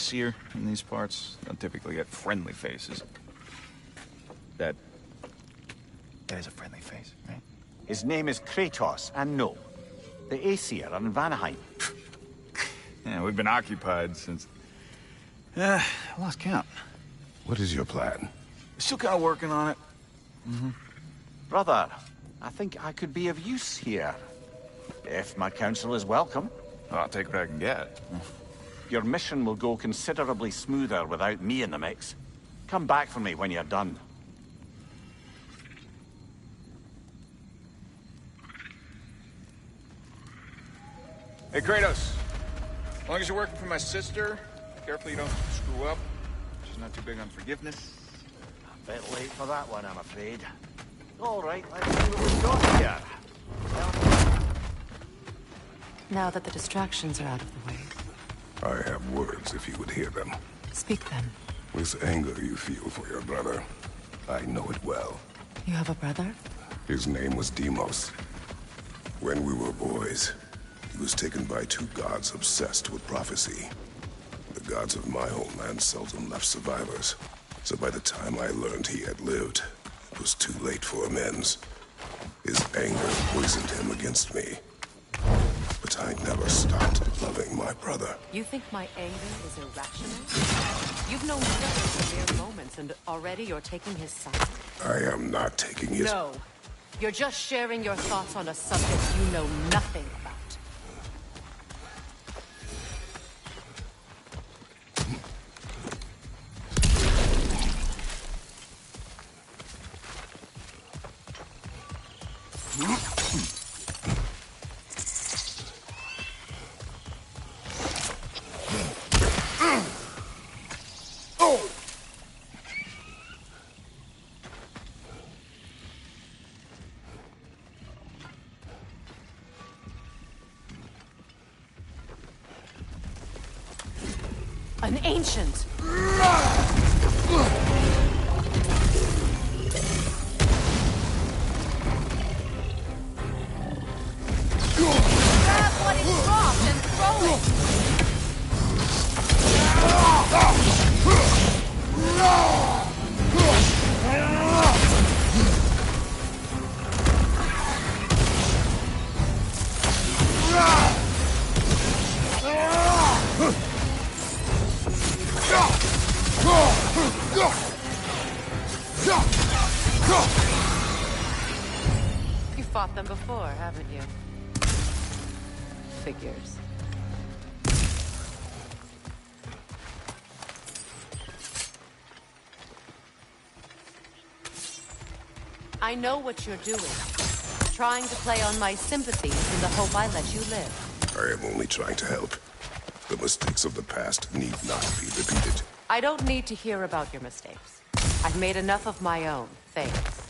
Aesir in these parts don't typically get friendly faces. That is a friendly face, right? His name is Kratos, and no, the Aesir are in Vanaheim. Yeah, we've been occupied since... I lost count. What is your plan? Still kind of working on it. Brother, I think I could be of use here. If my counsel is welcome. Well, I'll take what I can get. Your mission will go considerably smoother without me in the mix. Come back for me when you're done. Hey, Kratos. As long as you're working for my sister, careful you don't screw up. She's not too big on forgiveness. A bit late for that one, I'm afraid. All right, let's see what we've got here. Now that the distractions are out of the way, I have words if you would hear them. speak them. This anger you feel for your brother, I know it well. You have a brother? His name was Deimos. When we were boys, he was taken by two gods obsessed with prophecy. The gods of my homeland seldom left survivors, so by the time I learned he had lived, it was too late for amends. His anger poisoned him against me. But I never stopped loving my brother. You think my anger is irrational? You've known Freya for mere moments, and already you're taking his side? I am not taking his... No. You're just sharing your thoughts on a subject you know nothing about. An ancient! Grab what is dropped and throw it! You fought them before, haven't you? Figures. I know what you're doing. Trying to play on my sympathies in the hope I let you live. I am only trying to help. The mistakes of the past need not be repeated. I don't need to hear about your mistakes. I've made enough of my own, thanks.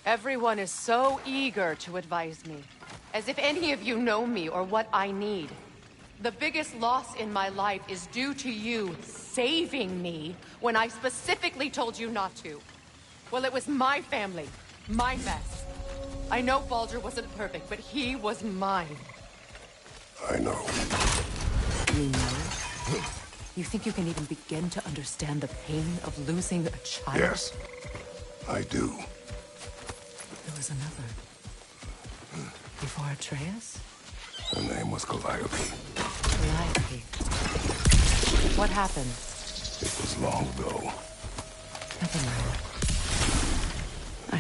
Everyone is so eager to advise me, as if any of you know me or what I need. The biggest loss in my life is due to you saving me when I specifically told you not to. Well, it was my family, my mess. I know Baldur wasn't perfect, but he was mine. I know. You know? You think you can even begin to understand the pain of losing a child? Yes, I do. There was another. Before Atreus? Her name was Calliope. Calliope. What happened? It was long ago.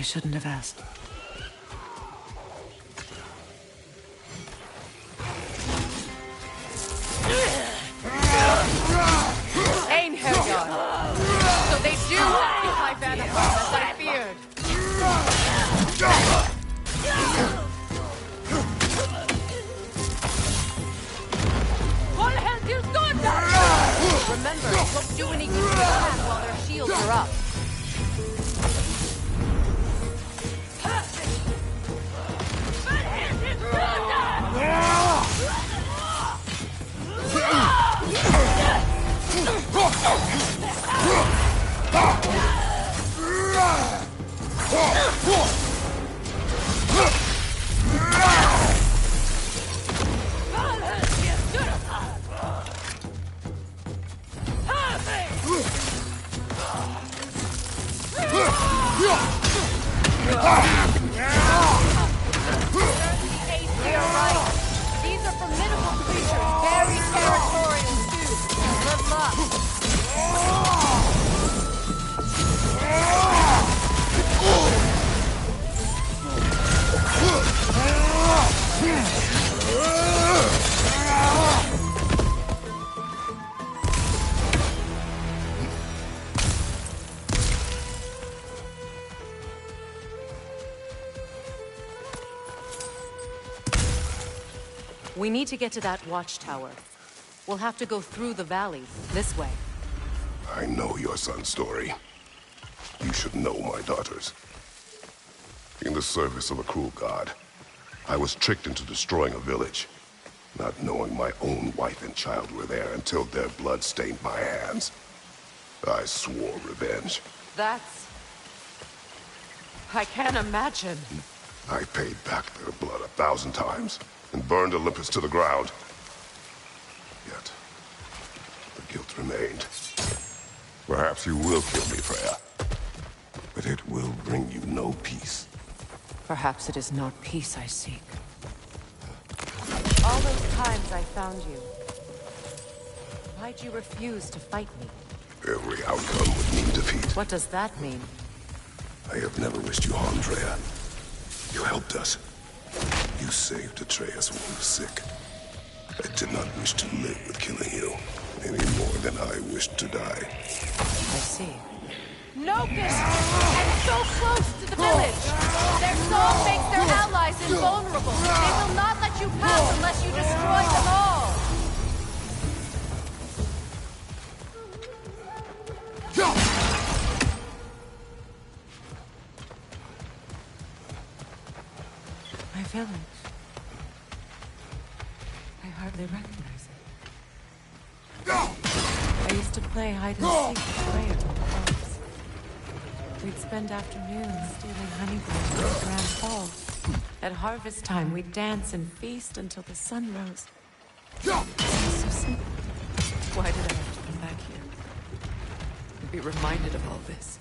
shouldn't have asked. Einherjar! So they do occupy Vanaheim, as I feared. Remember, don't do any good attack while their shields are up. These are formidable creatures, very territorial too. Good luck. We need to get to that watchtower. We'll have to go through the valley, this way. I know your son's story. You should know my daughter's. In the service of a cruel god, I was tricked into destroying a village, not knowing my own wife and child were there until their blood stained my hands. I swore revenge. That's... I can't imagine. I paid back their blood 1,000 times and burned Olympus to the ground. Yet, the guilt remained. Perhaps you will kill me, Freya. But it will bring you no peace. Perhaps it is not peace I seek. All those times I found you, why'd you refuse to fight me? Every outcome would mean defeat. What does that mean? I have never wished you harm, Freya. You helped us. You saved Atreus when he was sick. I did not wish to live with killing you, any more than I wished to die. I see. Nokus! And so close to the village! Their song makes their allies invulnerable. They will not let you pass unless you destroy them all! My village. I hardly recognize it. I used to play hide and seek with Freyr in the forest. We'd spend afternoons stealing honey from the grand hall. At harvest time, we'd dance and feast until the sun rose. It was so simple. Why did I have to come back here? And be reminded of all this?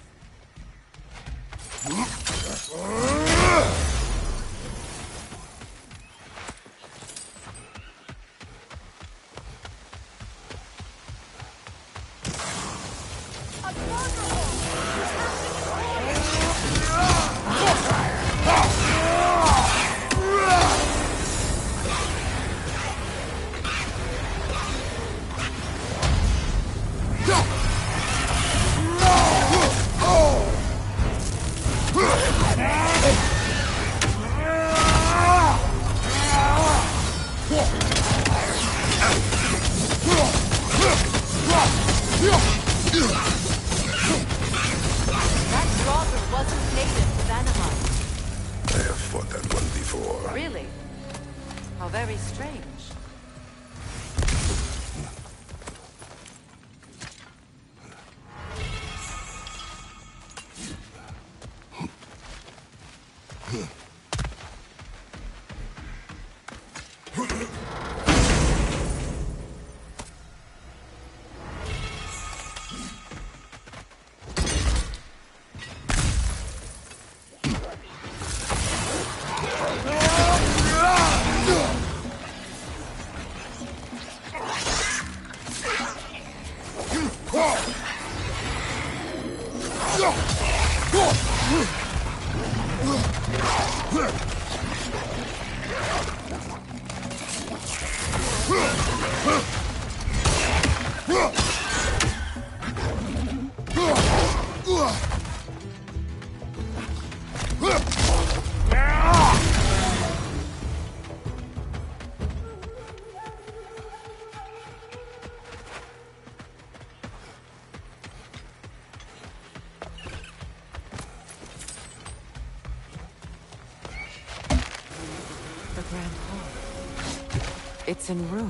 It's in ruin.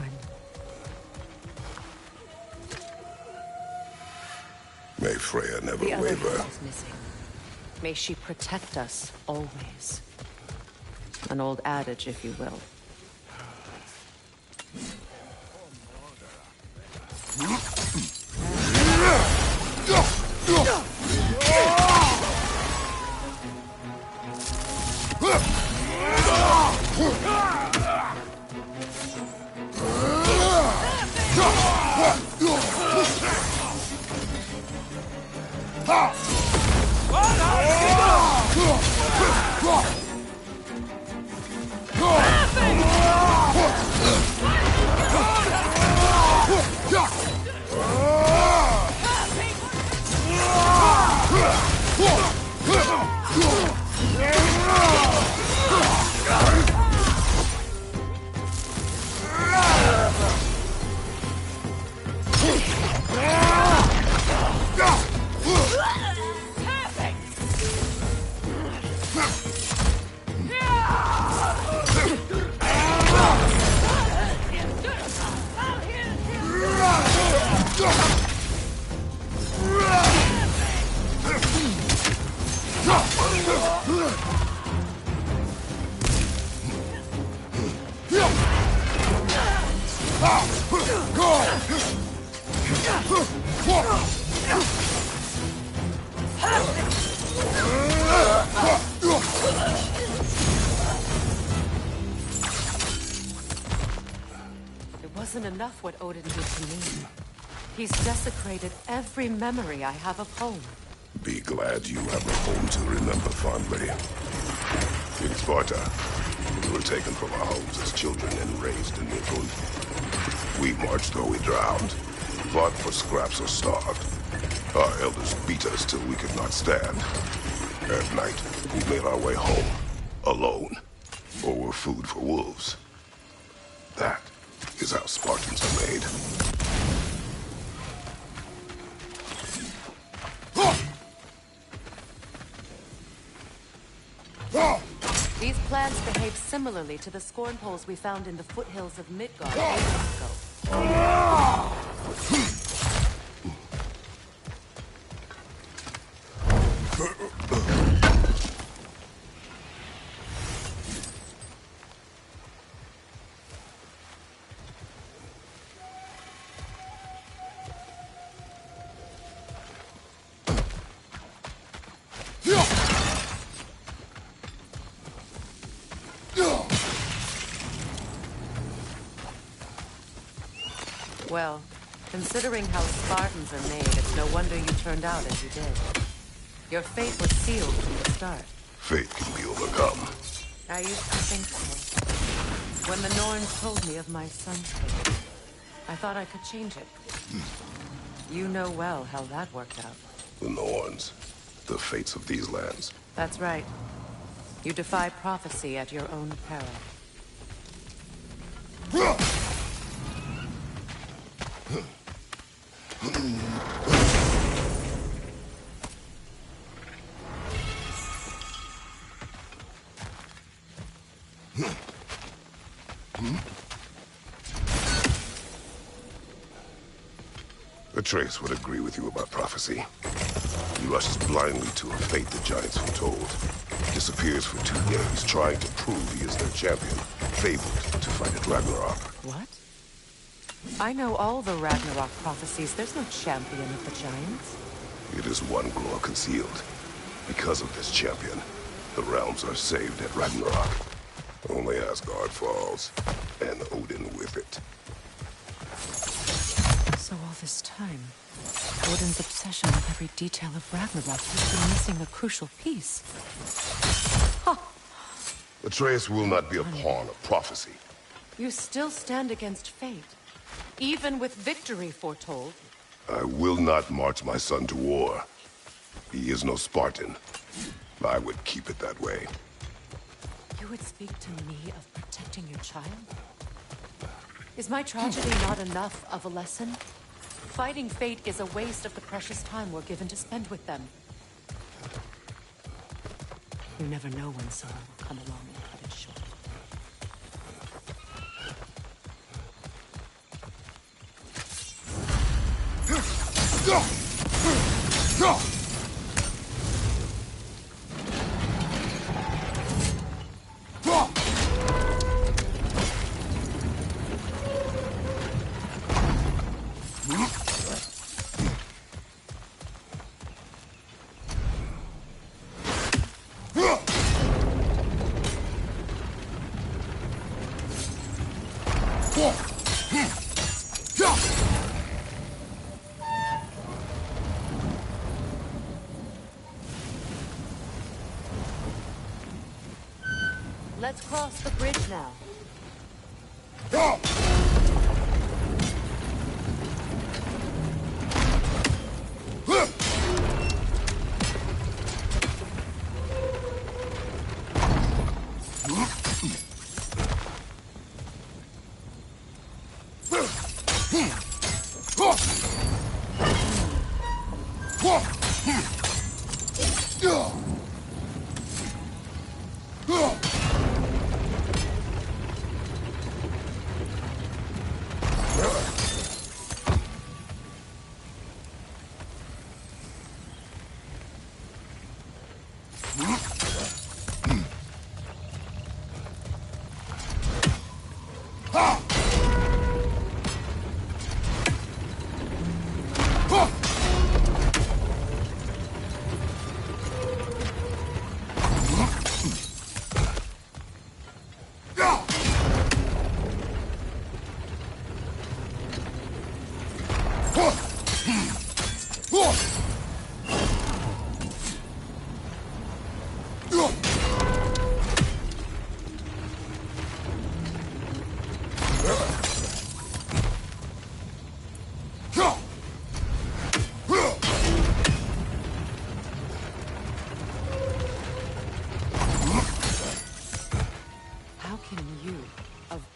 May Freya never The other waver. half is missing. May she protect us always. An old adage, if you will. Wasn't enough what Odin did to me. He's desecrated every memory I have of home. Be glad you have a home to remember fondly. In Sparta, we were taken from our homes as children and raised in Niflheim. We marched or we drowned, fought for scraps or starved. Our elders beat us till we could not stand. At night, we made our way home, alone, or were food for wolves. That is how Spartans are made. These plants behave similarly to the scorn poles we found in the foothills of Midgard ages ago. Well, considering how Spartans are made, it's no wonder you turned out as you did. Your fate was sealed from the start. Fate can be overcome. I used to think so. When the Norns told me of my son's fate, I thought I could change it. You know well how that worked out. The Norns, the fates of these lands. That's right. You defy prophecy at your own peril. Atreus would agree with you about prophecy. He rushes blindly to a fate the giants foretold. Disappears for 2 days, trying to prove he is their champion. Fabled to fight at Ragnarok. What? I know all the Ragnarok prophecies. There's no champion of the giants. It is one glow concealed. Because of this champion, the realms are saved at Ragnarok. Only Asgard falls, and Odin with it. So all this time, Odin's obsession with every detail of Ragnarok has been missing a crucial piece. Atreus will not be a pawn of prophecy. You still stand against fate, even with victory foretold. I will not march my son to war. He is no Spartan. I would keep it that way. You would speak to me of protecting your child? Is my tragedy not enough of a lesson? Fighting fate is a waste of the precious time we're given to spend with them. You never know when someone will come along and cut it short. Let's cross the bridge now.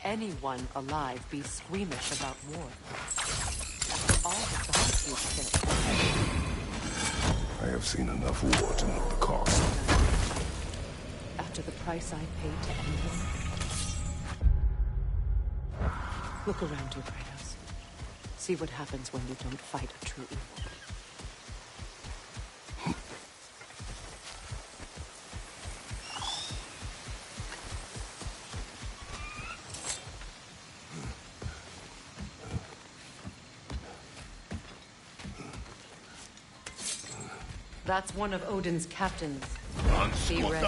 Anyone alive be squeamish about war? After all the gods you've killed. I have seen enough war to know the cost. After the price I paid to end them? Look around you, Kratos. See what happens when you don't fight a true evil. That's one of Odin's captains. Be ready.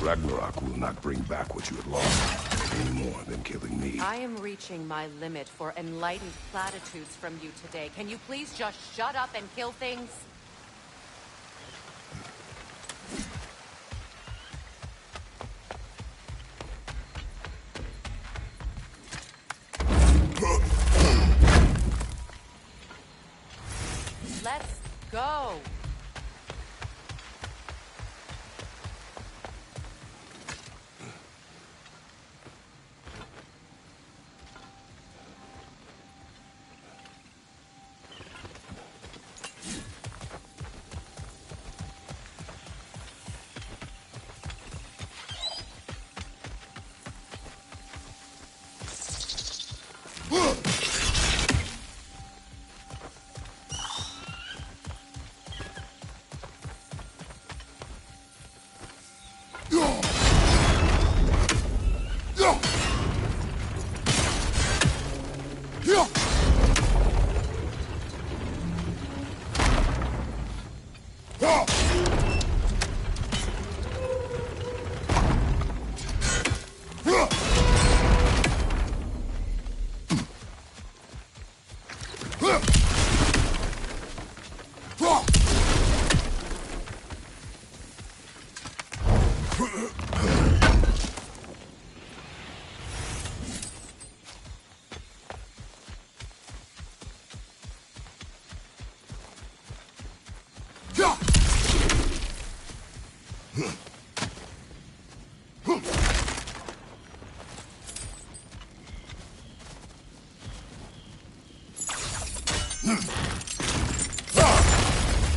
Ragnarök will not bring back what you had lost, any more than killing me. I am reaching my limit for enlightened platitudes from you today. Can you please just shut up and kill things? Let's go!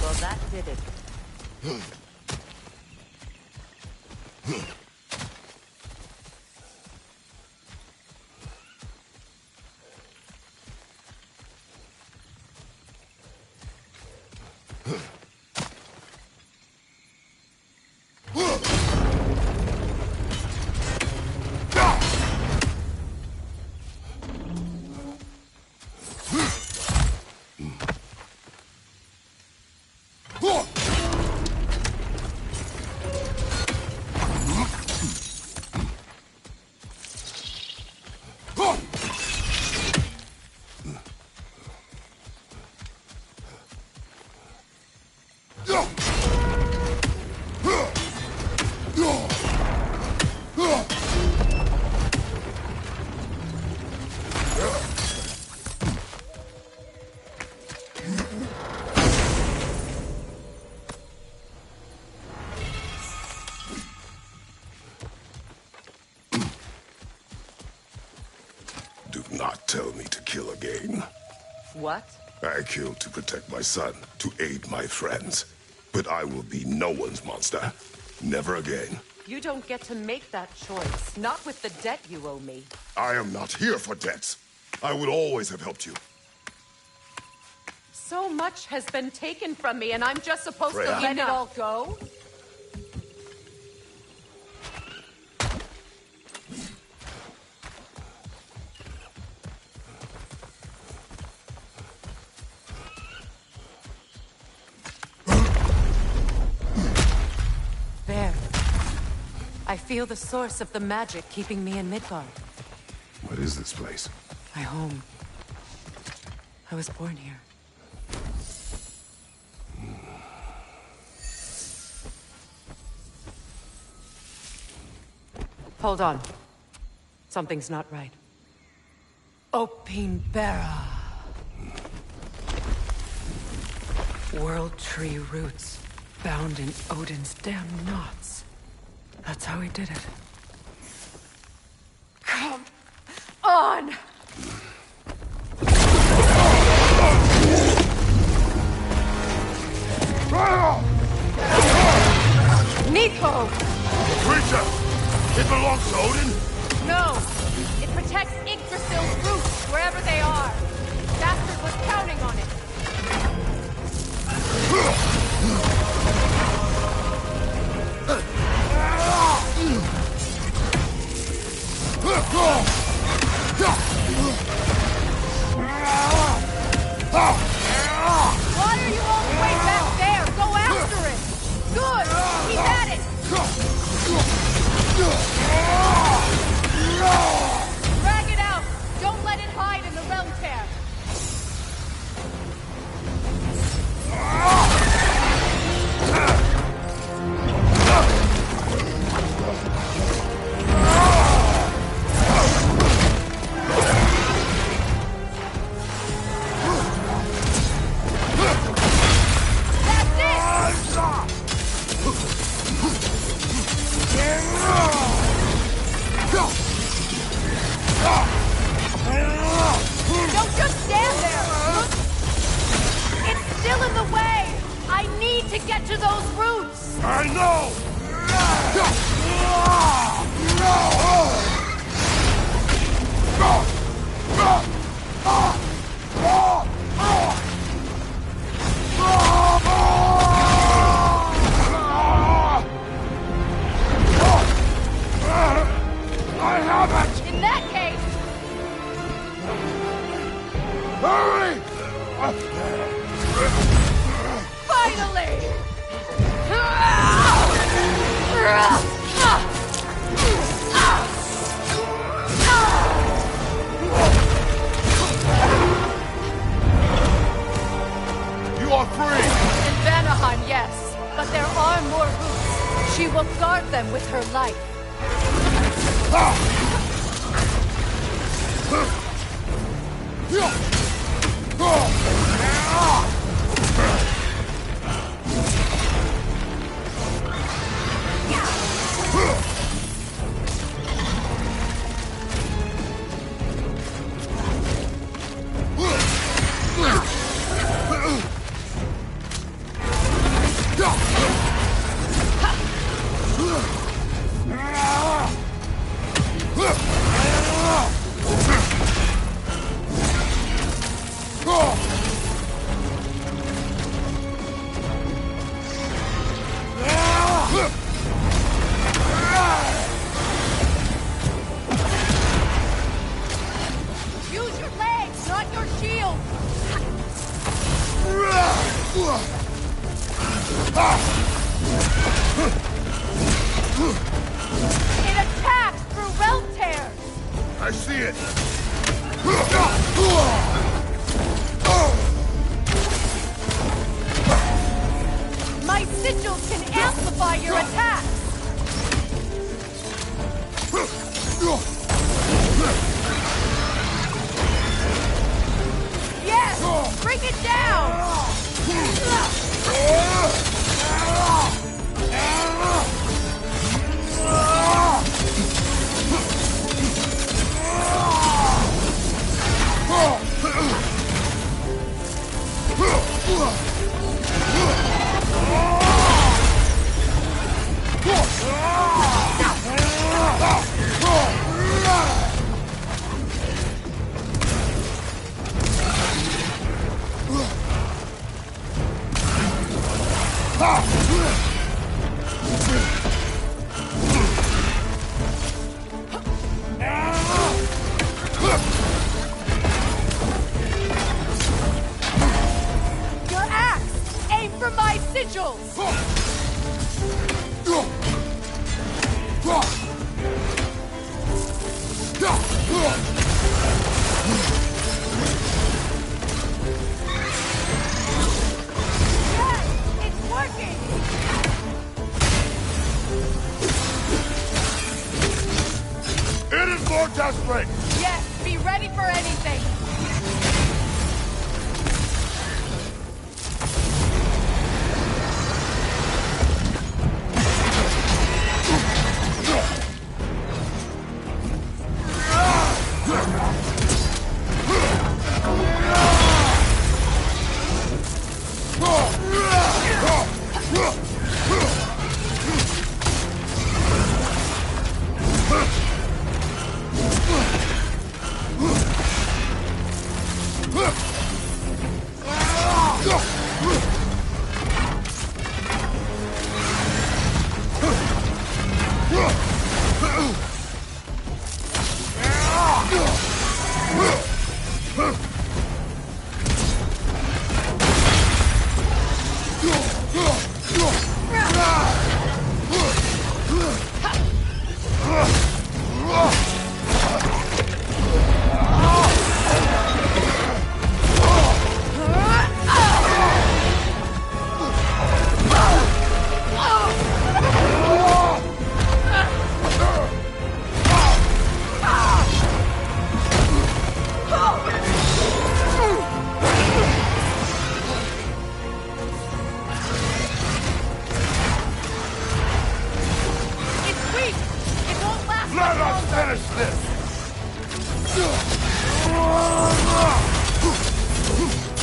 Well, that did it. Not tell me to kill again. What? I killed to protect my son, to aid my friends. But I will be no one's monster. Never again. You don't get to make that choice. Not with the debt you owe me. I am not here for debts. I would always have helped you. So much has been taken from me, and I'm just supposed Freya. to let it all go? There. I feel the source of the magic keeping me in Midgard. What is this place? My home. I was born here. Hold on. Something's not right. Opinbera. World tree roots, bound in Odin's damn knots. That's how he did it. Come on! Nico! Creature! It belongs to Odin? No! It protects Yggdrasil's roots, wherever they are. Bastard was counting on it. Why are you all the way back there? Go after it! Good! Keep at it! Drag it out! Don't let it hide in the realm tear! Don't just stand there! Look! It's still in the way! I need to get to those roots! I know! I have it! In that case, Hurry! finally! You are free! In Vanaheim, yes. But there are more routes. She will guard them with her life. Use your legs, not your shield! It attacks through realm tears! I see it! My sigils can amplify your attacks! Yes! Bring it down! Your axe! Aim for my sigils! Yes! It's working! It is more desperate! Yes, be ready for anything!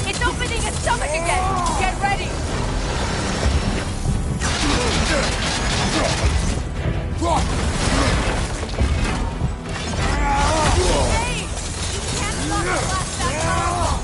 It's opening its stomach again! Get ready! Hey! You can't let it last that long!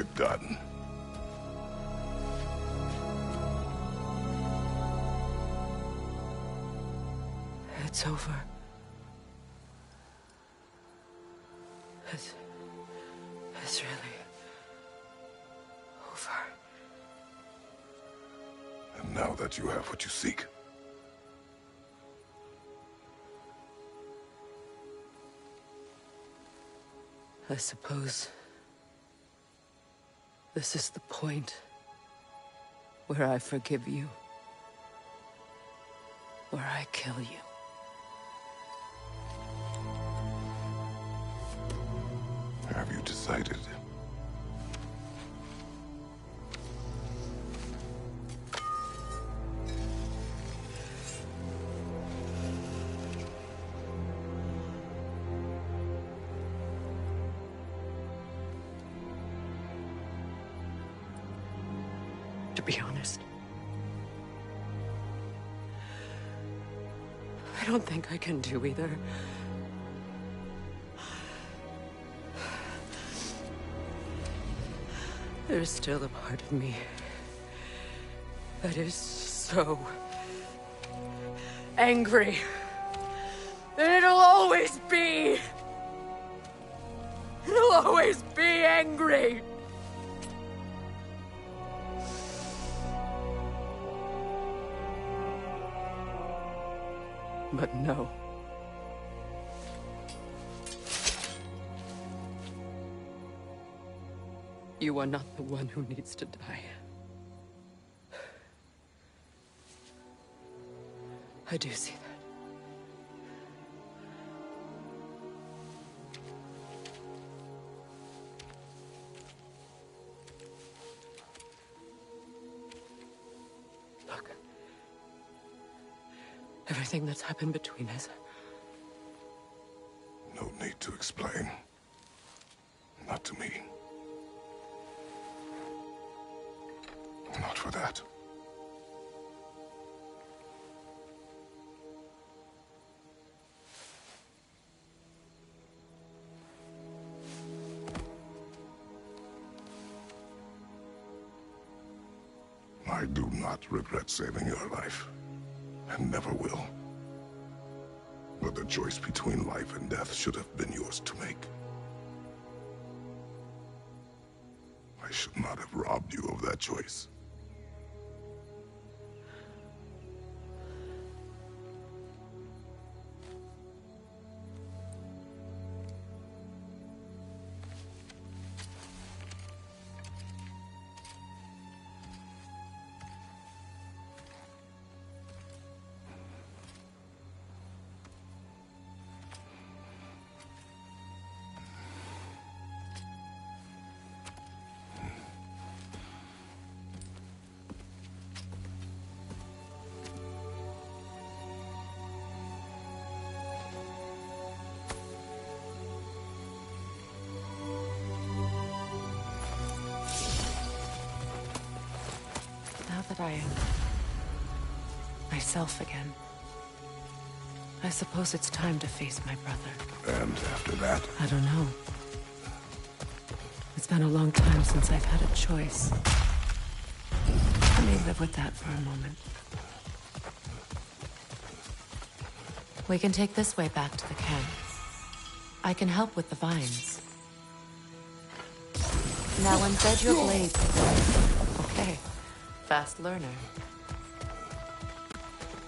it done? It's over. It's really over. And now that you have what you seek, I suppose this is the point where I forgive you, where I kill you. have you decided? To be honest, I don't think I can do either. There's still a part of me that is so angry. And it'll always be. It'll always be angry. But no. You are not the one who needs to die. I do see that. Look. Everything that's happened between us. No need to explain. Not to me. Not for that. I do not regret saving your life, and never will. But the choice between life and death should have been yours to make. I should not have robbed you of that choice. That I am myself again. I suppose it's time to face my brother. And after that? I don't know. It's been a long time since I've had a choice. Let me live with that for a moment. We can take this way back to the camp. I can help with the vines. Now embed your blade. Okay. Fast learner.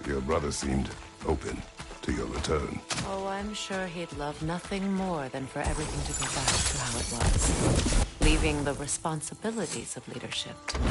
Your brother seemed open to your return. Oh, I'm sure he'd love nothing more than for everything to go back to how it was. Leaving the responsibilities of leadership to me.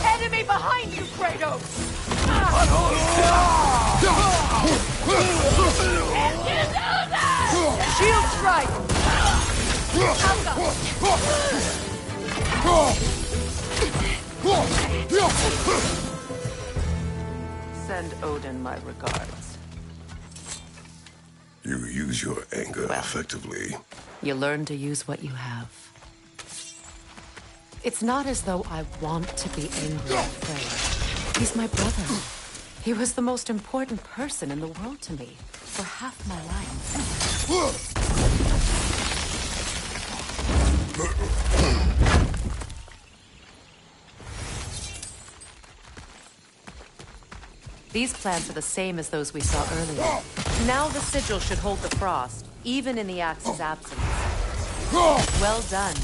Enemy behind you, Kratos! And you do that! Send Odin my regards. You use your anger Well. effectively. You learn to use what you have. It's not as though I want to be angry at Freyr. He's my brother. He was the most important person in the world to me for half my life. These plants are the same as those we saw earlier. Now the sigil should hold the frost, even in the axe's absence. Well done.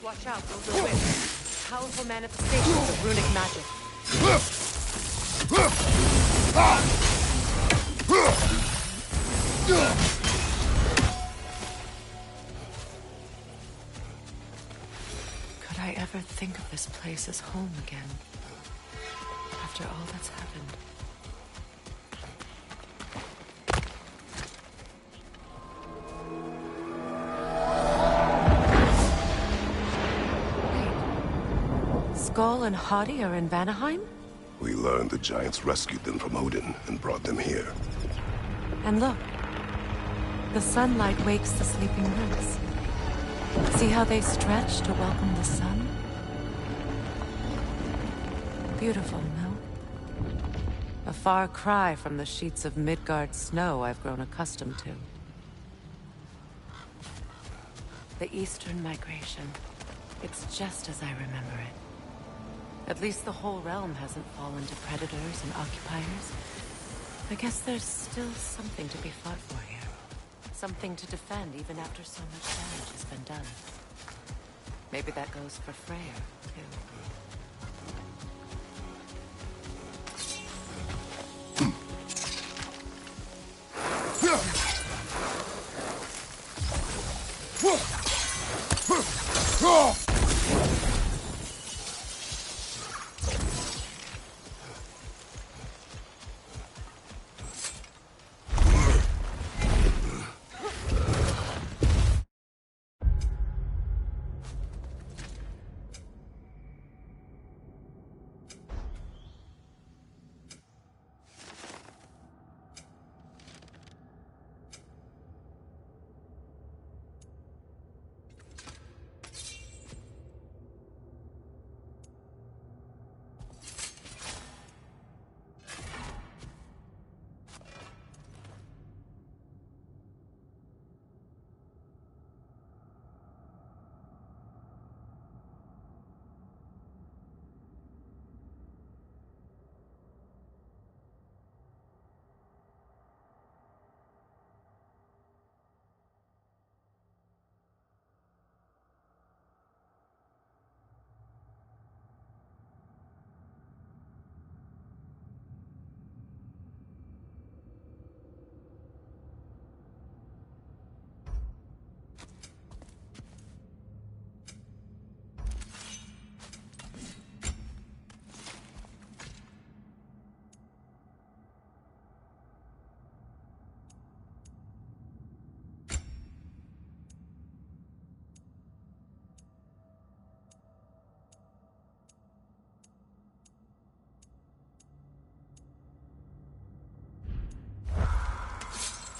Watch out, those are winds. Powerful manifestations of runic magic. Could I ever think of this place as home again? After all that's happened. Skull and Hati are in Vanaheim? We learned the giants rescued them from Odin and brought them here. And look. The sunlight wakes the sleeping woods. See how they stretch to welcome the sun? Beautiful, no? A far cry from the sheets of Midgard snow I've grown accustomed to. The Eastern Migration. It's just as I remember it. At least the whole realm hasn't fallen to predators and occupiers. I guess there's still something to be fought for here. Something to defend even after so much damage has been done. Maybe that goes for Freyr, too.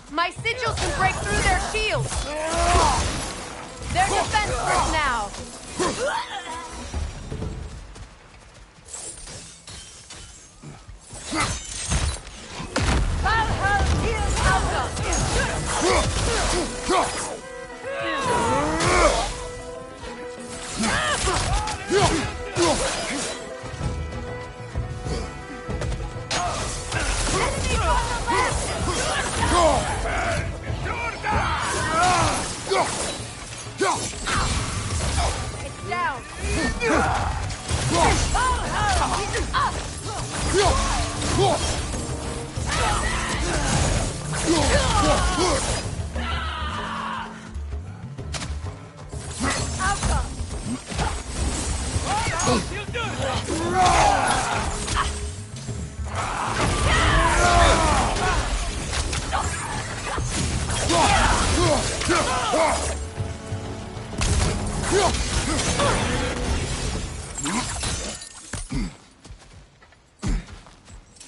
My sigils can break through their shields! They're defenseless now!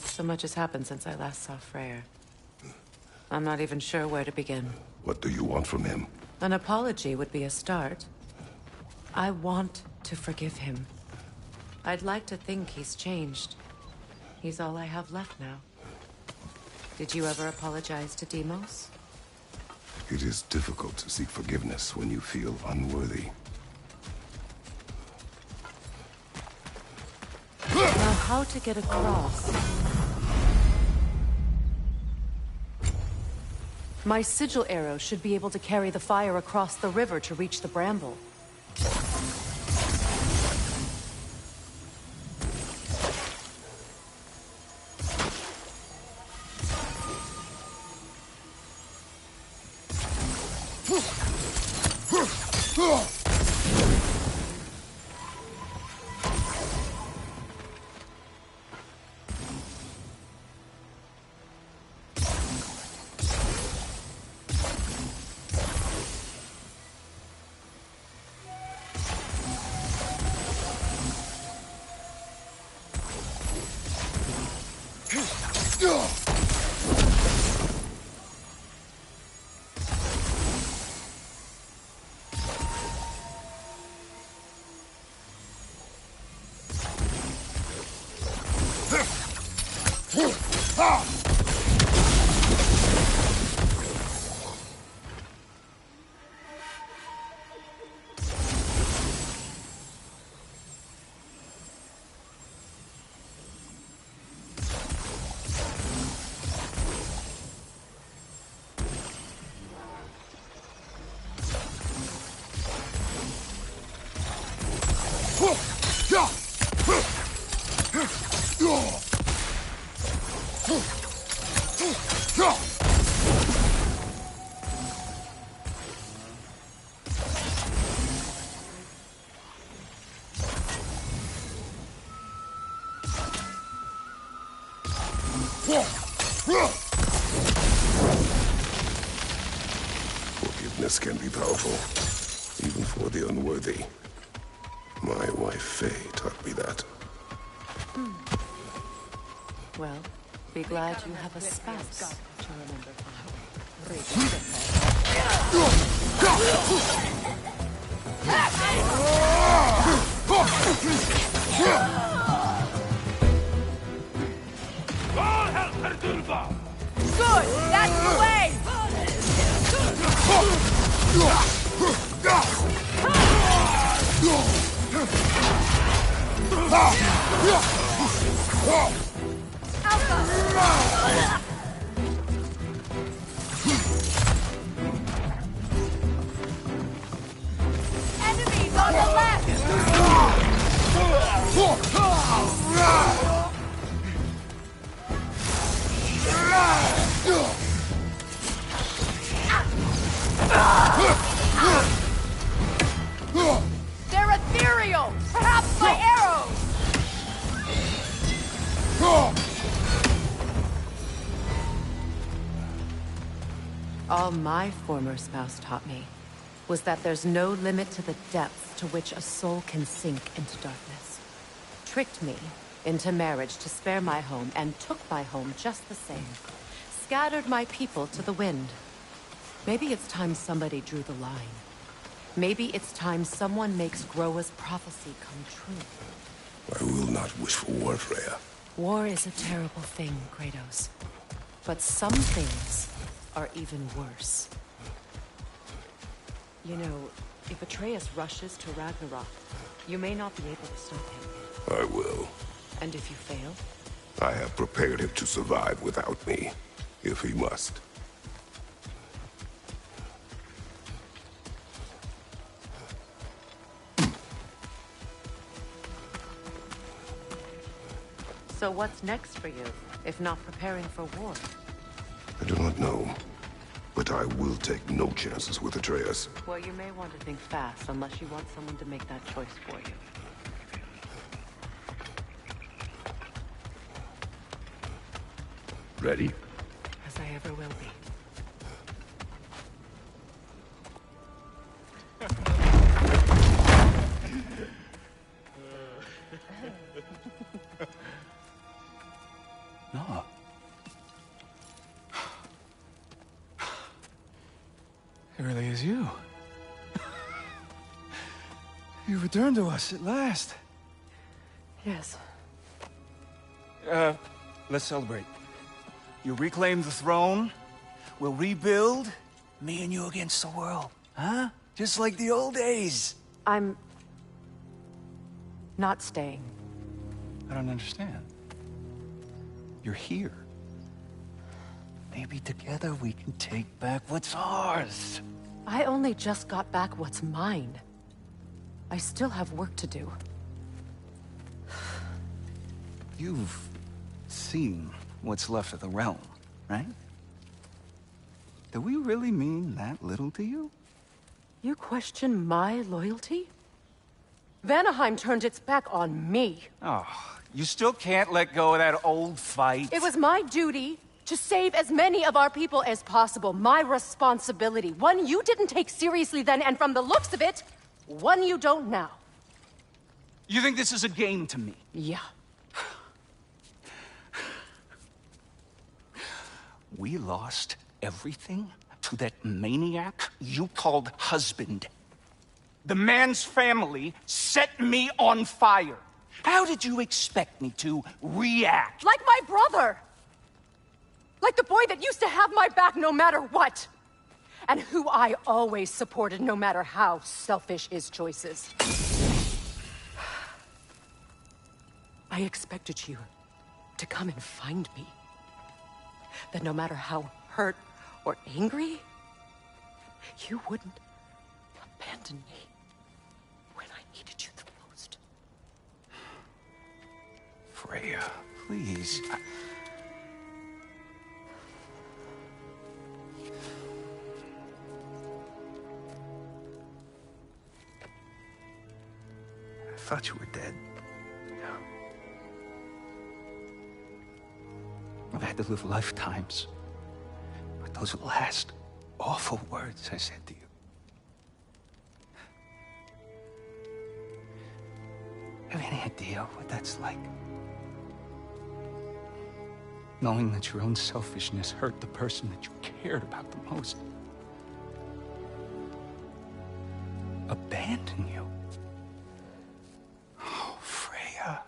So much has happened since I last saw Freyr. I'm not even sure where to begin. What do you want from him? An apology would be a start. I want to forgive him. I'd like to think he's changed. He's all I have left now. Did you ever apologize to Deimos? It is difficult to seek forgiveness when you feel unworthy. Now, how to get across? My sigil arrow should be able to carry the fire across the river to reach the bramble. Forgiveness can be powerful, even for the unworthy. My wife, Faye, taught me that. Well, be glad you have a spouse to remember. Good! That's the way! Enemies on the left! They're ethereal! Perhaps my arrows! All my former spouse taught me was that there's no limit to the depths to which a soul can sink into darkness. Tricked me into marriage to spare my home and took my home just the same. Scattered my people to the wind. Maybe it's time somebody drew the line. Maybe it's time someone makes Groa's prophecy come true. I will not wish for war, Freya. War is a terrible thing, Kratos. But some things are even worse. You know, if Atreus rushes to Ragnarok, you may not be able to stop him. I will. And if you fail? I have prepared him to survive without me, if he must. So what's next for you, if not preparing for war? I do not know, but I will take no chances with Atreus. Well, you may want to think fast, unless you want someone to make that choice for you. Ready? As I ever will be. It really is you. You returned to us at last. Yes. Let's celebrate. You reclaim the throne, we'll rebuild, me and you against the world. Huh? Just like the old days. I'm... not staying. I don't understand. You're here. Maybe together we can take back what's ours. I only just got back what's mine. I still have work to do. You've seen what's left of the realm, right? Do we really mean that little to you? You question my loyalty? Vanaheim turned its back on me. Oh, you still can't let go of that old fight? It was my duty to save as many of our people as possible. My responsibility. One you didn't take seriously then, and from the looks of it, one you don't now. You think this is a game to me? Yeah. We lost everything to that maniac you called husband. The man's family set me on fire. How did you expect me to react? Like my brother! Like the boy that used to have my back no matter what! And who I always supported no matter how selfish his choices. I expected you to come and find me. That no matter how hurt or angry, you wouldn't abandon me when I needed you the most. Freya, please. I thought you were dead. I've had to live lifetimes. But those last awful words I said to you. Have any idea what that's like? Knowing that your own selfishness hurt the person that you cared about the most. Abandon you. Oh, Freya.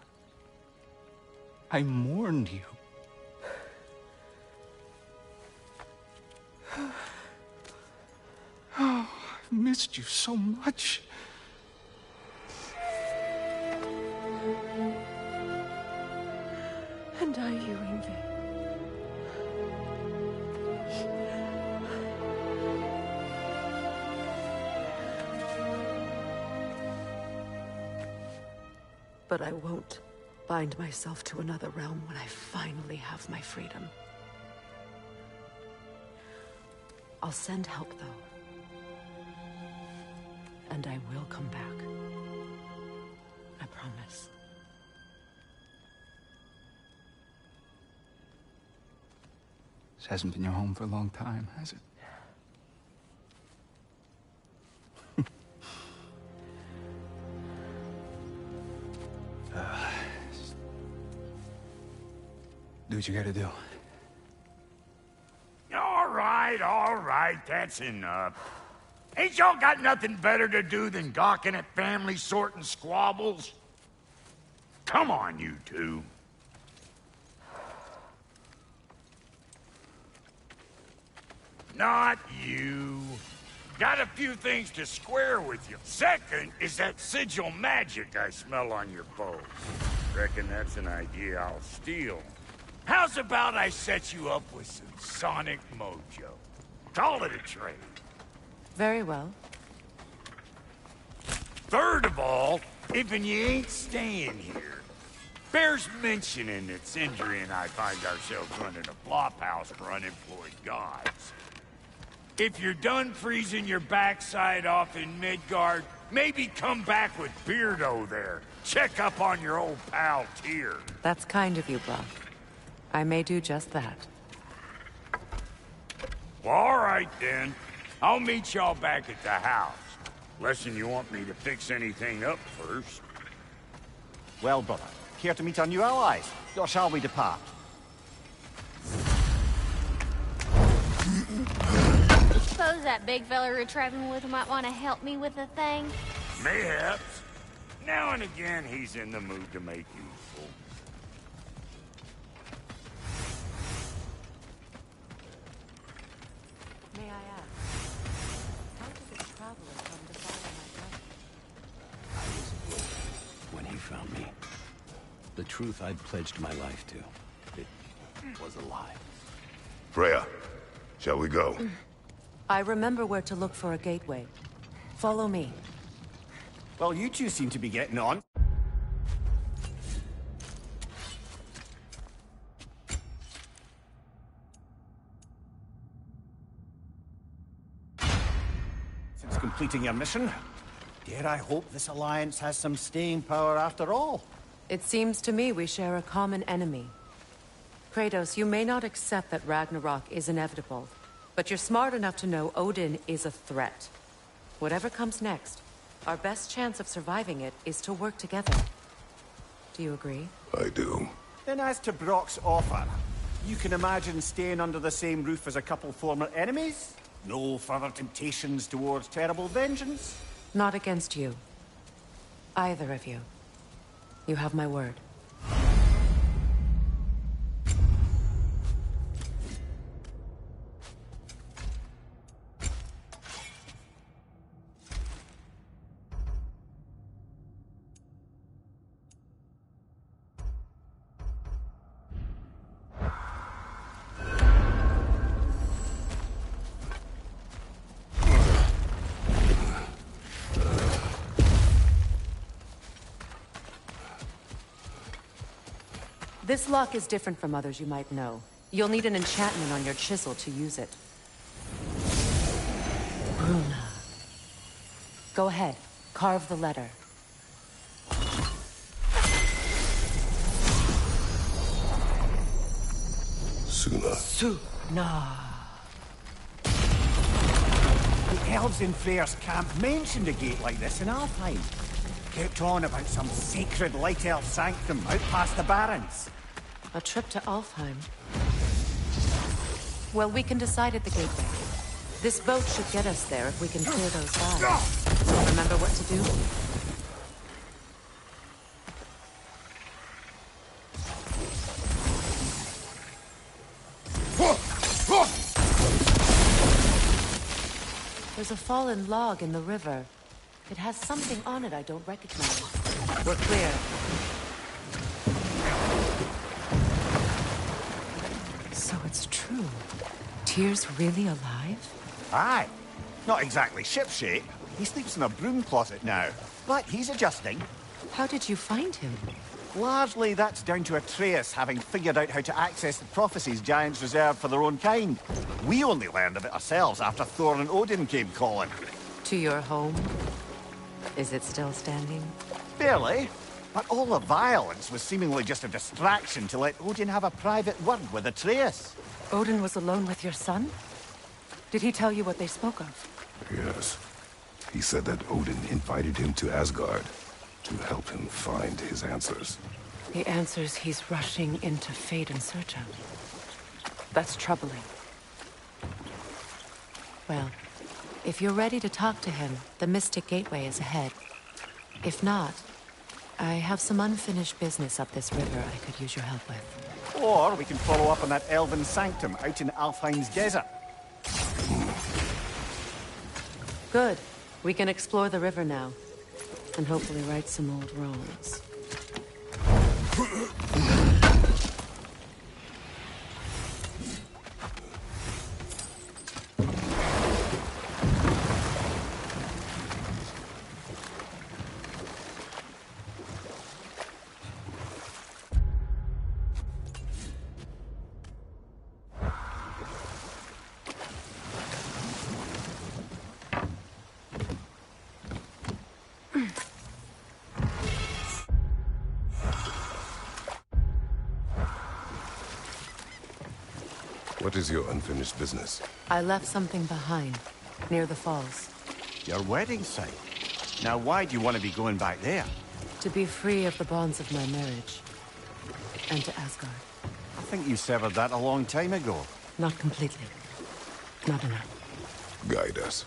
I mourned you. Oh, I've missed you so much. And I you, Ingvi. But I won't bind myself to another realm when I finally have my freedom. I'll send help, though. And I will come back. I promise. This hasn't been your home for a long time, has it? Do what you gotta do. All right, that's enough. Ain't y'all got nothing better to do than gawking at family sorting squabbles? Come on, you two. Not you. Got a few things to square with you. Second is that sigil magic I smell on your bows. Reckon that's an idea I'll steal. How's about I set you up with some sonic mojo? Call it a trade. Very well. Third of all, if you ain't staying here, bears mentioning that Sindri and I find ourselves running a flop house for unemployed gods. If you're done freezing your backside off in Midgard, maybe come back with Beardo there. Check up on your old pal Tyr. That's kind of you, Brock. I may do just that. Well, all right then. I'll meet y'all back at the house. Unless you want me to fix anything up first. Well, brother, care to meet our new allies? Or shall we depart? suppose that big fella we're traveling with might want to help me with a thing? Mayhaps. Now and again, he's in the mood to make useful. May I ask, how did the traveler come to follow my brother? When he found me, the truth I'd pledged my life to, it was a lie. Freya, shall we go? I remember where to look for a gateway. Follow me. Well, you two seem to be getting on. Since completing your mission, dare I hope this alliance has some staying power after all? It seems to me we share a common enemy. Kratos, you may not accept that Ragnarok is inevitable, but you're smart enough to know Odin is a threat. Whatever comes next, our best chance of surviving it is to work together. Do you agree? I do. Then as to Brock's offer, you can imagine staying under the same roof as a couple former enemies? No further temptations towards terrible vengeance? Not against you. Either of you. You have my word. This lock is different from others you might know. You'll need an enchantment on your chisel to use it. Bruna. Go ahead. Carve the letter. Suna. Suna. The elves in Freyr's camp mentioned a gate like this in Alfheim. Kept on about some sacred light elf sanctum out past the barrens. A trip to Alfheim. Well, we can decide at the gateway. This boat should get us there if we can clear those guys. Remember what to do? There's a fallen log in the river. It has something on it I don't recognize. We're clear. So it's true. Tyr's really alive? Aye. Not exactly shipshape. He sleeps in a broom closet now. But he's adjusting. How did you find him? Largely, that's down to Atreus having figured out how to access the prophecies giants reserved for their own kind. We only learned of it ourselves after Thor and Odin came calling. To your home? Is it still standing? Barely. But all the violence was seemingly just a distraction to let Odin have a private word with Atreus. Odin was alone with your son? Did he tell you what they spoke of? Yes. He said that Odin invited him to Asgard to help him find his answers. The answers he's rushing into fate in search of. That's troubling. Well, if you're ready to talk to him, the Mystic Gateway is ahead. If not, I have some unfinished business up this river I could use your help with. Or we can follow up on that elven sanctum out in Alfheim's desert. Good. We can explore the river now. And hopefully right some old wrongs. What is your unfinished business? I left something behind, near the falls. Your wedding site. Now why do you want to be going back there? To be free of the bonds of my marriage. And to Asgard. I think you severed that a long time ago. Not completely. Not enough. Guide us.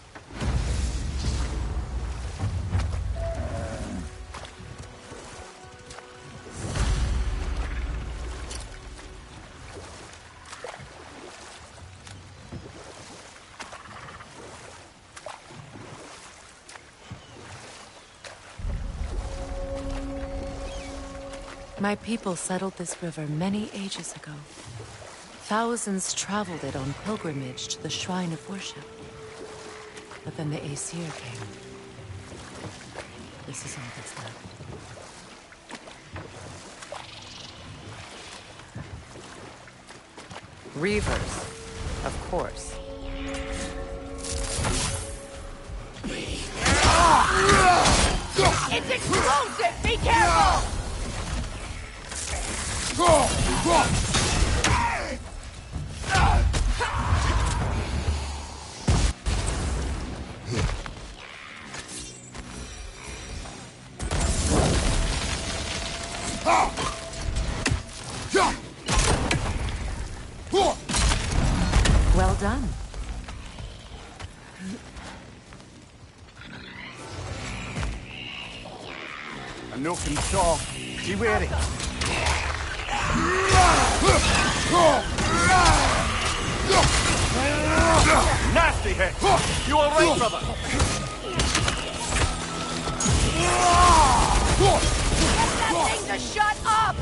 My people settled this river many ages ago. Thousands traveled it on pilgrimage to the shrine of worship. But then the Aesir came. This is all that's left. Reavers, of course. It's explosive! Be careful! Well done. A no can saw. Be wary. Nasty hit! You all right, brother? Get that thing to shut up!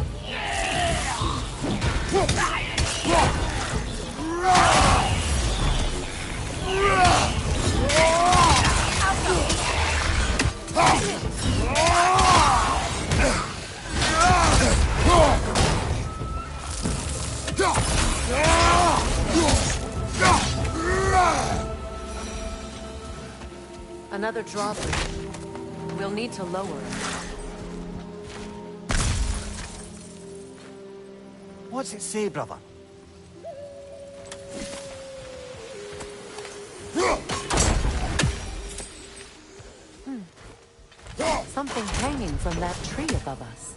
Another drawbridge. We'll need to lower it. What's it say, brother? Something hanging from that tree above us.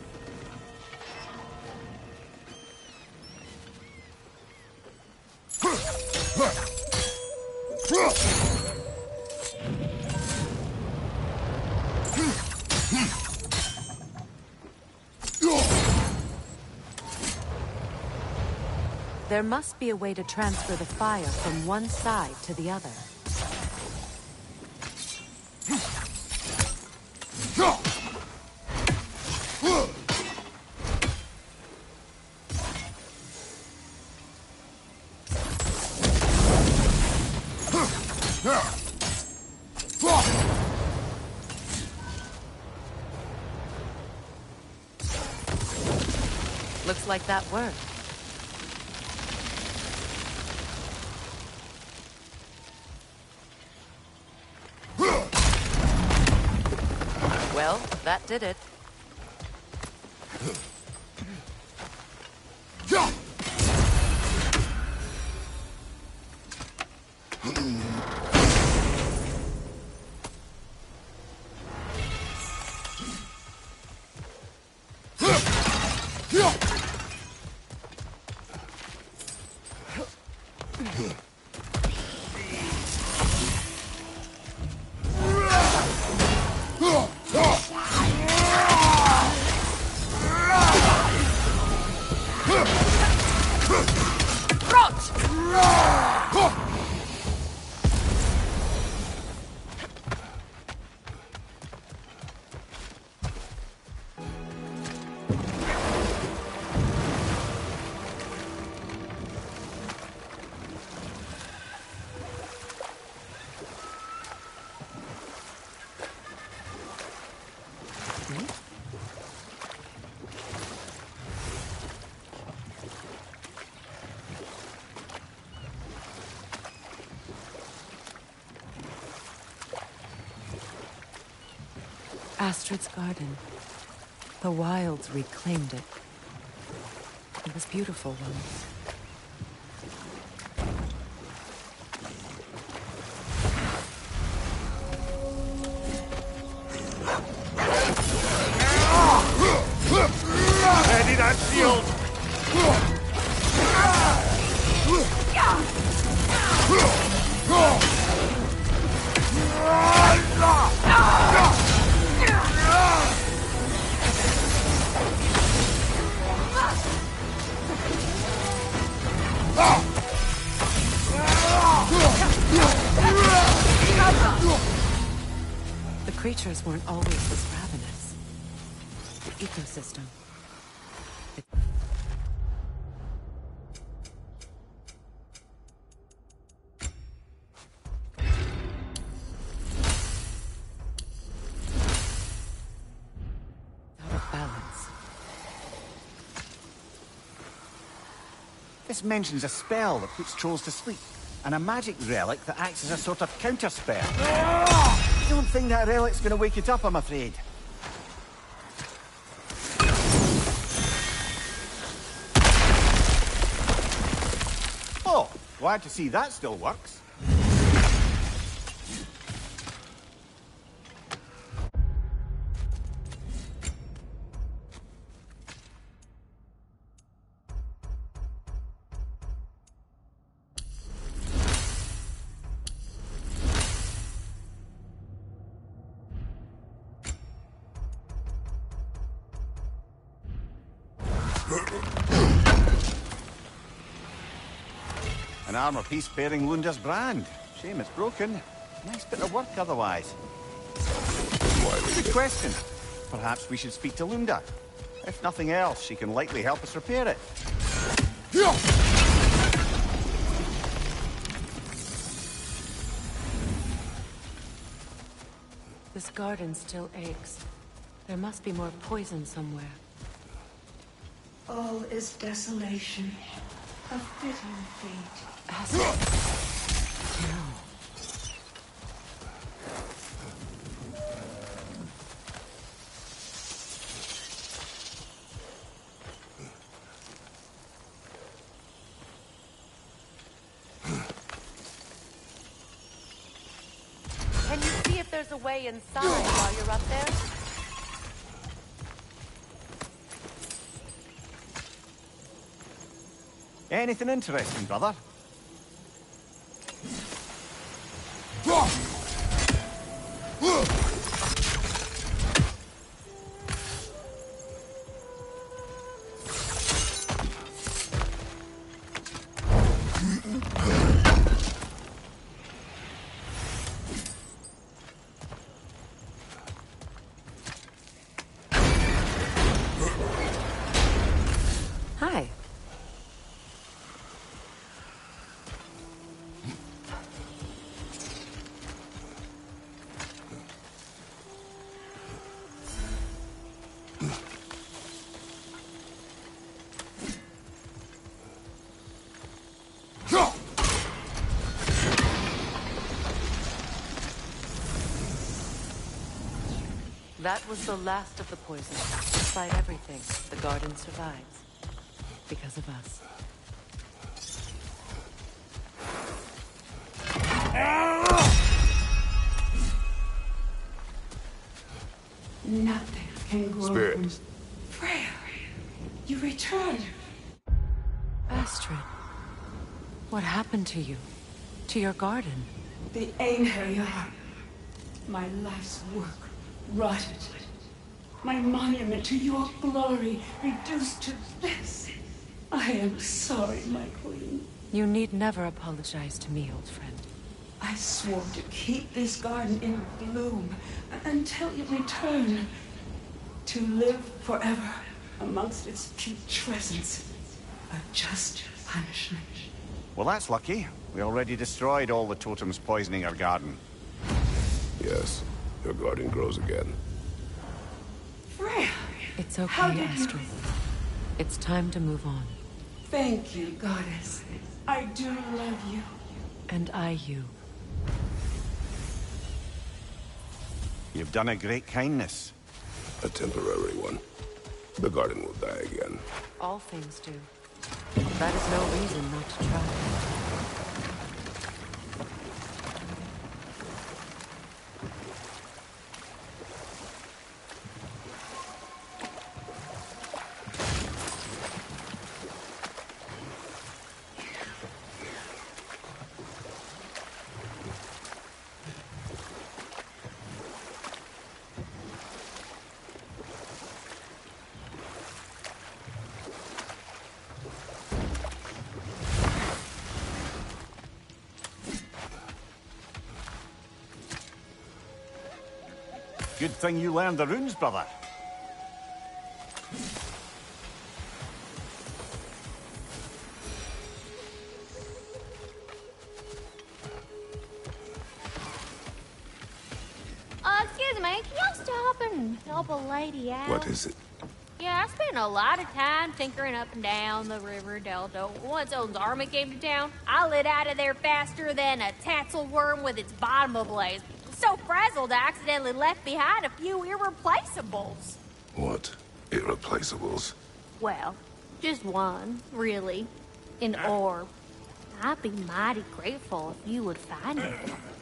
There must be a way to transfer the fire from one side to the other. Looks like that worked. Well, that did it. Astrid's garden. The wilds reclaimed it. It was beautiful once. Ready that shield! creatures weren't always this ravenous. The ecosystem. Out of balance. This mentions a spell that puts trolls to sleep, and a magic relic that acts as a sort of counter-spell. I don't think that relic's gonna wake it up, I'm afraid. Oh, glad to see that still works. An armor piece bearing Lunda's brand. Shame it's broken. Nice bit of work otherwise. Good question. Perhaps we should speak to Lunda. If nothing else, she can likely help us repair it. This garden still aches. There must be more poison somewhere. All is desolation, a fitting fate. No. Can you see if there's a way inside while you're up there? Anything interesting, brother? Hi. That was the last of the poison. Despite everything, the garden survives. Because of us. Nothing can grow. Spirit. Freya, you returned. Astrid, what happened to you? To your garden? The Einherjar. My life's work rotted. My monument to your glory reduced to this. I am sorry, my queen. You need never apologize to me, old friend. I swore to keep this garden in bloom until you return. To live forever amongst its putrescence. A just punishment. Well, that's lucky. We already destroyed all the totems poisoning our garden. Yes, your garden grows again. Freya! It's How okay, did you- Astrid. It's time to move on. Thank you, goddess. I do love you. And I you. You've done a great kindness. A temporary one. The garden will die again. All things do. That is no reason not to try. Good thing you learned the runes, brother. Excuse me, can y'all stop and help a lady out? What is it? Yeah, I spent a lot of time tinkering up and down the river delta. Once Odin's army came to town, I lit out of there faster than a tassel worm with its bottom ablaze. So frazzled, I accidentally left behind a few irreplaceables. What? Irreplaceables? Well, just one, really. An orb. I'd be mighty grateful if you would find it.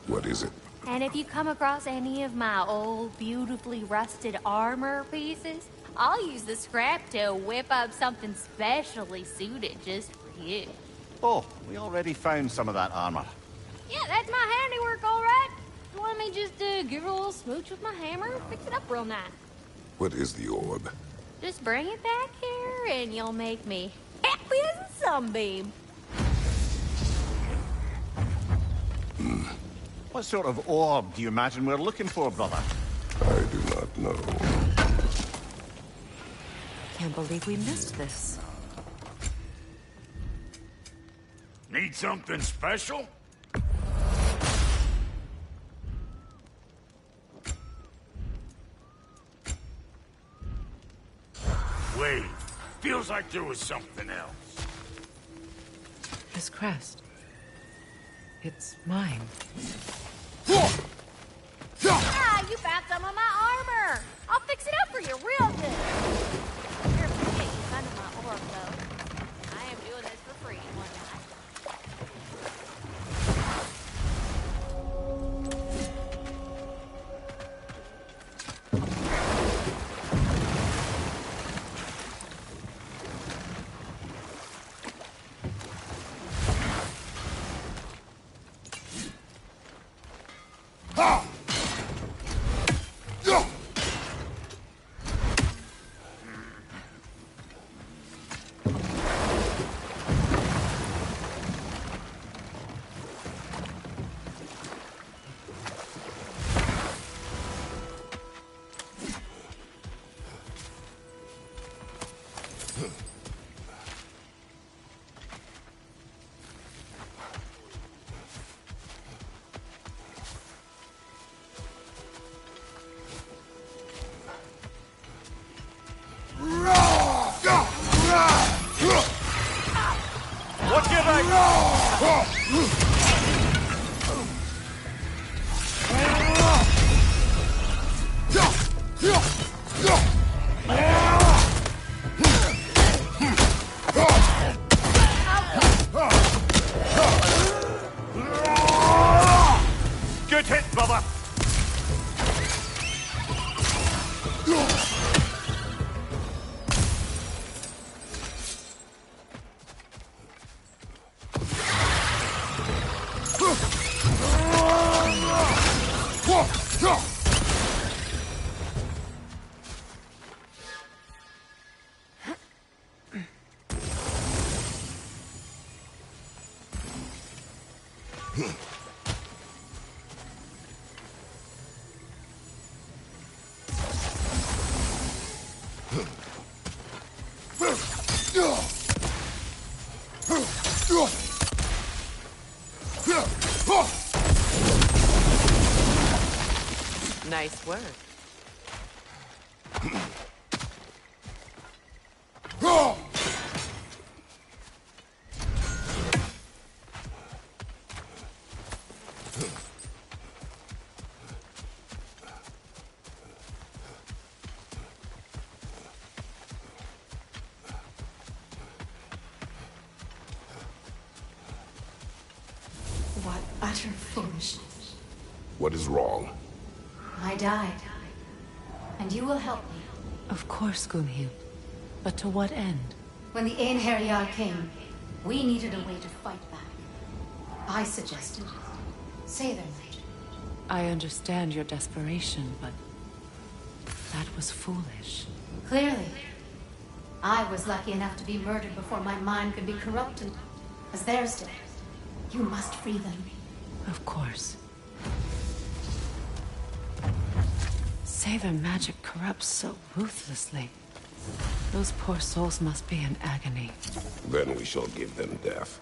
What is it? And if you come across any of my old, beautifully rusted armor pieces, I'll use the scrap to whip up something specially suited just for you. Oh, we already found some of that armor. Yeah, that's my handiwork, all right. Let me just give it a little smooch with my hammer and fix it up real nice. What is the orb? Just bring it back here and you'll make me happy as a sunbeam. What sort of orb do you imagine we're looking for, brother? I do not know. Can't believe we missed this. Need something special? Wait, feels like there was something else. This crest. It's mine. Ah, you found some of my armor! I'll fix it up for you real good. Here, appreciate you finding my orb, though. I am doing this for free one night. Watch your right! Good hit, brother. Nice work. What utter foolishness. What is wrong? I died. And you will help me. Of course, Gunhild. But to what end? When the Einherjar came, we needed a way to fight back. I suggested sever. I understand your desperation, but that was foolish. Clearly. I was lucky enough to be murdered before my mind could be corrupted, as theirs did. You must free them. Of course. say their magic corrupts so ruthlessly. Those poor souls must be in agony. Then we shall give them death.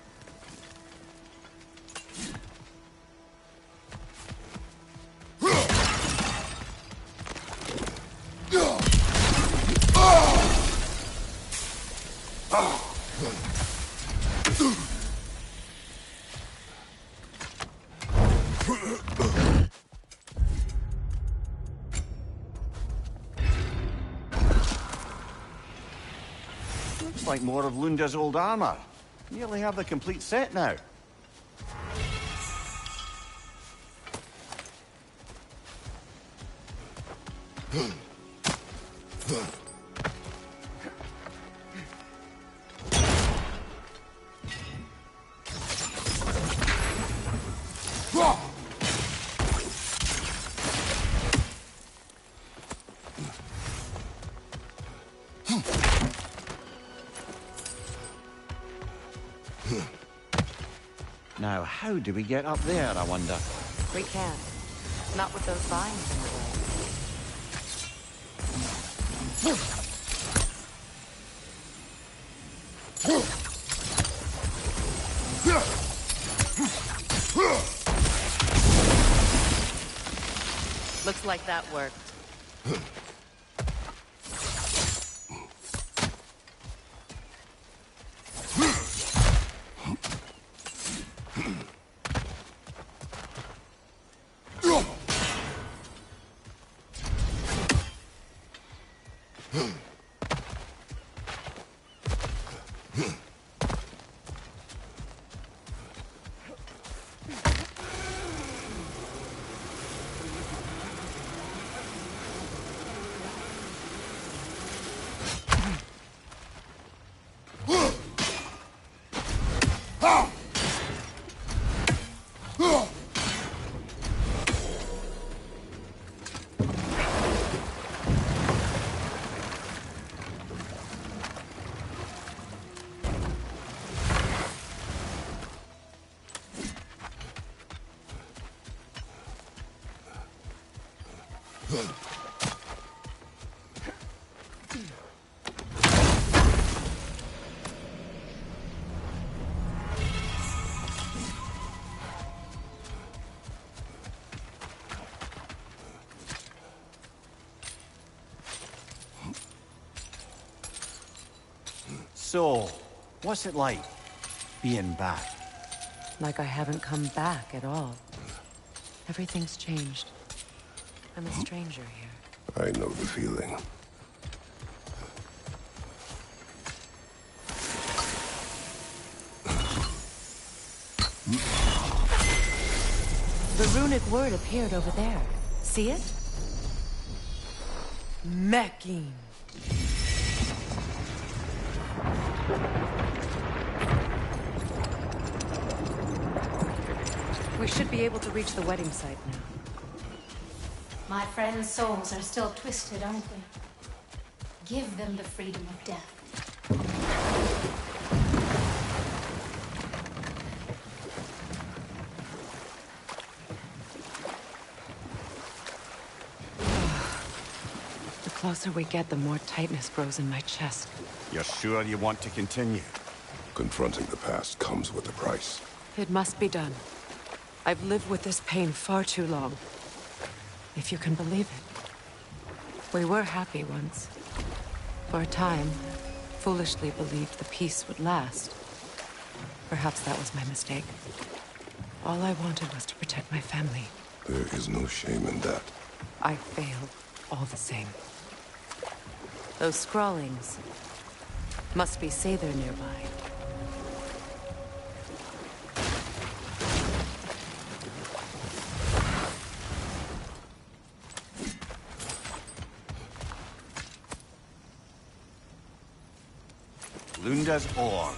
Looks like more of Lunda's old armor. Nearly have the complete set now. Now, how do we get up there, I wonder? We can't. Not with those vines in the way. Looks like that worked. So, what's it like, being back? Like I haven't come back at all. Everything's changed. I'm a stranger here. I know the feeling. The runic word appeared over there. See it? Mecking. We should be able to reach the wedding site now. My friends' souls are still twisted, aren't they? Give them the freedom of death. The closer we get, the more tightness grows in my chest. You're sure you want to continue? Confronting the past comes with a price. It must be done. I've lived with this pain far too long. If you can believe it. We were happy once. For a time, foolishly believed the peace would last. Perhaps that was my mistake. All I wanted was to protect my family. There is no shame in that. I failed, all the same. Those scrawlings must be sever nearby. Lunda's orb.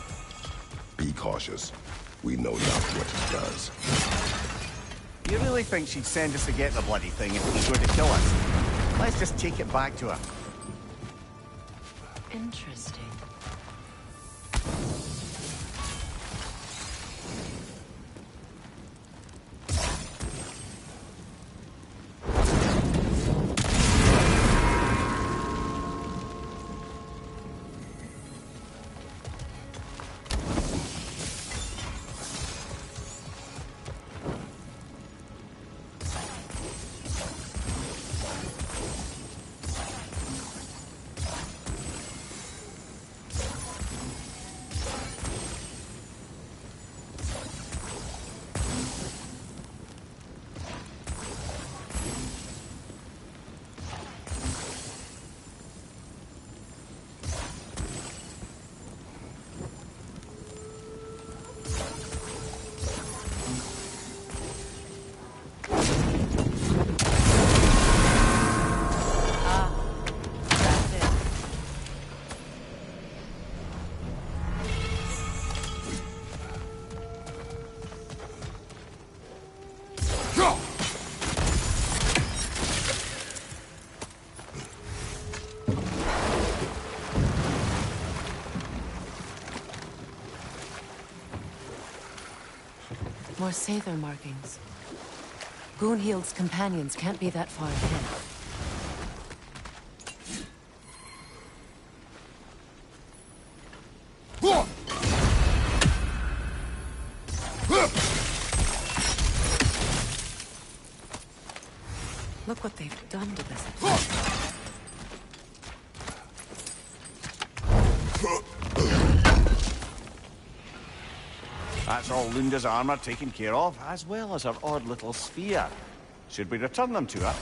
Be cautious. We know not what it does. You really think she'd send us to get the bloody thing if he's going to kill us? Let's just take it back to her. Interesting. More sever markings. Gunhild's companions can't be that far ahead. Look what they've done to this place. That's all Lunda's armor taken care of, as well as her odd little sphere. Should we return them to her?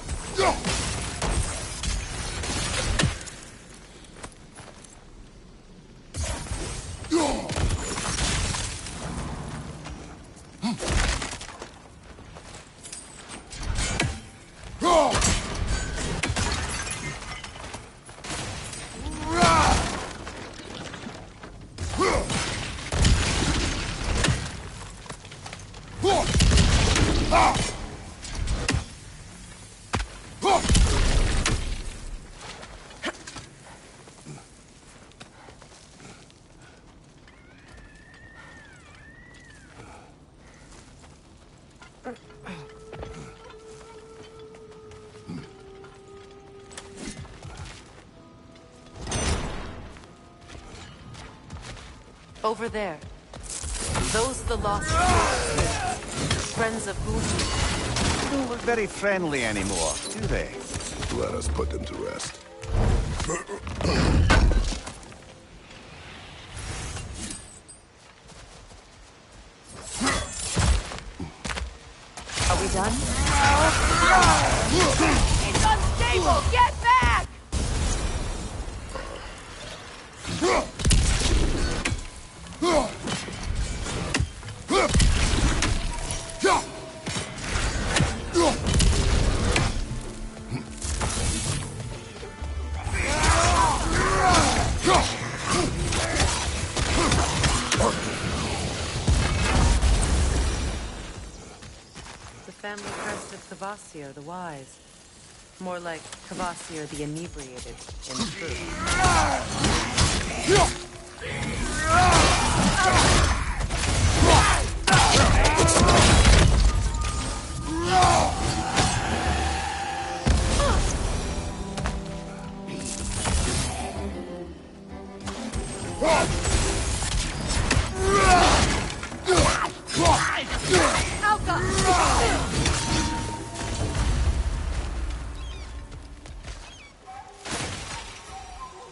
Over there. Those the lost friends of Odin. They don't look very friendly anymore, do they? Let us put them to rest. Are we done? It's unstable! Get back! Family crest of Kvasir the Wise. More like Kvasir the Inebriated, in truth.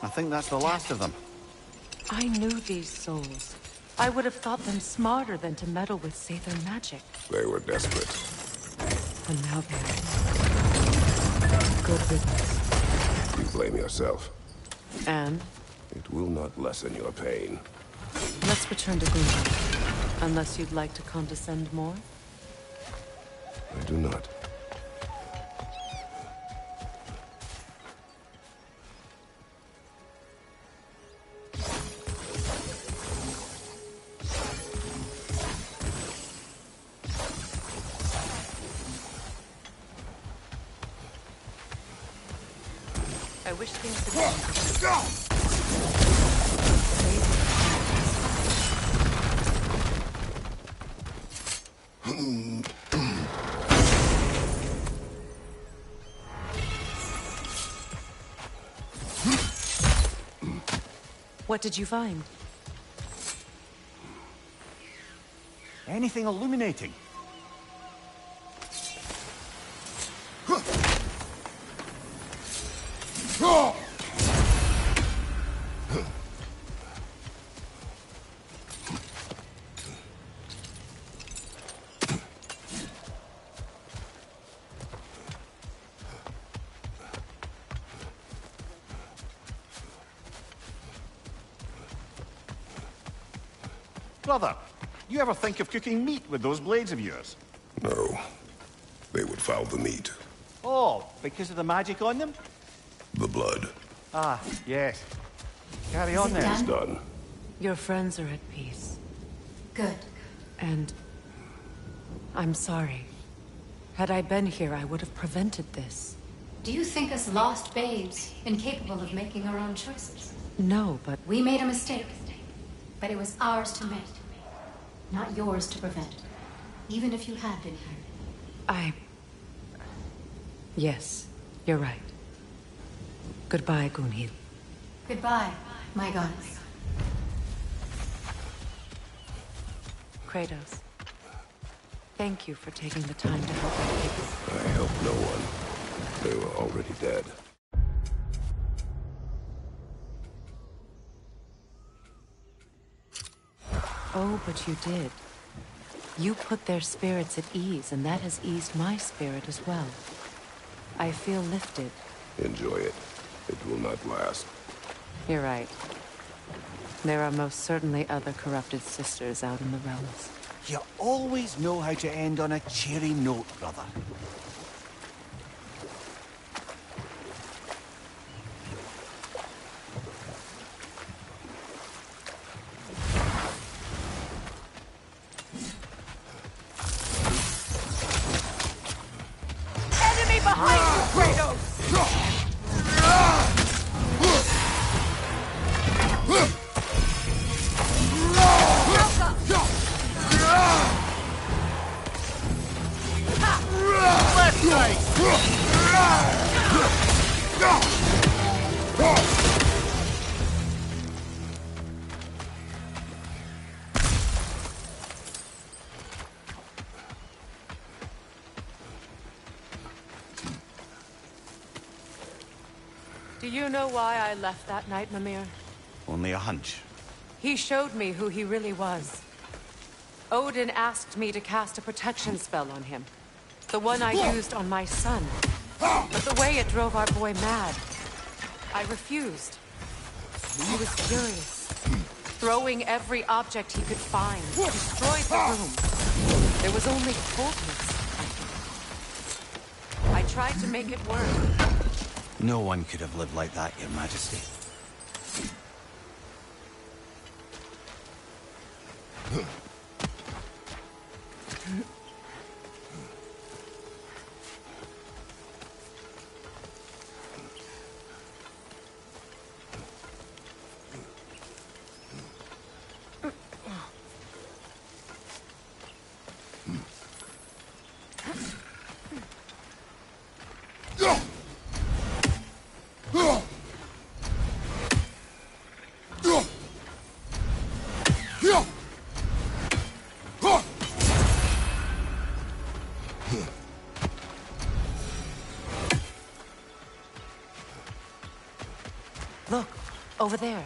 I think that's the last of them. I knew these souls. I would have thought them smarter than to meddle with sever magic. They were desperate. And now they're good riddance. You blame yourself. And? It will not lessen your pain. Let's return to Gunhildr. Unless you'd like to condescend more? I do not. I wish things had gone. What did you find? Anything illuminating? Brother, you ever think of cooking meat with those blades of yours? No. They would foul the meat. Oh, because of the magic on them? The blood. Ah, yes. Carry on then. It's done. Your friends are at peace. Good. And I'm sorry. Had I been here, I would have prevented this. Do you think us lost babes, incapable of making our own choices? No, but We made a mistake, but it was ours to make, not yours to prevent. even if you had been here. Yes, you're right. Goodbye, Gunhild. Goodbye, my goddess. Kratos. Thank you for taking the time to help my people. I helped no one. They were already dead. Oh, but you did. You put their spirits at ease, and that has eased my spirit as well. I feel lifted. Enjoy it. It will not last. You're right. There are most certainly other corrupted sisters out in the realms. You always know how to end on a cheery note, brother. Enemy behind you, Kratos! Do you know why I left that night, Mimir? Only a hunch. He showed me who he really was. Odin asked me to cast a protection spell on him. The one I used on my son. But the way it drove our boy mad, I refused. He was furious, throwing every object he could find, destroyed the room. There was only coldness, I thought. I tried to make it work. No one could have lived like that, Your Majesty. Look, over there.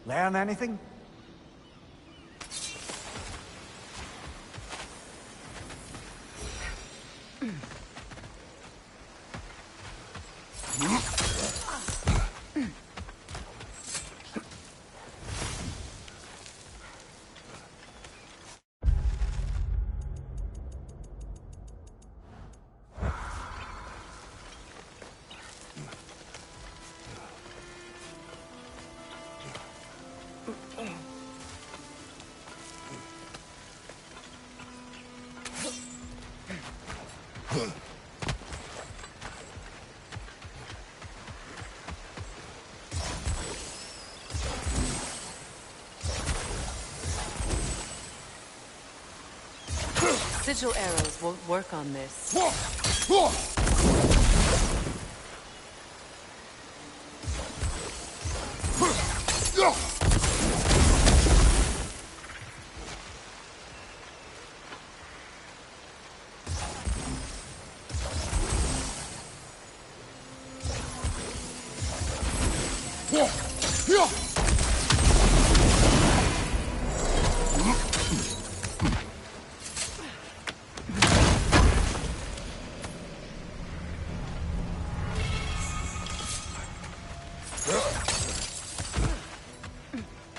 Learn anything? Sigil arrows won't work on this.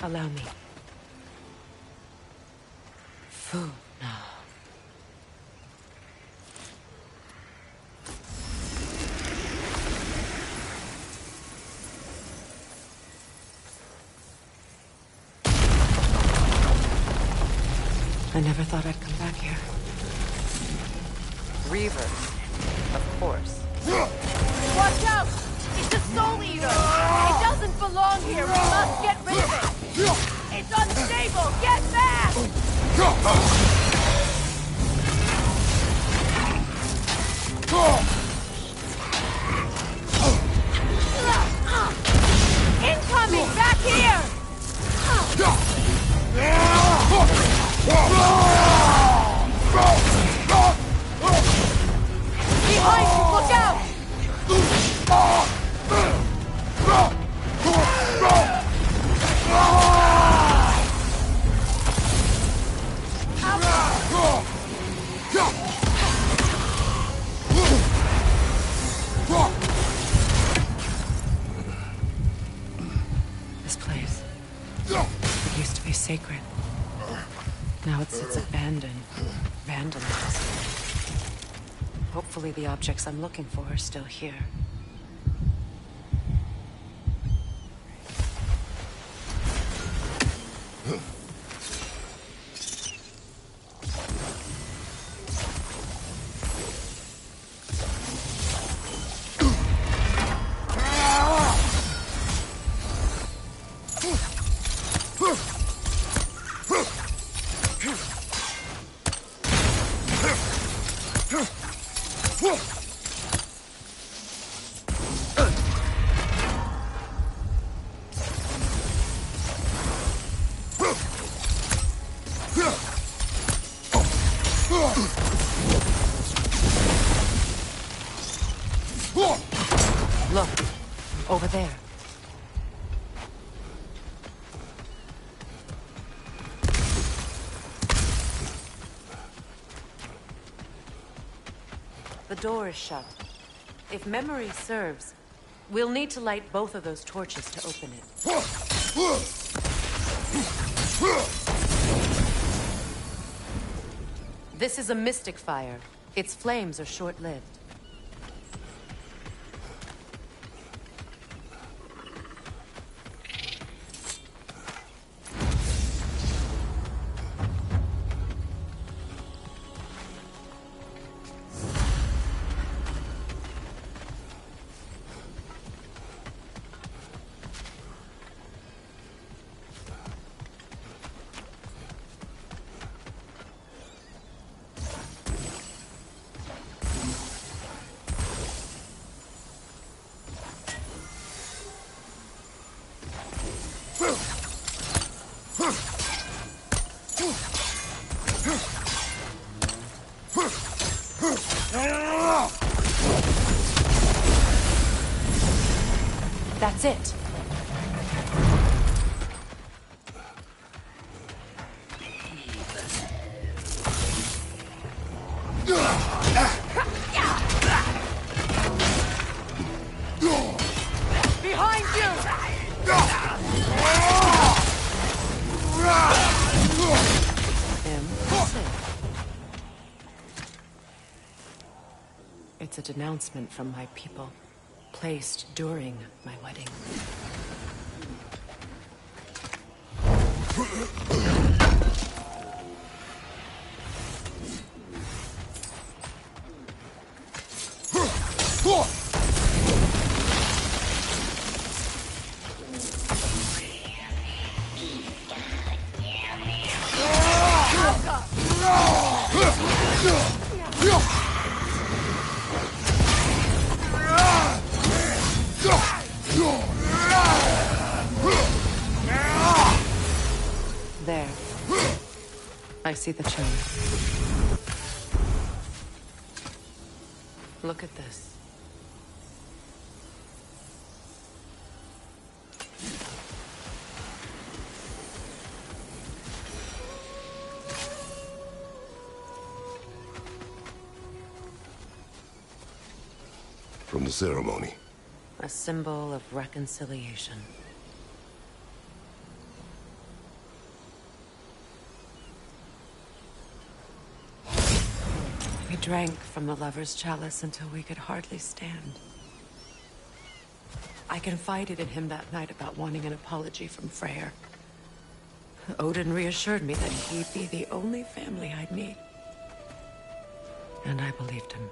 Allow me. Food now. I never thought I'd come back here. Reaver. Of course. Watch out! It's a soul eater! It doesn't belong here! We must get rid of it! It's unstable! Get back! Incoming! Back here! Behind you! Look out! This place. It used to be sacred. Now it sits abandoned, vandalized. Hopefully the objects I'm looking for are still here. Look, over there. The door is shut. If memory serves, we'll need to light both of those torches to open it. This is a mystic fire. Its flames are short-lived. That's it. Behind you! It's a denouncement from my people, placed during my wedding. I see the chain. Look at this. From the ceremony. A symbol of reconciliation. We drank from the lover's chalice until we could hardly stand. I confided in him that night about wanting an apology from Freyr. Odin reassured me that he'd be the only family I'd need. And I believed him.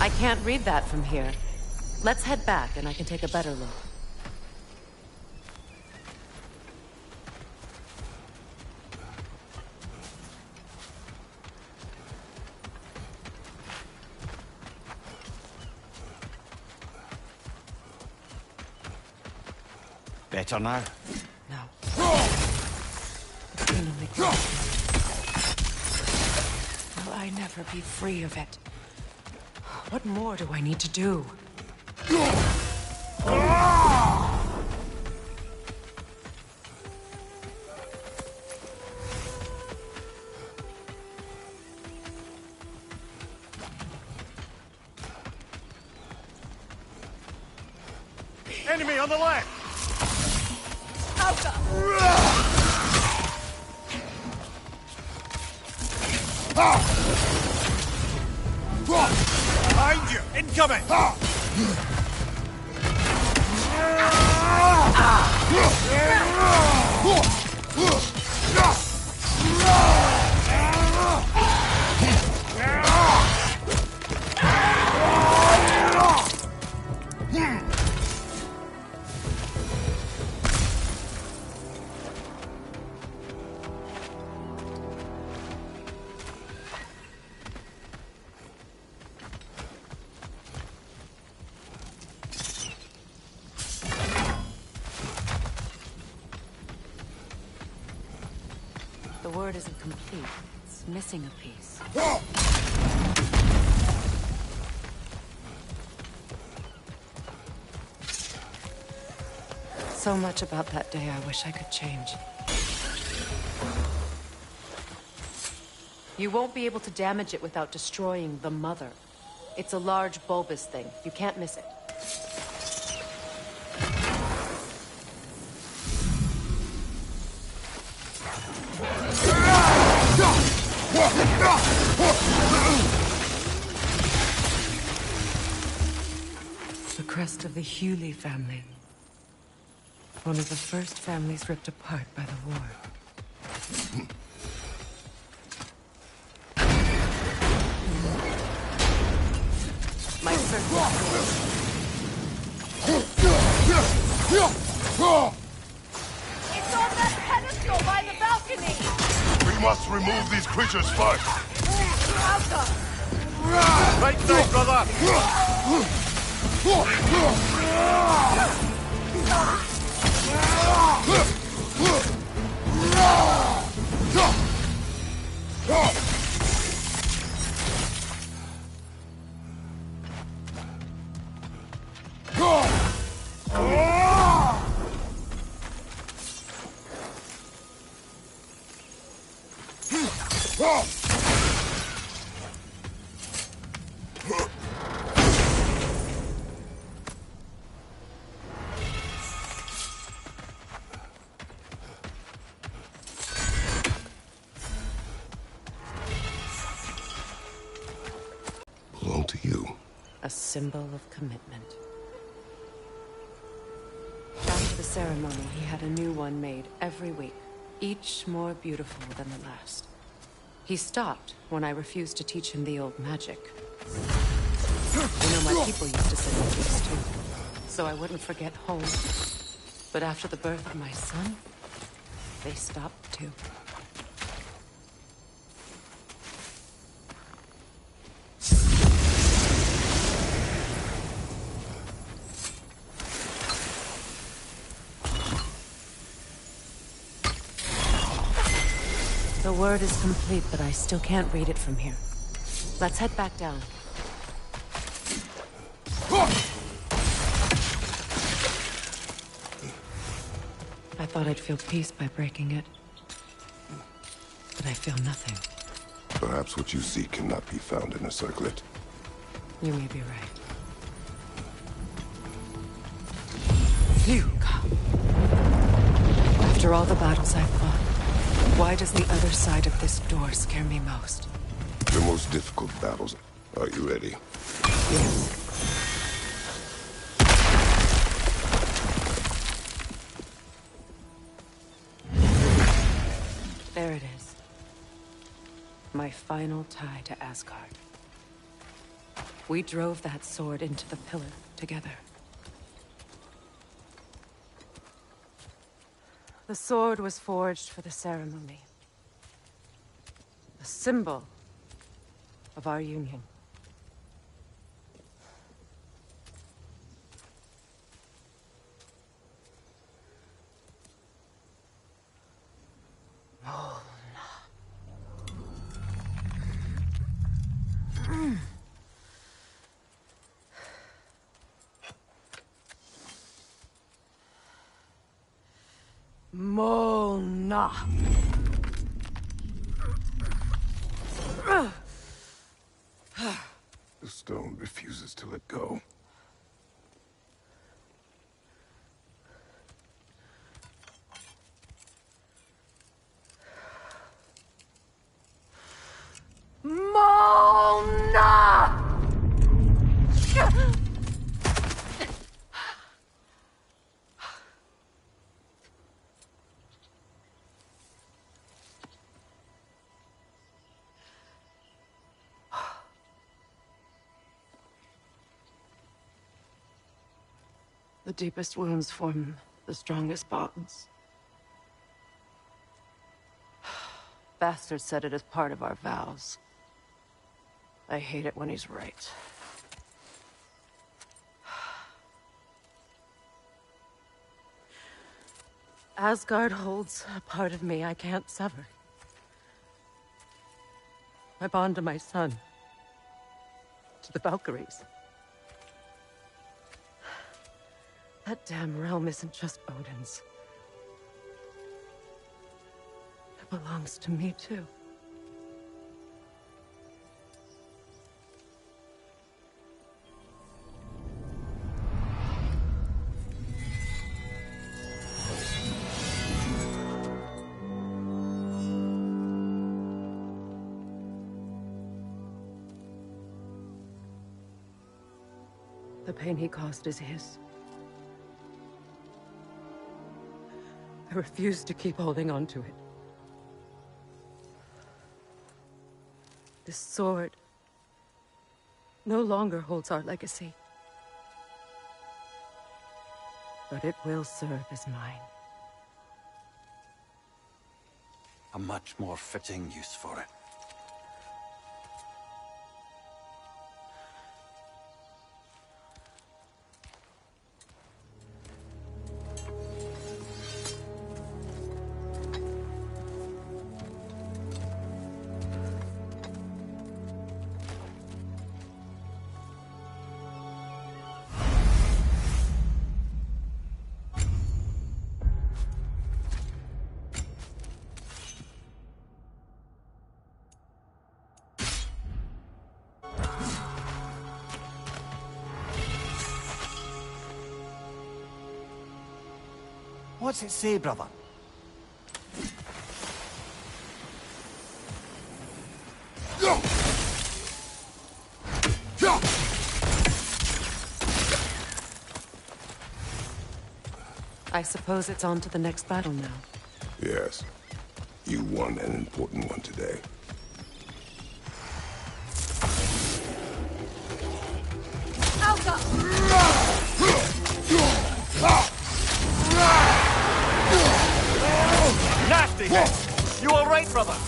I can't read that from here. Let's head back and I can take a better look. Better now? No. The pain only grows. Will I never be free of it? What more do I need to do? Enemy on the left! Behind you! Incoming! The word isn't complete. It's missing a piece. So much about that day I wish I could change. You won't be able to damage it without destroying the mother. It's a large bulbous thing. You can't miss it. The crest of the Hewley family. One of the first families ripped apart by the war. My circle. It's on that pedestal by the balcony! We must remove these creatures first. Right side, brother! Belong to you. A symbol of commitment. After the ceremony, he had a new one made every week, each more beautiful than the last. He stopped when I refused to teach him the old magic. You know, my people used to send me gifts too, so I wouldn't forget home. But after the birth of my son, they stopped too. The word is complete, but I still can't read it from here. Let's head back down. I thought I'd feel peace by breaking it. But I feel nothing. Perhaps what you seek cannot be found in a circlet. You may be right. Phew, God. After all the battles I've fought, why does the other side of this door scare me most? The most difficult battles. Are you ready? Yes. There it is. My final tie to Asgard. We drove that sword into the pillar together. The sword was forged for the ceremony. A symbol of our union. Mona. The stone refuses to let go. Mona! The deepest wounds form the strongest bonds. Bastard said it as part of our vows. I hate it when he's right. Asgard holds a part of me I can't sever. My bond to my son. To the Valkyries. That damn realm isn't just Odin's. It belongs to me, too. The pain he caused is his. I refuse to keep holding on to it. This sword no longer holds our legacy. But it will serve as mine. A much more fitting use for it. What's it say, brother? I suppose it's on to the next battle now. Yes. You won an important one today. brother.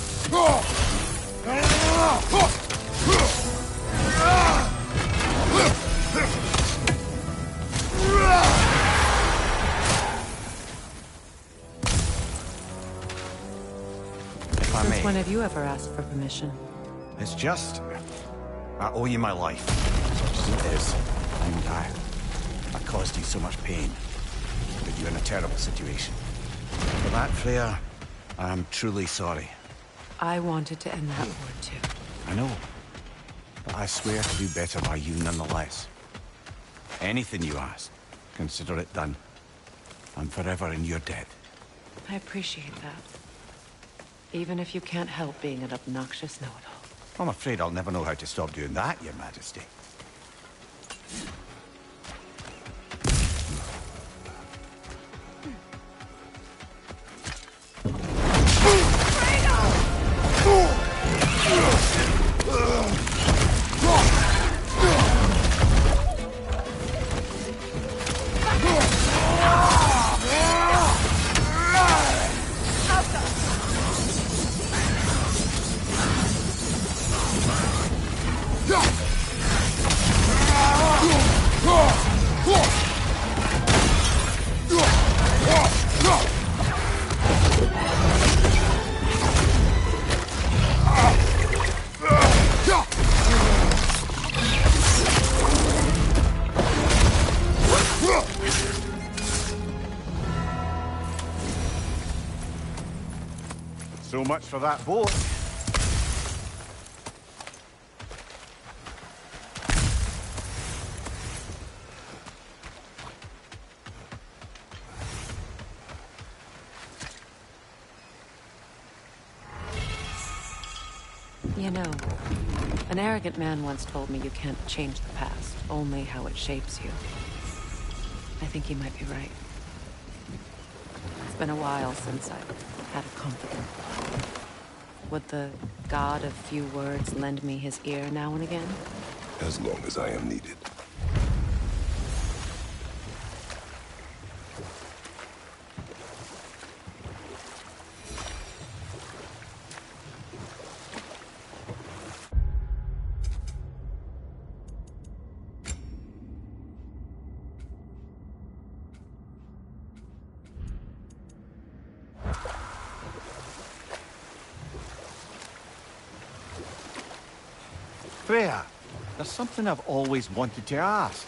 If I may. Since when have you ever asked for permission? It's just... I owe you my life. Such as it is. And I caused you so much pain. Put you in a terrible situation. For that, Freya, I am truly sorry. I wanted to end that war too. I know. But I swear to do better by you nonetheless. Anything you ask, consider it done. I'm forever in your debt. I appreciate that. Even if you can't help being an obnoxious know-it-all. I'm afraid I'll never know how to stop doing that, Your Majesty. So much for that boat. You know, an arrogant man once told me you can't change the past, only how it shapes you. I think he might be right. It's been a while since I've had a confidant. Would the god of few words lend me his ear now and again? As long as I am needed. Freya, there's something I've always wanted to ask.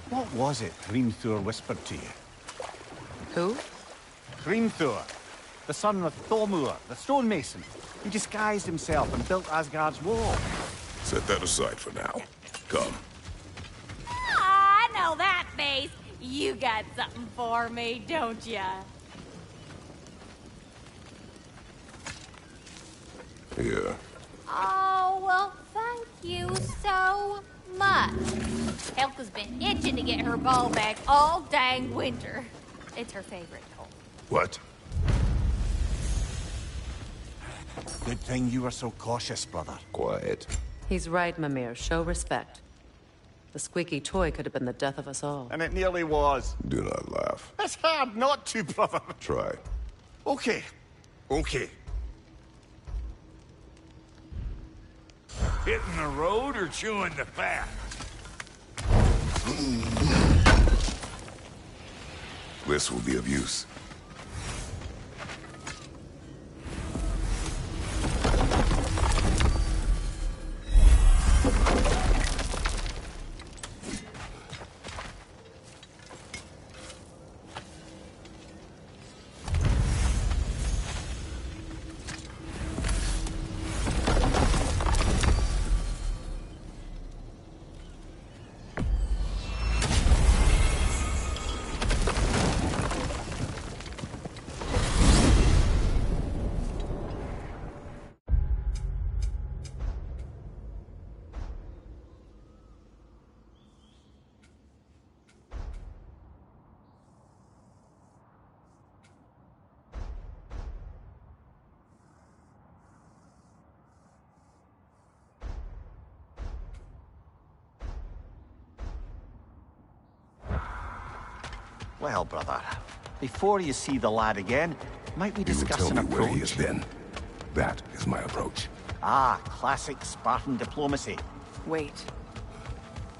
What was it Hrimthur whispered to you? Who? Hrimthur, the son of Thormur, the stonemason, who disguised himself and built Asgard's wall. Set that aside for now. Come. I know that face. You got something for me, don't ya? Here. Oh, well, thank you so much. Helga's been itching to get her ball back all dang winter. It's her favorite toy. What? Good thing you were so cautious, brother. Quiet. He's right, Mimir. Show respect. The squeaky toy could have been the death of us all. And it nearly was. Do not laugh. It's hard not to, brother. Try. Okay. Okay. Hitting the road or chewing the fat? This will be of use. Well, brother, before you see the lad again, might we You will discuss tell an me approach? where he has been. That is my approach. Ah, classic Spartan diplomacy. Wait.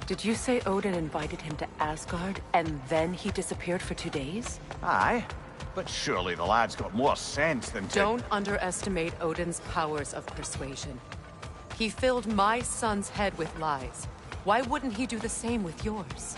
Did you say Odin invited him to Asgard, and then he disappeared for 2 days? Aye, but surely the lad's got more sense than to... Don't underestimate Odin's powers of persuasion. He filled my son's head with lies. Why wouldn't he do the same with yours?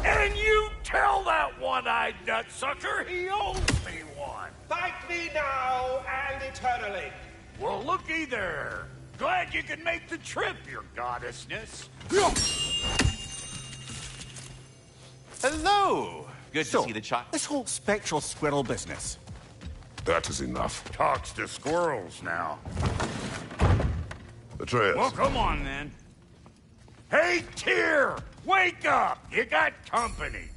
And you tell that one-eyed nutsucker he owes me one. Thank me now and eternally. Well, looky there. Glad you can make the trip, your goddessness. Hello! Good to see the child. This whole spectral squirrel business. That is enough. Talks to squirrels now. Atreus. Well, come on, then. Hey, Tyr! Wake up! You got company.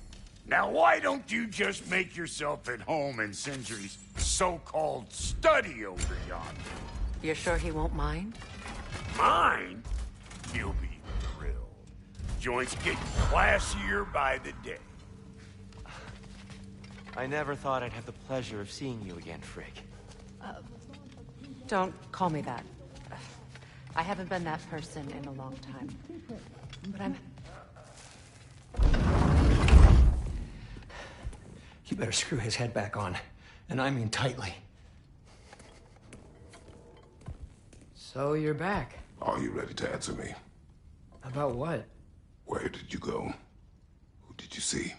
Now, why don't you just make yourself at home in Sindri's so-called study over yonder? You're sure he won't mind? Mine? You'll be thrilled. Joints getting classier by the day. I never thought I'd have the pleasure of seeing you again, Frigg. Don't call me that. I haven't been that person in a long time. But I'm... You better screw his head back on. And I mean tightly. So you're back. Are you ready to answer me? About what? Where did you go? Who did you see?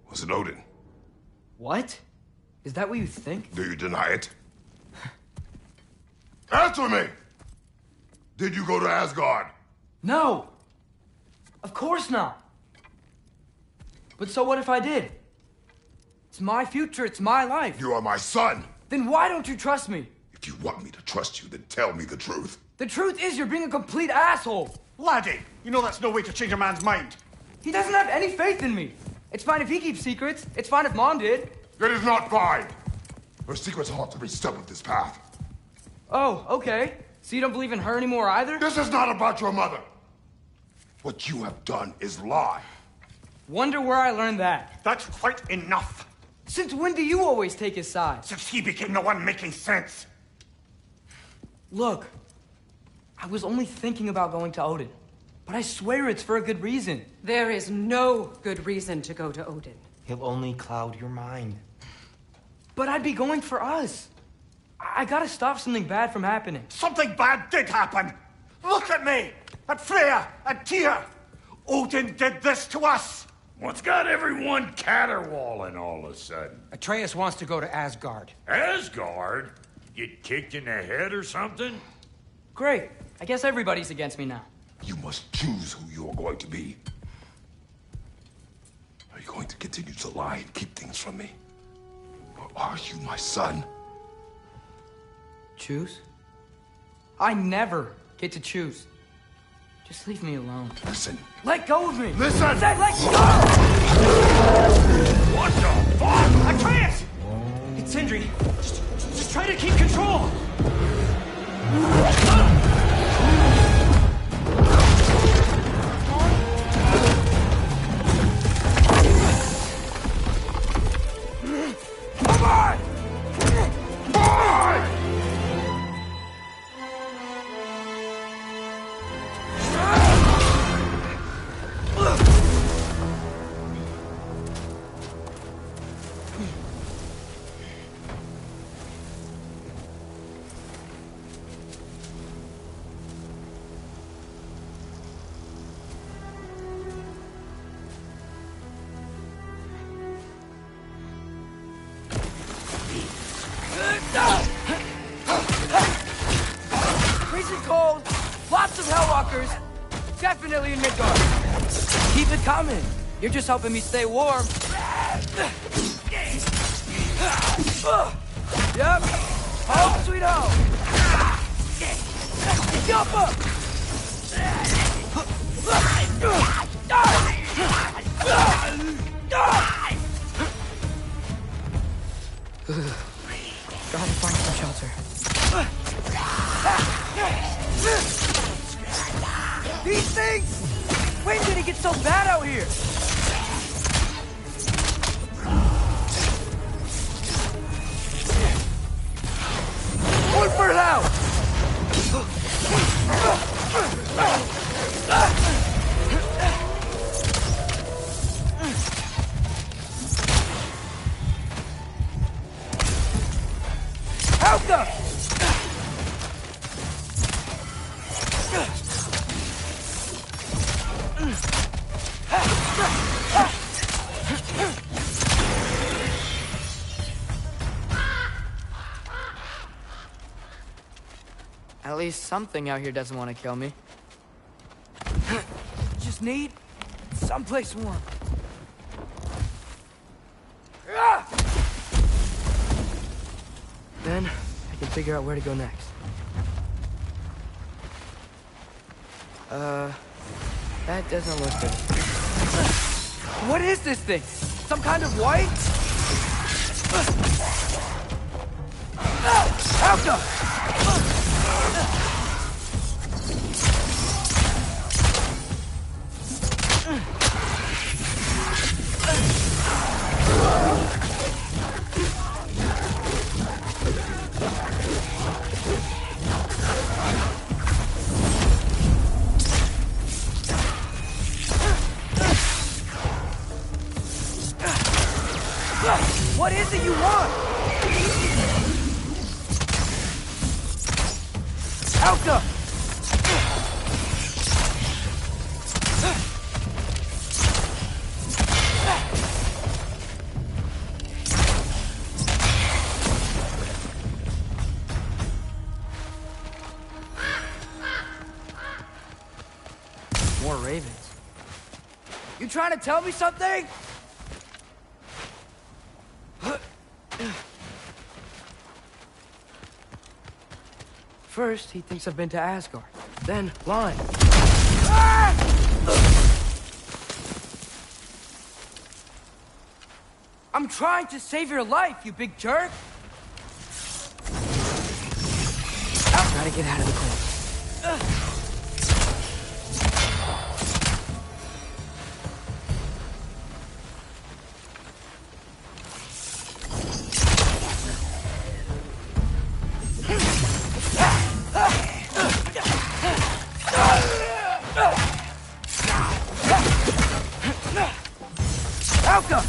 Was it Odin? What? Is that what you think? Do you deny it? Answer me! Did you go to Asgard? No! Of course not! But so what if I did? It's my future, it's my life. You are my son! Then why don't you trust me? If you want me to trust you, then tell me the truth. The truth is you're being a complete asshole! Laddie, you know that's no way to change a man's mind. He doesn't have any faith in me. It's fine if he keeps secrets. It's fine if Mom did. It is not fine! Her secrets haunt every step of this path. Oh, okay. So you don't believe in her anymore either? This is not about your mother! What you have done is lie. Wonder where I learned that. That's quite enough. Since when do you always take his side? Since he became the one making sense. Look, I was only thinking about going to Odin. But I swear it's for a good reason. There is no good reason to go to Odin. He'll only cloud your mind. But I'd be going for us. I gotta stop something bad from happening. Something bad did happen. Look at me, at Freya, at Tyr. Odin did this to us. What's got everyone caterwauling all of a sudden? Atreus wants to go to Asgard. Asgard? Get kicked in the head or something? Great. I guess everybody's against me now. You must choose who you are going to be. Are you going to continue to lie and keep things from me? Or are you my son? Choose? I never get to choose. Just leave me alone. Listen. Let go of me! Listen! I said let go! What the fuck? Atreus! It's Sindri. Just try to keep control! Come on! Boy! Freezing cold, lots of Hellwalkers, definitely in Midgard. Keep it coming. You're just helping me stay warm. Yep. Home sweet home. Jump Gotta find some shelter. These things! When did it get What's so bad out here? One for now! Help them! At least something out here doesn't want to kill me. Just need someplace warm. Then I can figure out where to go next. That doesn't look good. What is this thing? Some kind of white? Alka! What is it you want? Alka! More ravens. You trying to tell me something? First, he thinks I've been to Asgard. Then, lying. I'm trying to save your life, you big jerk! Gotta get out of the corner. Alka!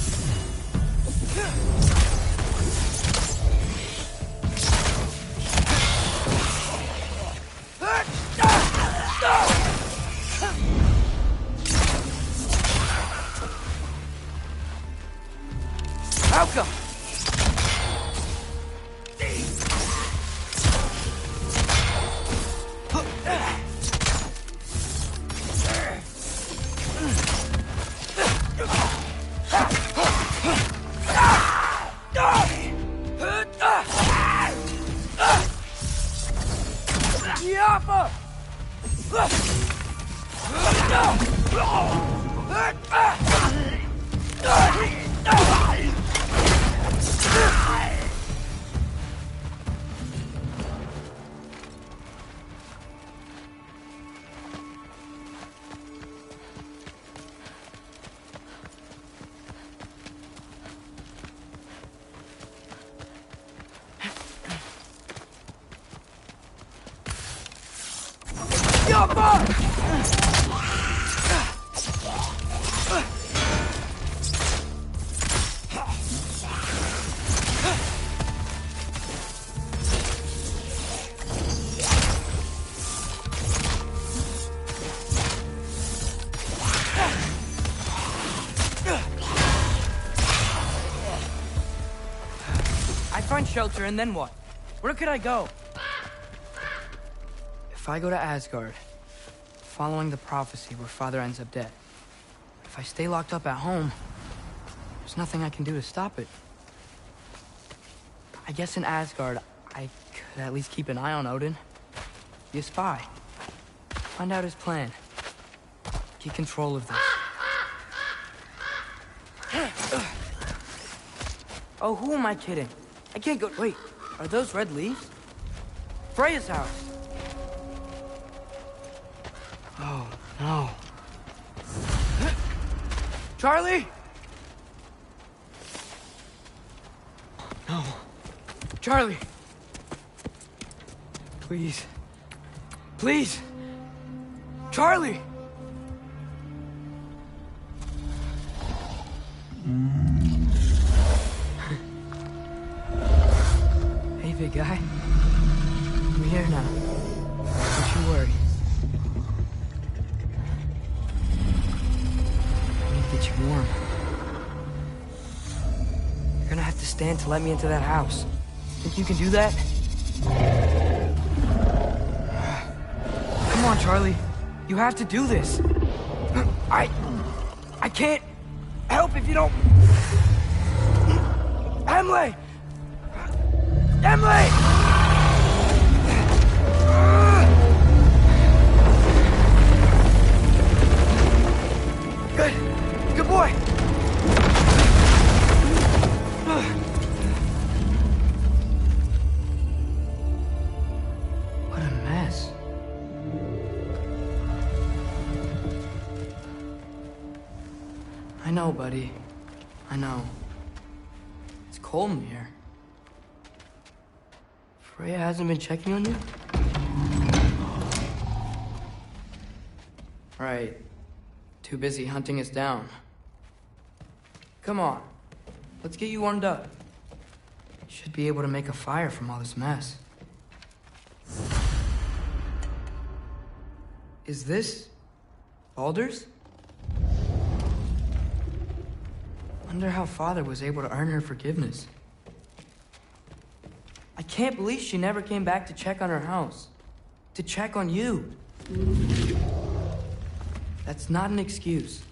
Alka! Find shelter, and then what? Where could I go? If I go to Asgard, following the prophecy where Father ends up dead, if I stay locked up at home, there's nothing I can do to stop it. I guess in Asgard, I could at least keep an eye on Odin. Be a spy. Find out his plan. Get control of this. Oh, who am I kidding? I can't go. Wait, are those red leaves? Freya's house. Oh, no. Charlie? No. Charlie. Please. Please. Charlie! Hey, big guy. I'm here now. Don't you worry. I need to get you warm. You're gonna have to stand to let me into that house. Think you can do that? Come on, Charlie. You have to do this. I can't help if you don't... Emily! Emily! Good. Good boy. What a mess. I know, buddy. I know. It's cold in here. Freya hasn't been checking on you? Right. Too busy hunting us down. Come on. Let's get you warmed up. Should be able to make a fire from all this mess. Is this... Baldur's? Wonder how Father was able to earn her forgiveness. I can't believe she never came back to check on her house. To check on you. That's not an excuse.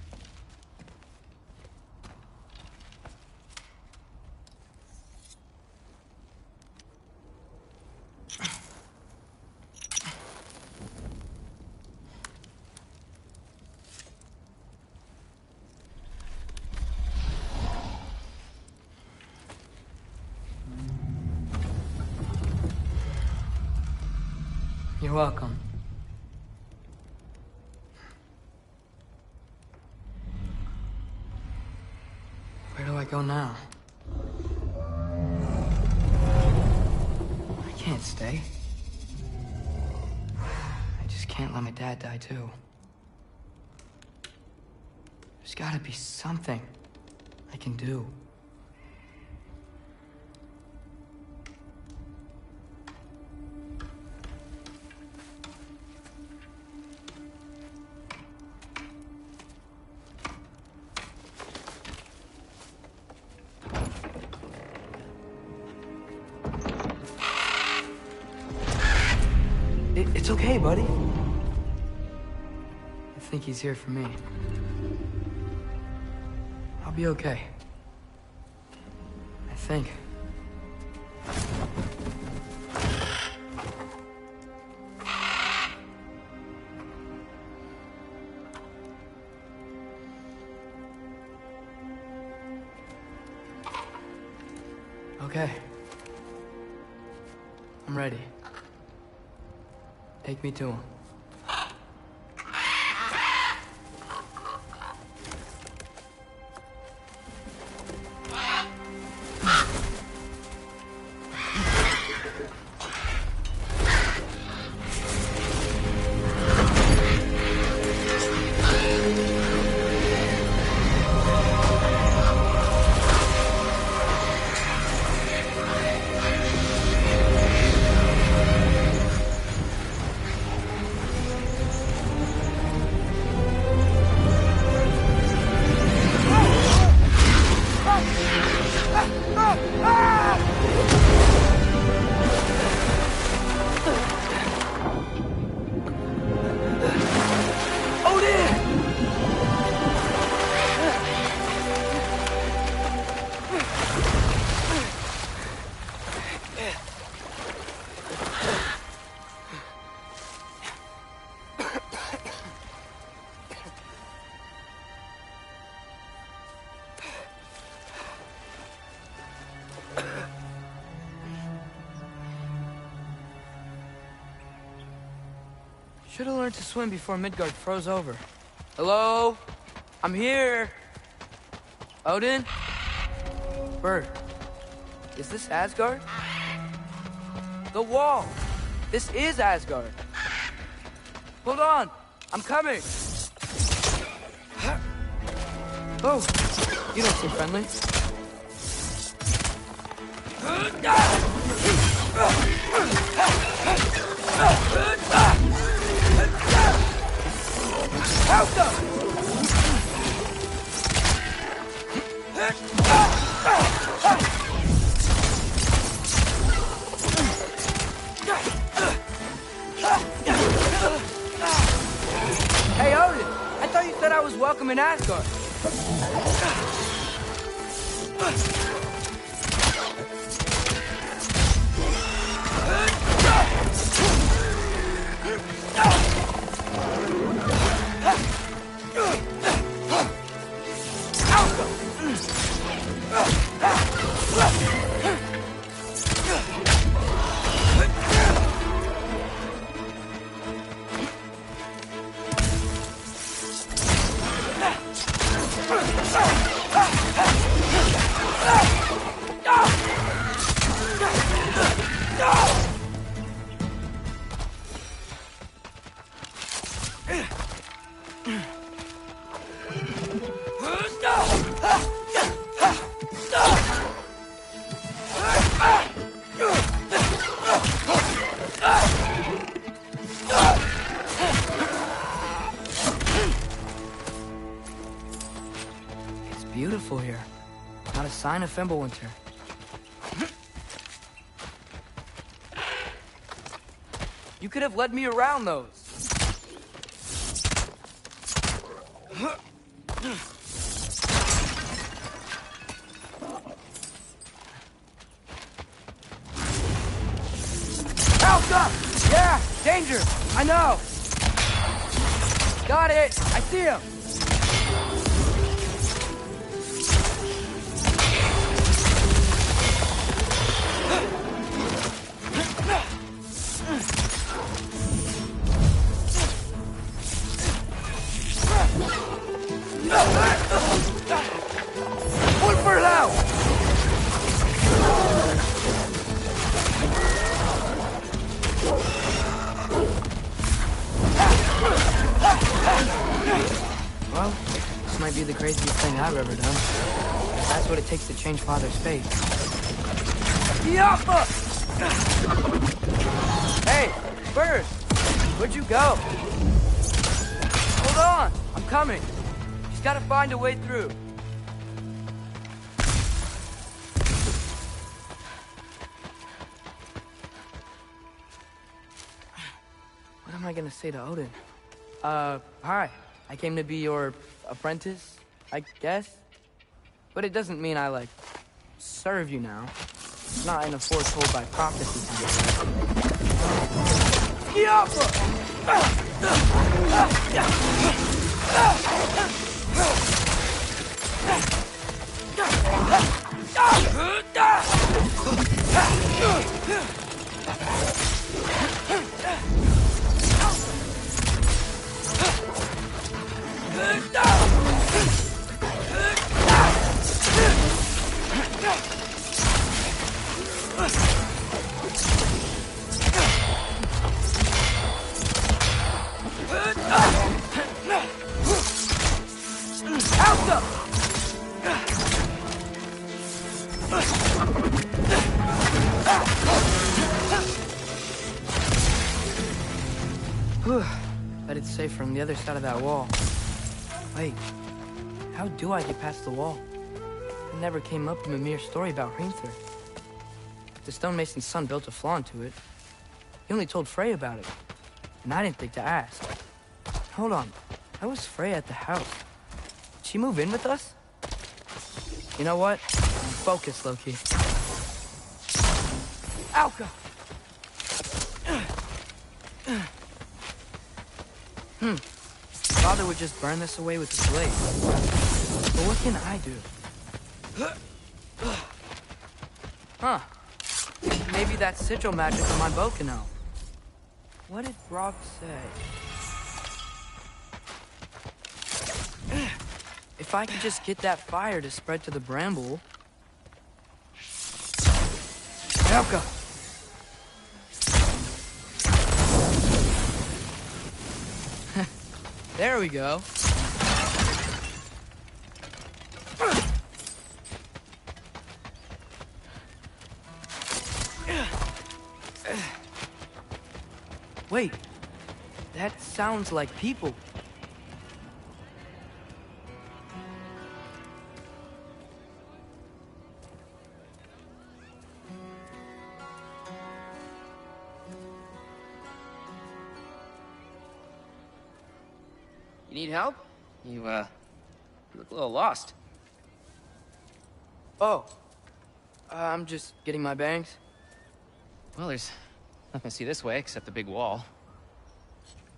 You're welcome. Where do I go now? I can't stay. I just can't let my dad die too. There's gotta be something I can do. It's okay, buddy. I think he's here for me. I'll be okay. I think. Okay. I'm ready. Take me to him. Should have learned to swim before Midgard froze over. Hello? I'm here. Odin? Bird. Is this Asgard? The wall! This is Asgard! Hold on! I'm coming! Oh, you don't seem friendly. Hey, Odin! I thought you said I was welcome in Asgard. Beautiful here. Not a sign of Fimbulwinter. You could have led me around those. Alpha! Yeah! Danger! I know! Got it! I see him! One for now! Well, this might be the craziest thing I've ever done. That's what it takes to change Father's fate. Yappa! Hey, first, where'd you go? Hold on, I'm coming. Just gotta find a way through. What am I gonna say to Odin? Hi. I came to be your apprentice, I guess? But it doesn't mean I, like, serve you now. It's not in a foretold by prophecy kind of way. Bet it's safe from the other side of that wall. Wait, how do I get past the wall? It never came up in Mimir's story about Hreimthur. The stonemason's son built a flaw into it. He only told Freya about it, and I didn't think to ask. Hold on, how was Freya at the house? Did she move in with us? You know what? Focus, Loki. Alka! Father would just burn this away with his blade. But what can I do? Huh. Maybe that sigil magic on my bow can help. What did Brock say? If I could just get that fire to spread to the bramble... Helka! There we go. Wait, that sounds like people. You need help? You look a little lost. Oh, I'm just getting my bearings. Well, there's nothing to see this way except the big wall.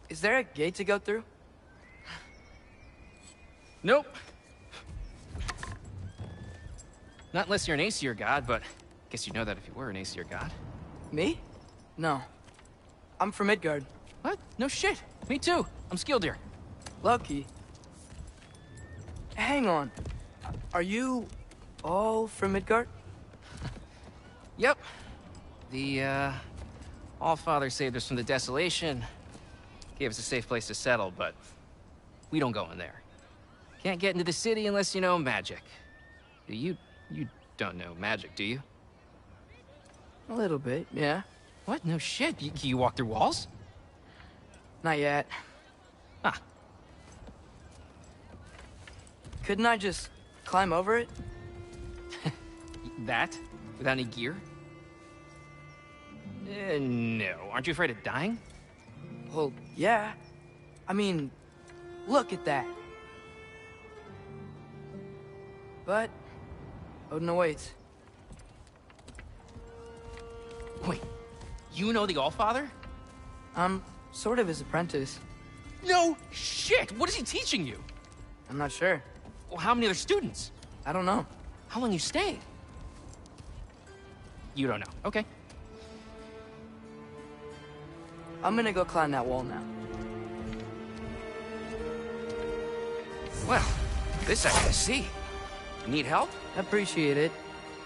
Is there a gate to go through? Nope. Not unless you're an Aesir god, but I guess you'd know that if you were an Aesir god. Me? No. I'm from Midgard. What? No shit. Me too. I'm Skildir. Lucky. Hang on. Are you all from Midgard? Yep. The, All-Father saved us from the desolation. Gave us a safe place to settle, but we don't go in there. Can't get into the city unless you know magic. You don't know magic, do you? A little bit, yeah. What? No shit. You walk through walls? Not yet. Ah. Couldn't I just climb over it? That? Without any gear? No. Aren't you afraid of dying? Well, yeah. I mean, look at that. But Odin awaits. Wait, you know the All-Father? I'm sort of his apprentice. No shit! What is he teaching you? I'm not sure. Well, how many other students? I don't know. How long you stay? You don't know. Okay. I'm gonna go climb that wall now. Well, this I gotta see. You need help? Appreciate it,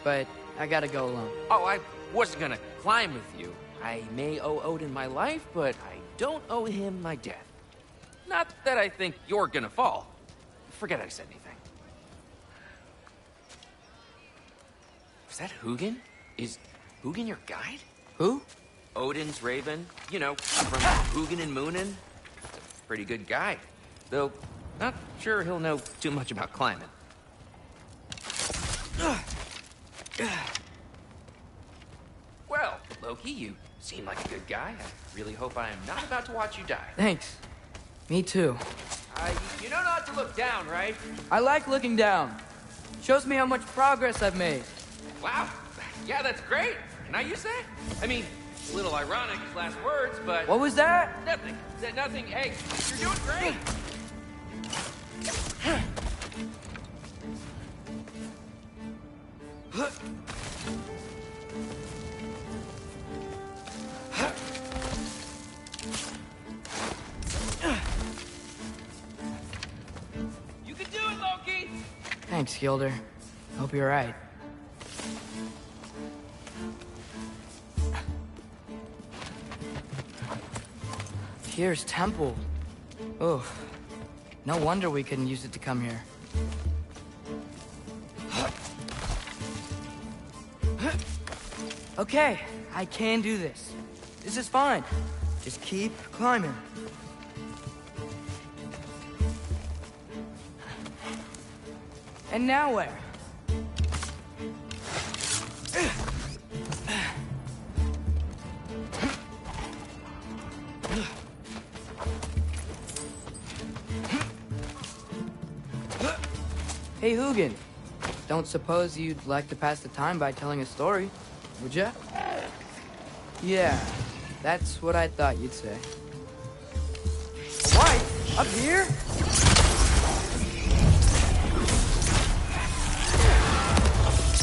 but I gotta go alone. Oh, I wasn't gonna climb with you. I may owe Odin my life, but I don't owe him my death. Not that I think you're gonna fall. Forget I said anything. Was that Hugin? Is Hugin your guide? Who? Odin's raven. You know, from Hugin and Moonin. Pretty good guy. Though, not sure he'll know too much about climbing. Well, Loki, you seem like a good guy. I really hope I am not about to watch you die. Thanks. Me too. You know not to look down, right? I like looking down. Shows me how much progress I've made. Wow. Yeah, that's great. Can I use that? I mean, a little ironic, his last words, but... What was that? Nothing. Said nothing. Hey, you're doing great. You can do it, Loki! Thanks, Gilder. Hope you're right. Here's temple. Oh, no wonder we couldn't use it to come here. Okay, I can do this. This is fine. Just keep climbing. And now where? Hey, Hugin. Don't suppose you'd like to pass the time by telling a story, would ya? Yeah, that's what I thought you'd say. What? Up here?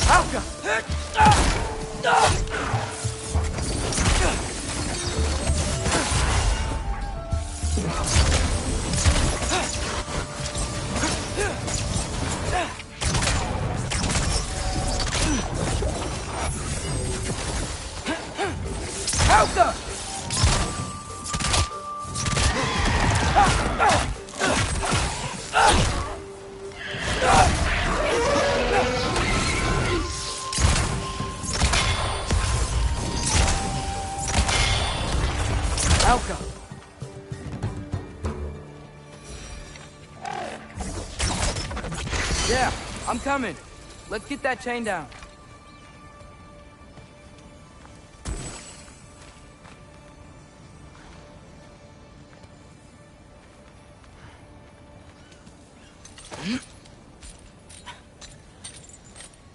Alka! Yeah, I'm coming. Let's get that chain down.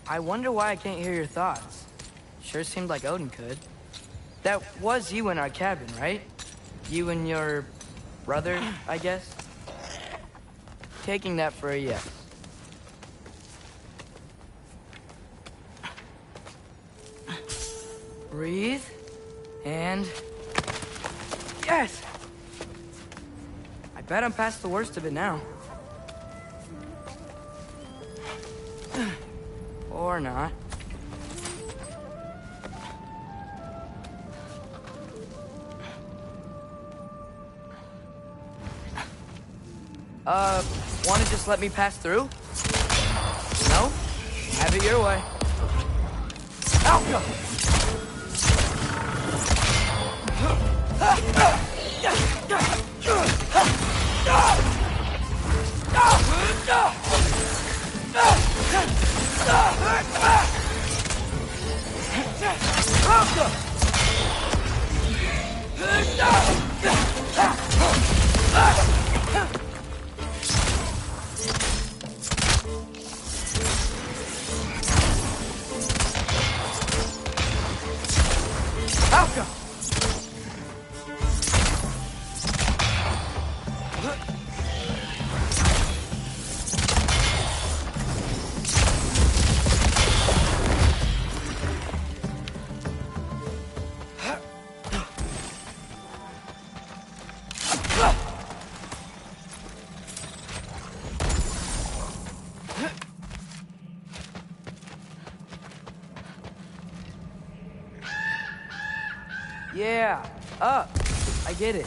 I wonder why I can't hear your thoughts. Sure seemed like Odin could. That was you in our cabin, right? You and your brother, I guess? Taking that for a yes. Breathe, and... Yes! I bet I'm past the worst of it now. Or not. Wanna just let me pass through? No? Have it your way. Alka! Yeah, up. I get it.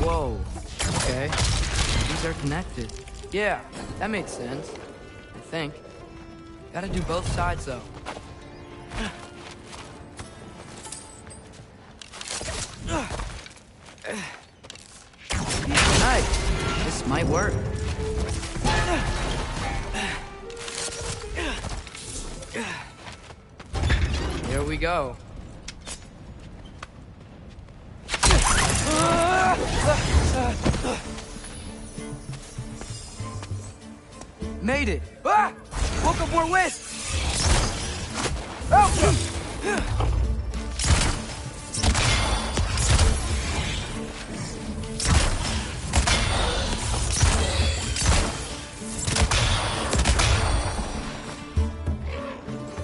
Whoa. Okay. These are connected. Yeah, that makes sense. I think. Gotta do both sides, though. Nice. This might work. Here we go. Made it! Ah! Woke up more wisps!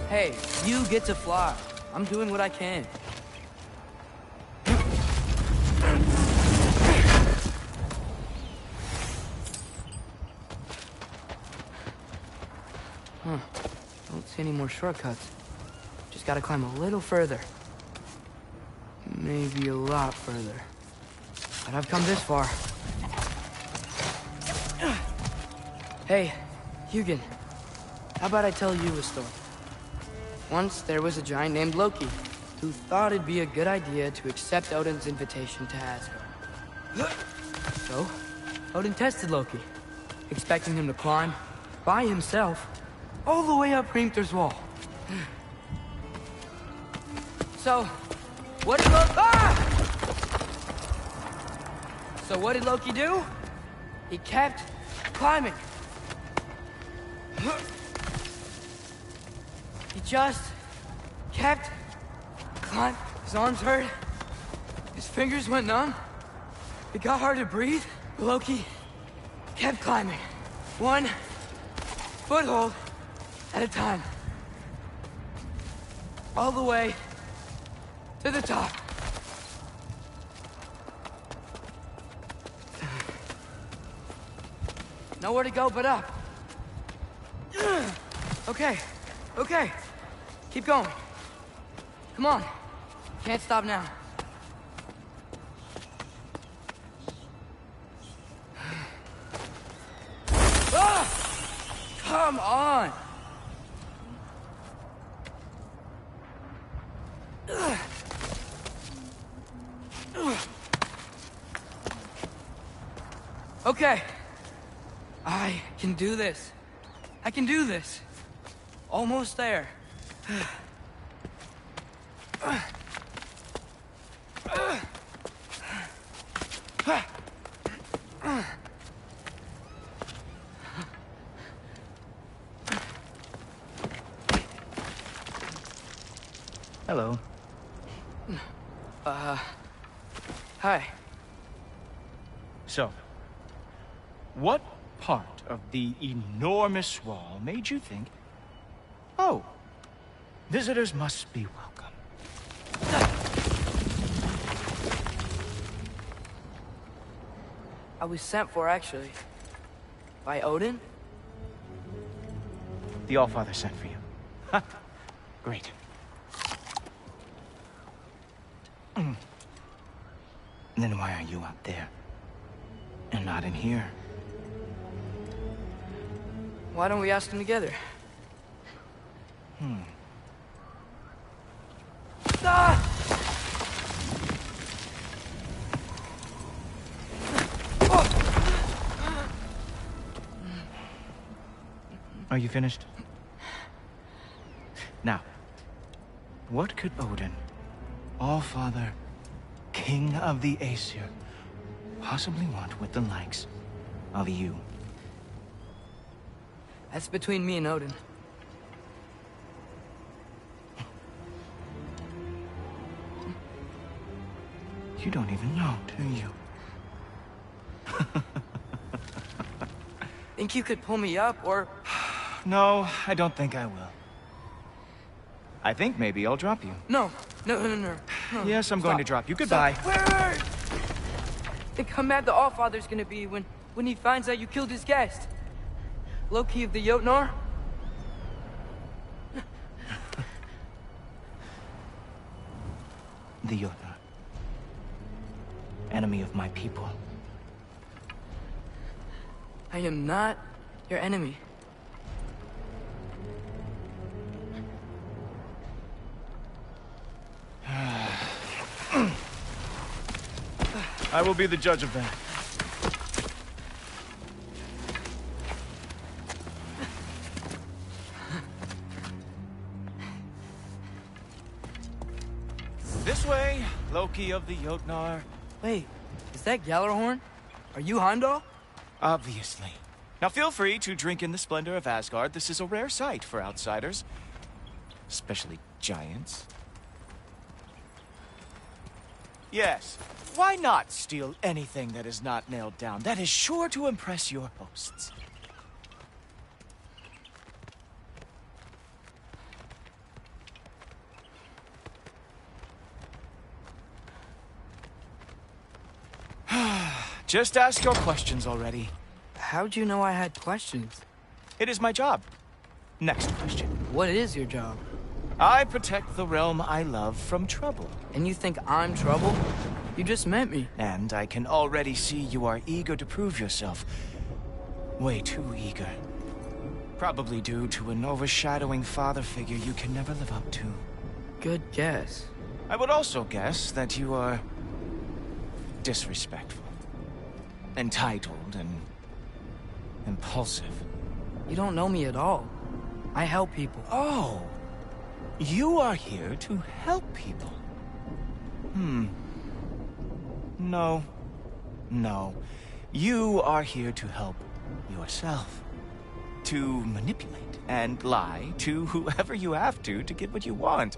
Hey, you get to fly. I'm doing what I can. Huh. Don't see any more shortcuts. Just gotta climb a little further. Maybe a lot further. But I've come this far. Hey, Hugin. How about I tell you a story? Once there was a giant named Loki, who thought it'd be a good idea to accept Odin's invitation to Asgard. So, Odin tested Loki, expecting him to climb, by himself, all the way up Hrimthur's wall. So, what did Loki do? He kept climbing. He just kept climbing. His arms hurt. His fingers went numb. It got hard to breathe. Loki kept climbing. One foothold at a time. All the way to the top. Nowhere to go but up. Okay, okay. Keep going. Come on. Can't stop now. Ah! Come on! Okay. I can do this. I can do this. Almost there. Hello. Hi. So, what part of the enormous wall made you think, oh, visitors must be welcome? I was sent for, actually. By Odin? The Allfather sent for you. Ha! Great. Then why are you out there? And not in here? Why don't we ask them together? Ah! Are you finished? Now, what could Odin, Allfather, King of the Aesir, possibly want with the likes of you? That's between me and Odin. You don't even know, do you? Think you could pull me up, or... No, I don't think I will. I think maybe I'll drop you. No. Yes, I'm going to drop you. Goodbye. Wait! Think how mad the Allfather's gonna be when he finds out you killed his guest. Loki of the Jotnar? The Jotnar. Enemy of my people. I am not your enemy. I will be the judge of that. This way, Loki of the Jotnar. Wait, is that Gjallarhorn? Are you Heimdall? Obviously. Now feel free to drink in the splendor of Asgard. This is a rare sight for outsiders. Especially giants. Yes, why not steal anything that is not nailed down? That is sure to impress your hosts. Just ask your questions already. How'd you know I had questions? It is my job. Next question. What is your job? I protect the realm I love from trouble. And you think I'm trouble? You just met me. And I can already see you are eager to prove yourself. Way too eager. Probably due to an overshadowing father figure you can never live up to. Good guess. I would also guess that you are disrespectful, entitled, and impulsive. You don't know me at all. I help people. Oh, you are here to help people. No. You are here to help yourself. To manipulate and lie to whoever you have to get what you want.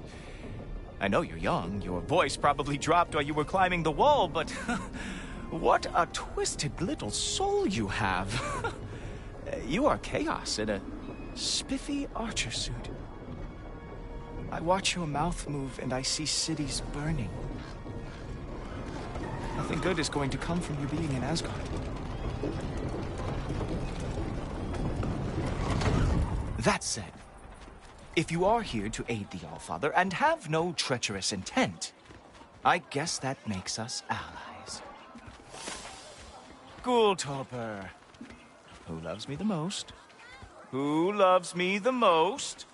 I know you're young. Your voice probably dropped while you were climbing the wall, but what a twisted little soul you have. You are chaos in a spiffy archer suit. I watch your mouth move and I see cities burning. Nothing good is going to come from you being in Asgard. That said, if you are here to aid the Allfather and have no treacherous intent, I guess that makes us allies. Ghoultoper. Who loves me the most? Who loves me the most?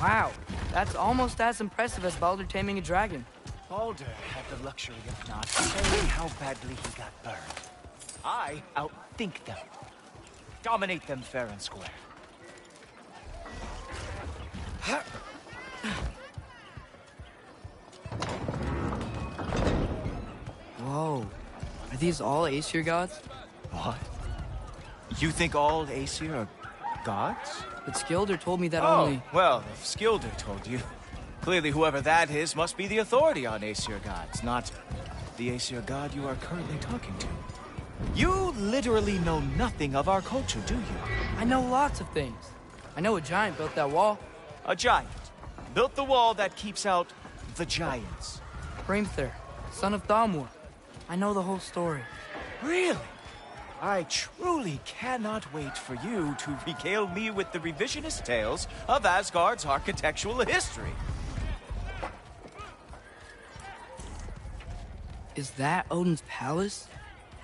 Wow, that's almost as impressive as Baldur taming a dragon. Baldur had the luxury of not saying how badly he got burned. I outthink them. Dominate them fair and square. Whoa. Are these all Aesir gods? What? You think all Aesir are gods? But Skilder told me that Oh, only... well, if Skilder told you, clearly whoever that is must be the authority on Aesir gods, not the Aesir god you are currently talking to. You literally know nothing of our culture, do you? I know lots of things. I know a giant built that wall. A giant built the wall that keeps out the giants. Hrimthur, son of Thamur. I know the whole story. Really? I truly cannot wait for you to regale me with the revisionist tales of Asgard's architectural history. Is that Odin's palace?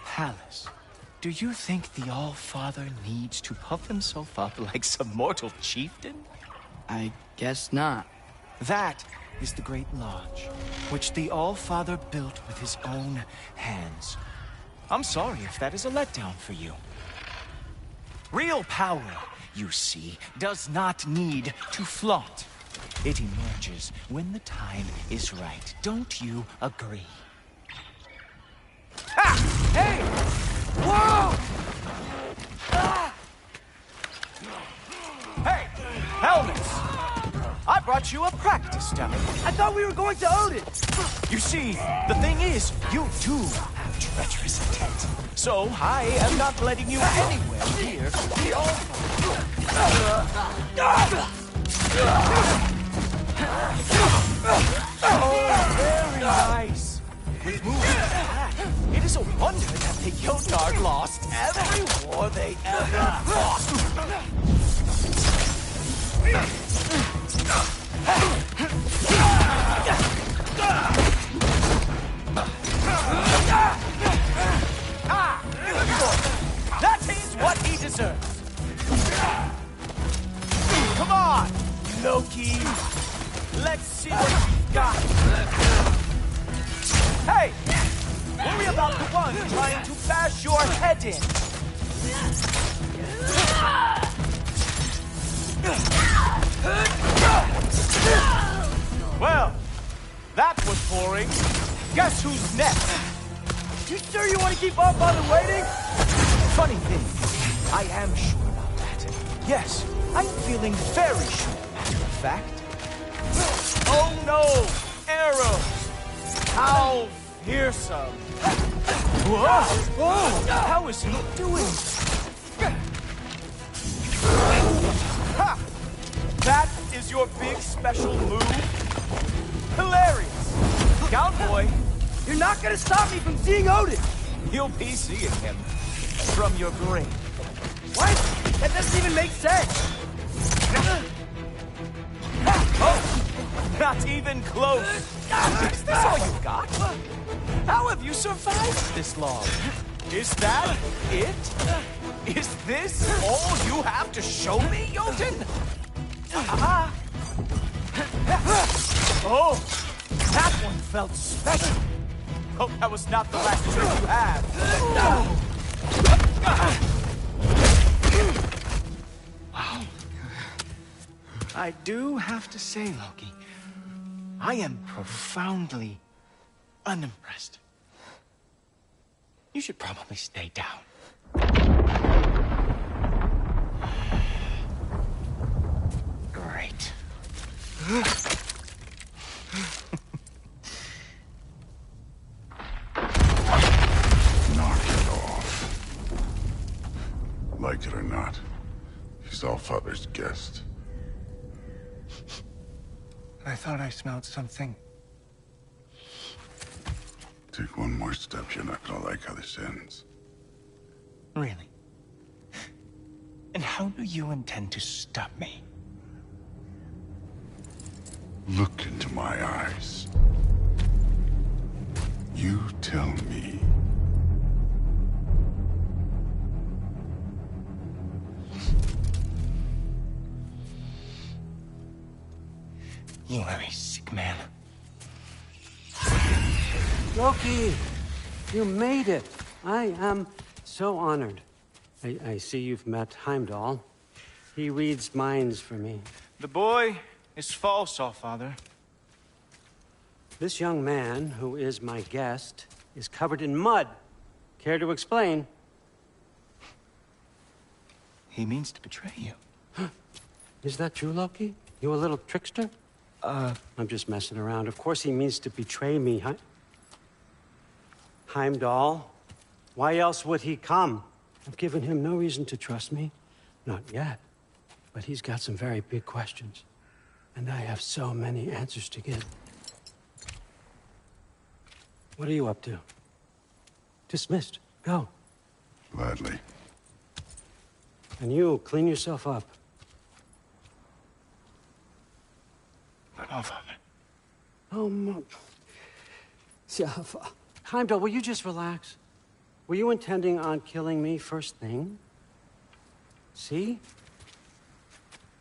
Palace? Do you think the All-Father needs to puff himself up like some mortal chieftain? I guess not. That is the Great Lodge, which the All-Father built with his own hands. I'm sorry if that is a letdown for you. Real power, you see, does not need to flaunt. It emerges when the time is right. Don't you agree? Ha! Hey! Whoa! Ah! Hey! Helmets! I brought you a practice stone. I thought we were going to Odin! You see, the thing is, you do have treacherous intent. So, I am not letting you anywhere near the Oh, very nice. With moving back, it is a wonder that the Jotnar lost every war they ever fought. That is what he deserves. Come on, Loki. Let's see what you've got. Hey! Worry about the one trying to bash your head in. Well, that was boring. Guess who's next? You sure you want to keep up on the waiting? Funny thing, I am sure about that. Yes, I'm feeling very sure, matter of fact. Oh no! Arrows! How fearsome! Whoa! Whoa! How is he doing? Ha! That is your big special move? Hilarious! Cowboy! You're not gonna stop me from seeing Odin! You'll be seeing him from your grave. What? That doesn't even make sense! Oh! Not even close! Is this all you got? How have you survived this long? Is that it? Is this all you have to show me, Jotun? Oh! That one felt special! Hope that was not the last trick you had. Wow. I do have to say, Loki, I am profoundly unimpressed. You should probably stay down. Great. Knock it off. Like it or not, he's Allfather's guest. I thought I smelled something. Take one more step, you're not gonna like how this ends. Really? And how do you intend to stop me? Look into my eyes. You tell me. You are a sick man. Loki! You made it! I am so honored. I see you've met Heimdall. He reads minds for me. The boy is false, Allfather. This young man, who is my guest, is covered in mud. Care to explain? He means to betray you. Is that true, Loki? You a little trickster? I'm just messing around. Of course he means to betray me, Heimdall? Why else would he come? I've given him no reason to trust me. Not yet. But he's got some very big questions. And I have so many answers to give. What are you up to? Dismissed. Go. Gladly. And you, clean yourself up. But Allfather. Oh, Heimdall, will you just relax? Were you intending on killing me first thing? See?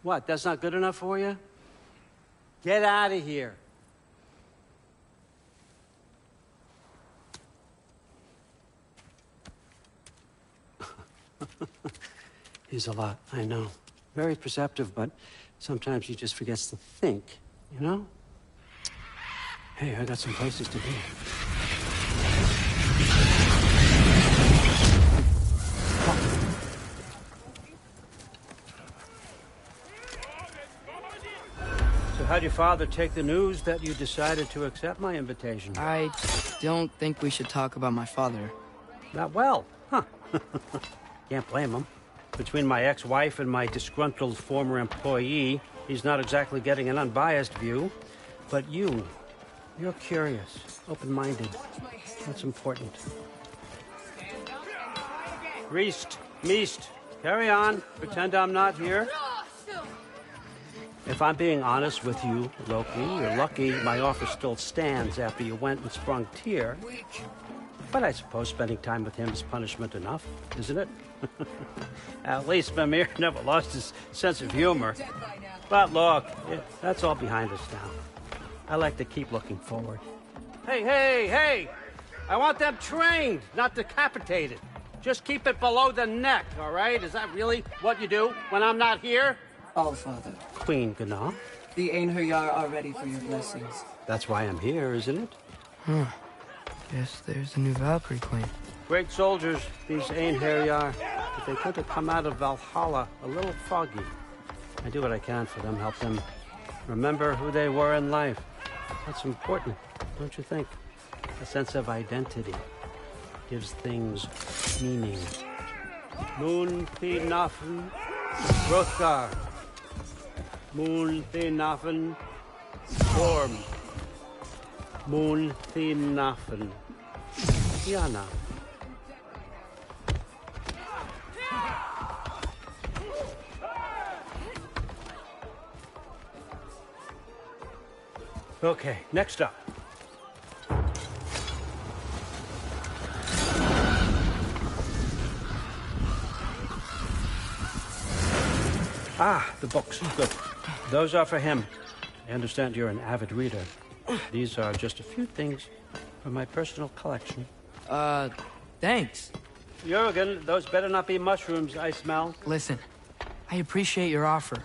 What, that's not good enough for you? Get out of here. He's a lot, I know. Very perceptive, but sometimes he just forgets to think, you know? Hey, I got some places to be. So how'd your father take the news that you decided to accept my invitation? I don't think we should talk about my father. Not well, huh? Can't blame him. Between my ex-wife and my disgruntled former employee, he's not exactly getting an unbiased view. But you're curious, open-minded. That's important. Meest, carry on. Pretend I'm not here. If I'm being honest with you, Loki, you're lucky my offer still stands after you went and sprung Tyr. But I suppose spending time with him is punishment enough, isn't it? At least Vanir never lost his sense of humor. But look, that's all behind us now. I like to keep looking forward. Hey! I want them trained, not decapitated. Just keep it below the neck, all right? Is that really what you do when I'm not here? Allfather. Queen Gná. The Einherjar are ready for your blessings. That's why I'm here, isn't it? Guess there's a new Valkyrie Queen. Great soldiers, these Einherjar. But they could have come out of Valhalla a little foggy. I do what I can for them, help them remember who they were in life. That's important, don't you think? A sense of identity gives things meaning. Moon Thinafen Hrothgar. Moon Thinafen Storm. Moon Thinafen Yana. Okay, next up. The books. Good. Those are for him. I understand you're an avid reader. These are just a few things from my personal collection. Thanks. Jurgen, those better not be mushrooms I smell. Listen, I appreciate your offer,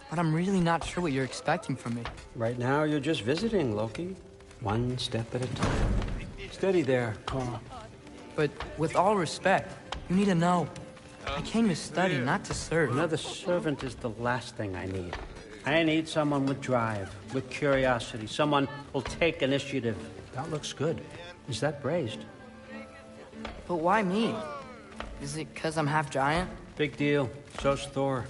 but I'm really not sure what you're expecting from me. Right now, you're just visiting, Loki. One step at a time. Steady there, Carl. But with all respect, you need to know. I came to study, not to serve. Another servant is the last thing I need. I need someone with drive, with curiosity, someone who'll take initiative. That looks good. Is that braised? But why me? Is it because I'm half giant? Big deal. So's Thor.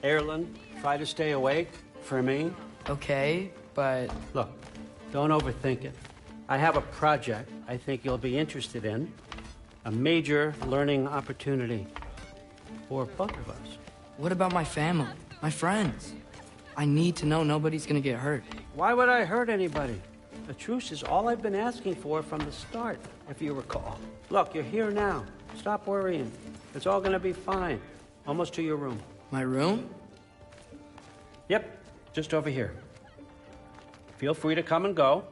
Erlen, try to stay awake for me. Okay, but... Look, don't overthink it. I have a project I think you'll be interested in. A major learning opportunity. for both of us. What about my family? My friends? I need to know nobody's gonna get hurt. Why would I hurt anybody? A truce is all I've been asking for from the start, if you recall. Look, you're here now. Stop worrying. It's all gonna be fine. Almost to your room. My room? Yep, just over here. Feel free to come and go.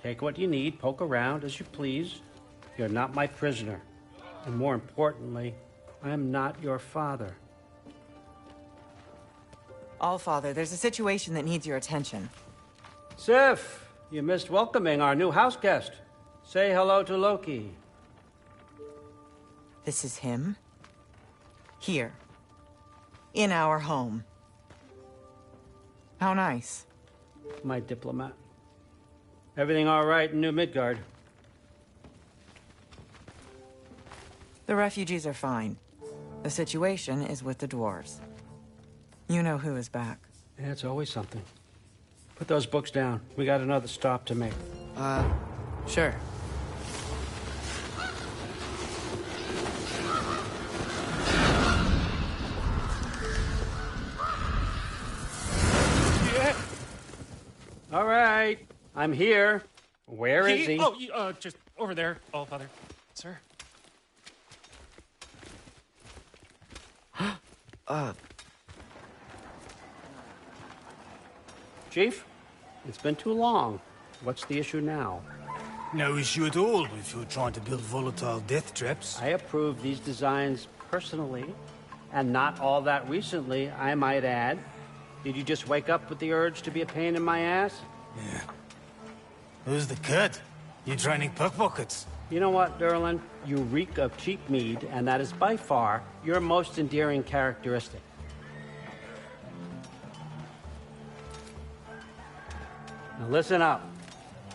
Take what you need, poke around as you please. You're not my prisoner. And more importantly, I'm not your father. Allfather, there's a situation that needs your attention. Sif, you missed welcoming our new house guest. Say hello to Loki. This is him? Here. In our home. How nice. My diplomat. Everything all right in New Midgard? The refugees are fine. The situation is with the dwarves. You know who is back. Yeah, it's always something. Put those books down. We got another stop to make. Sure. Yeah. All right. I'm here. Where is he? Oh, just over there, Allfather. Sir. Chief, it's been too long. What's the issue now? No issue at all if you're trying to build volatile death traps. I approve these designs personally, and not all that recently, I might add. Did you just wake up with the urge to be a pain in my ass? Yeah. Who's the kid? You training pickpockets? You know what, Derlin? You reek of cheap mead, and that is by far your most endearing characteristic. Now listen up.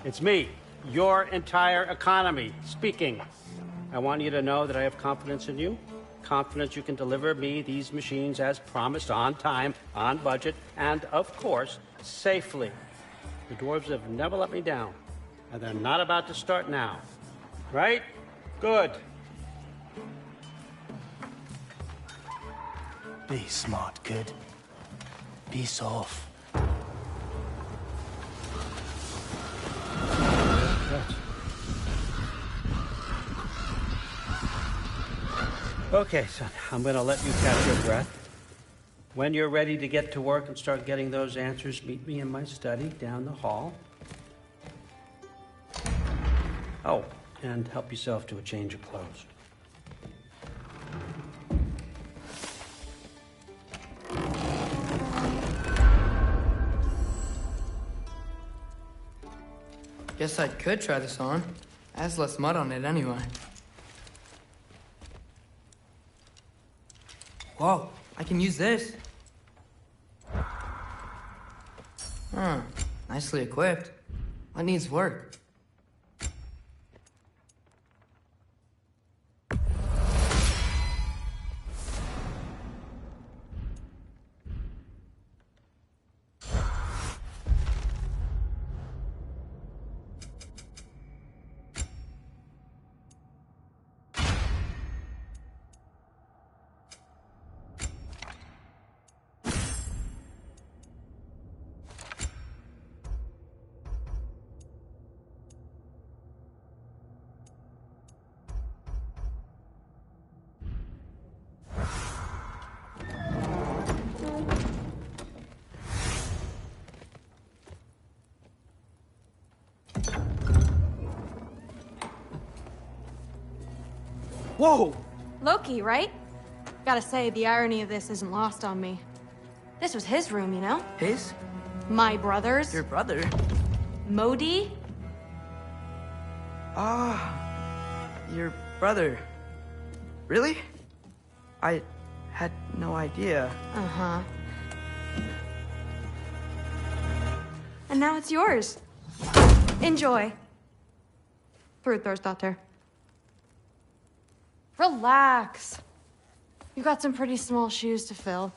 It's me, your entire economy, speaking. I want you to know that I have confidence in you. Confidence you can deliver me these machines as promised, on time, on budget, and, of course, safely. The dwarves have never let me down, and they're not about to start now. Right? Good. Be smart, kid. Be soft. Okay, son, I'm gonna let you catch your breath. When you're ready to get to work and start getting those answers, meet me in my study down the hall. Oh, and help yourself to a change of clothes. Guess I could try this on. Has less mud on it anyway. Whoa, I can use this. Huh, nicely equipped. What needs work? Whoa! Loki, right? Gotta say, the irony of this isn't lost on me. This was his room, you know? His? My brother's. Your brother? Modi? Ah, your brother. Really? I had no idea. Uh-huh. And now it's yours. Enjoy. Thrudthorstdottir. Relax. You got some pretty small shoes to fill.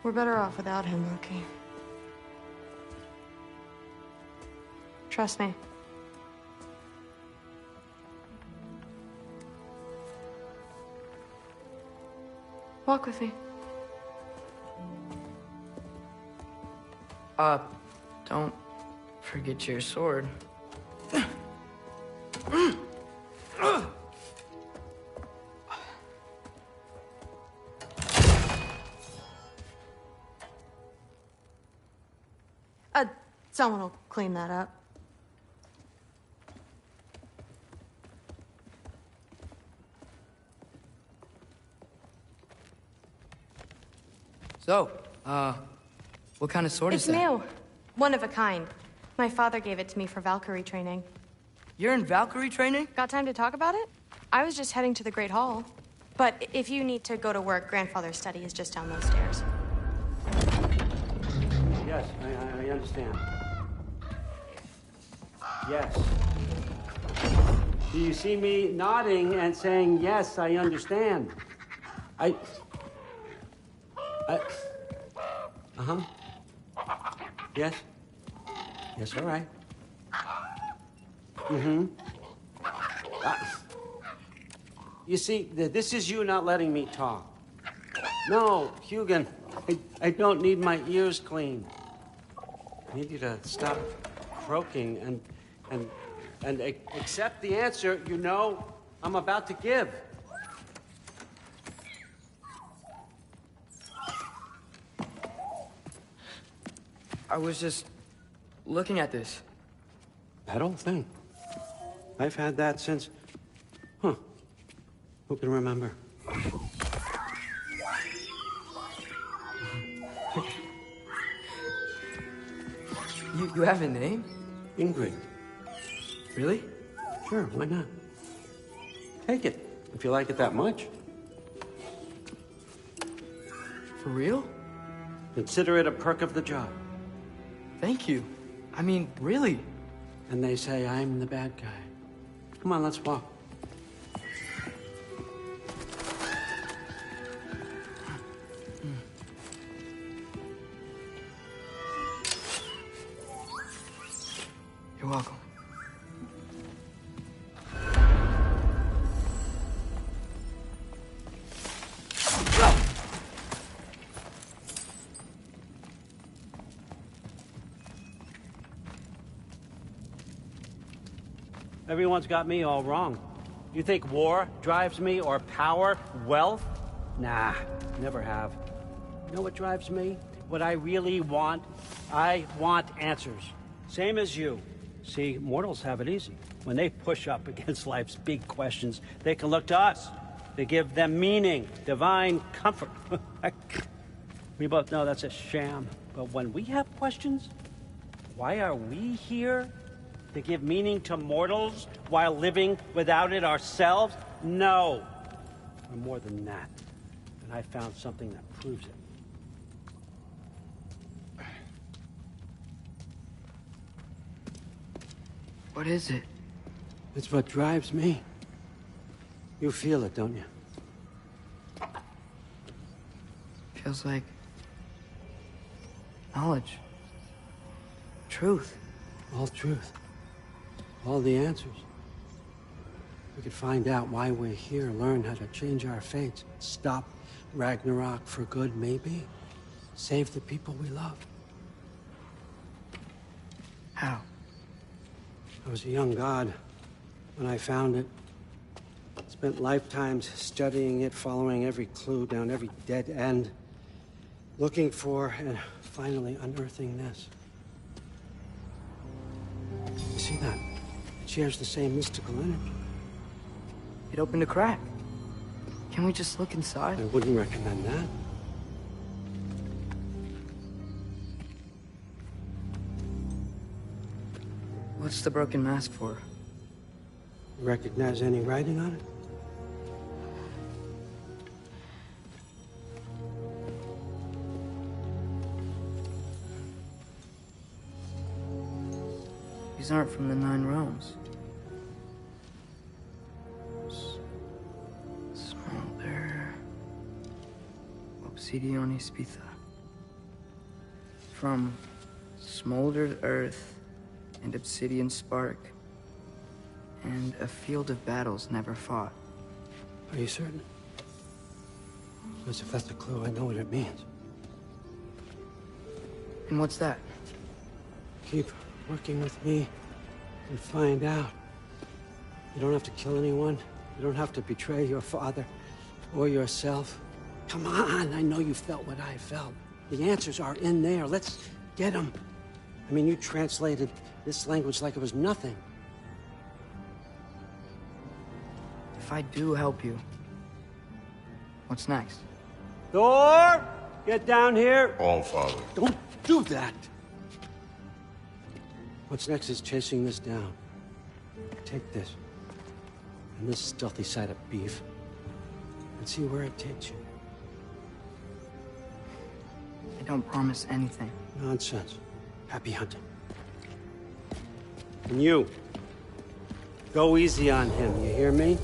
We're better off without him, Loki. Trust me. Walk with me. Don't forget your sword. Someone will clean that up. So, what kind of sword is that? It's new. One of a kind. My father gave it to me for Valkyrie training. You're in Valkyrie training? Got time to talk about it? I was just heading to the Great Hall. But if you need to go to work, Grandfather's study is just down those stairs. Yes, I understand. Yes. Do you see me nodding and saying, yes, I understand? Uh-huh. Yes? Yes, all right. Mm-hmm. You see, this is you not letting me talk. No, Hugin, I don't need my ears cleaned. I need you to stop croaking and accept the answer you know I'm about to give. I was just looking at this. That old thing. I've had that since... Huh. Who can remember? You have a name? Ingrid. Really? Sure, why not? Take it, if you like it that much. For real? Consider it a perk of the job. Thank you. I mean, really. And they say I'm the bad guy. Come on, let's walk. You're welcome. Everyone's got me all wrong. You think war drives me, or power, wealth? Nah, never have. You know what drives me? What I really want? I want answers. Same as you. See, mortals have it easy. When they push up against life's big questions, they can look to us. They give them meaning, divine comfort. We both know that's a sham. But when we have questions, why are we here? To give meaning to mortals while living without it ourselves? No. We're more than that. And I found something that proves it. What is it? It's what drives me. You feel it, don't you? Feels like knowledge. Truth. All truth. All the answers. We could find out why we're here, learn how to change our fates, stop Ragnarök for good, maybe. Save the people we love. How? I was a young god when I found it. Spent lifetimes studying it, following every clue down every dead end, looking for and finally unearthing this. You see that? It shares the same mystical energy. It opened a crack. Can we just look inside? I wouldn't recommend that. What's the broken mask for? You recognize any writing on it? These aren't from the Nine Realms. Smolder. Obsidione Spitha. From smoldered earth and obsidian spark, and a field of battles never fought. Are you certain? Because if that's a clue, I know what it means. And what's that? Keep working with me and find out. You don't have to kill anyone. You don't have to betray your father or yourself. Come on, I know you felt what I felt. The answers are in there. Let's get them. I mean, you translated this language like it was nothing. If I do help you, what's next? Thor! Get down here! All Father. Don't do that! What's next is chasing this down. Take this, and this stealthy side of beef, and see where it takes you. I don't promise anything. Nonsense. Happy hunting. And you, go easy on him, you hear me?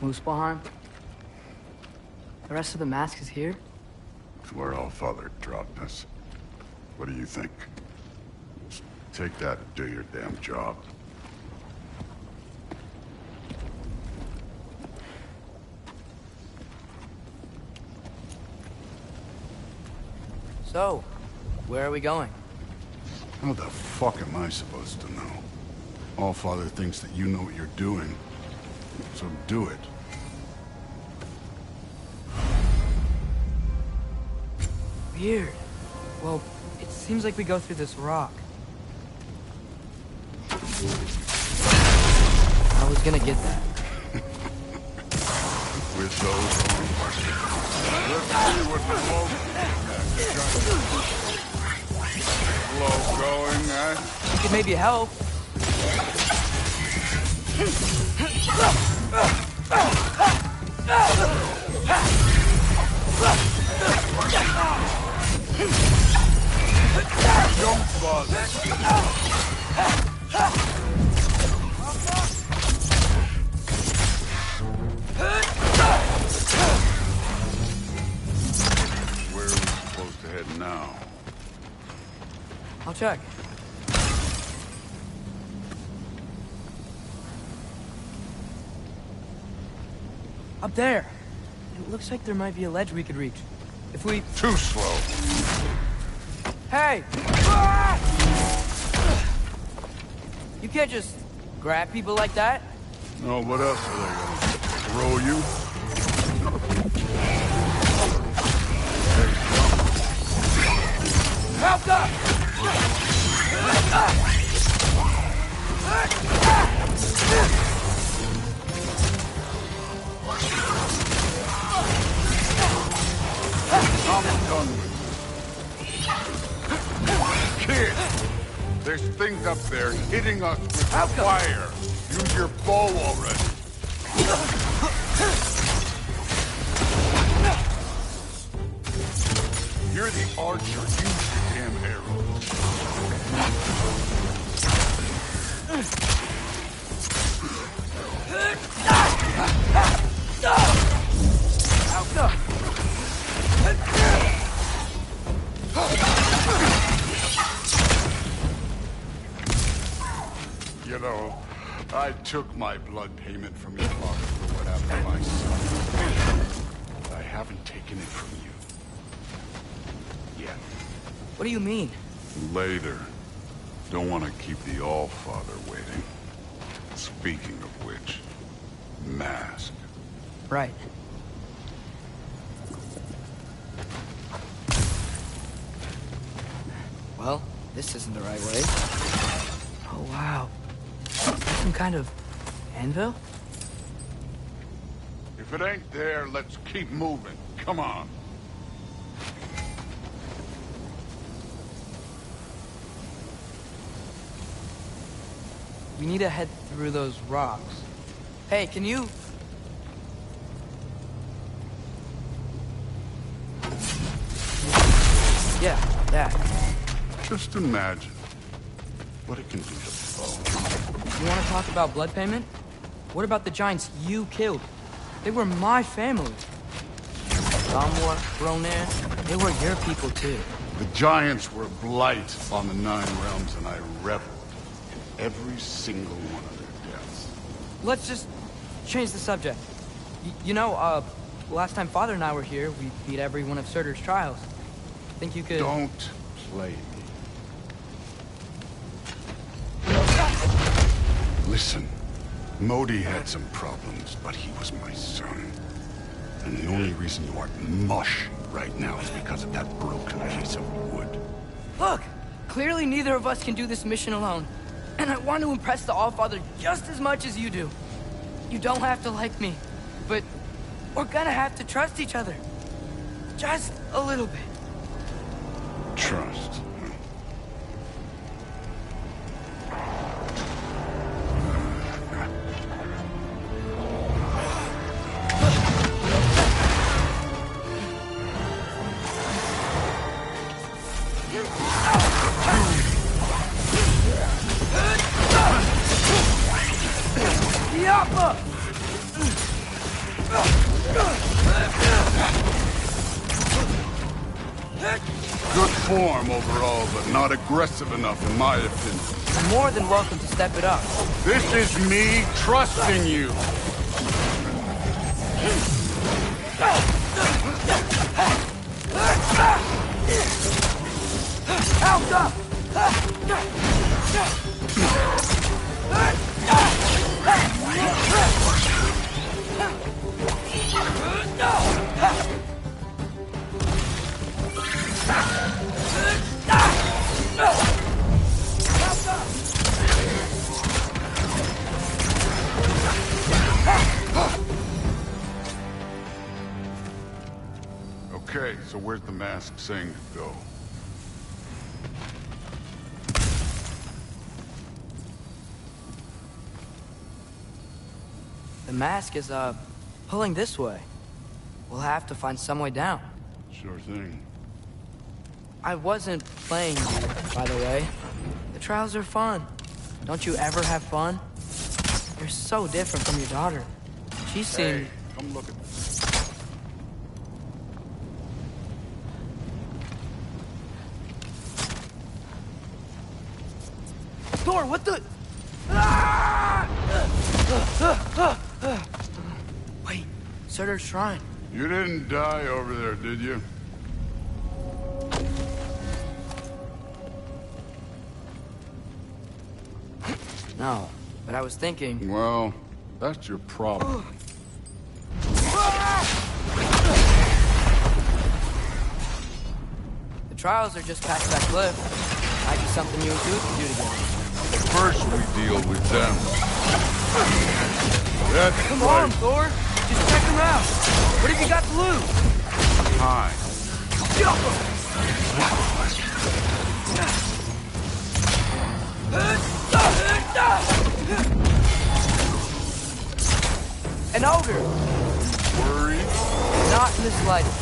Muspelheim? The rest of the mask is here? It's where All Father dropped us. What do you think? Just take that and do your damn job. So, where are we going? How the fuck am I supposed to know? All Father thinks that you know what you're doing, so do it. Weird. Well, it seems like we go through this rock. I was gonna get that. With those arms. Let's see what the flow going, eh? You could maybe help. Don't bother. Where are we supposed to head now? I'll check. Up there. It looks like there might be a ledge we could reach. If we... Too slow. Hey! You can't just grab people like that. No, what else are they gonna throw you? Help up! I'm done with this. Kid! There's things up there hitting us with fire. Use your bow already. You're the archer. Use your damn arrows. Out up! You know, I took my blood payment from your father for what happened to my son. But I haven't taken it from you. Yet. What do you mean? Later. Don't want to keep the All-Father waiting. Speaking of which, mask. Right. Well, this isn't the right way. Oh, wow. Some kind of anvil? If it ain't there, let's keep moving. Come on. We need to head through those rocks. Hey, can you... Yeah, that. Just imagine. but it can do the bone. You want to talk about blood payment? What about the giants you killed? They were my family. Gamor, Ronan, they were your people too. The giants were blight on the 9 realms, and I reveled in every single one of their deaths. Let's just change the subject. You know, last time Father and I were here, we beat every one of Surtur's trials. Think you could... Don't play me. Listen, Modi had some problems, but he was my son. And the only reason you aren't mush right now is because of that broken piece of wood. Look! Clearly neither of us can do this mission alone. And I want to impress the Allfather just as much as you do. You don't have to like me, but we're gonna have to trust each other. Just a little bit. Trust. Good form overall, but not aggressive enough in my opinion. You're more than welcome to step it up. This is me trusting you. Out up! Okay, so where's the mask saying to go? The mask is, pulling this way. We'll have to find some way down. Sure thing. I wasn't playing you, by the way. The trials are fun. Don't you ever have fun? You're so different from your daughter. She seemed... Hey, come look at this. Thor, what the... Wait, Surtur's shrine. You didn't die over there, did you? No, but I was thinking... Well, that's your problem. The trials are just past that cliff. Might be something you and Duke can do together. First we deal with them. That's Come right. on, Thor! Just check them out! What have you got to lose? Time. An ogre! Worried? Not in the slightest.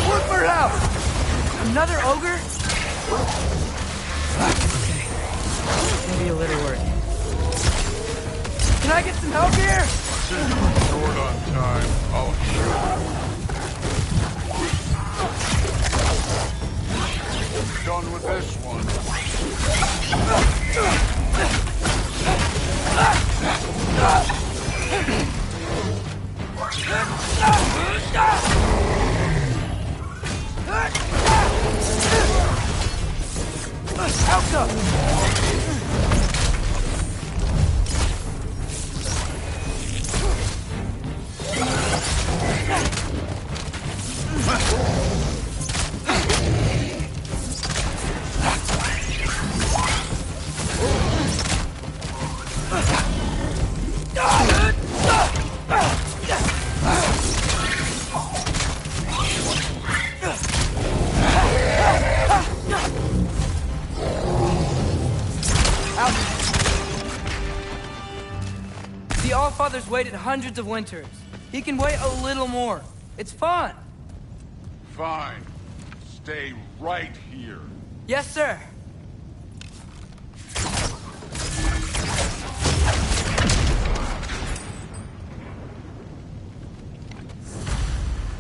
Look for help! Another ogre? Okay. Maybe a little worried. Can I get some help here? Since we're short on time, I'll shoot. Done with this one. Out up! The Allfather's waited hundreds of winters. He can wait a little more. It's fun. Fine. Stay right here. Yes, sir.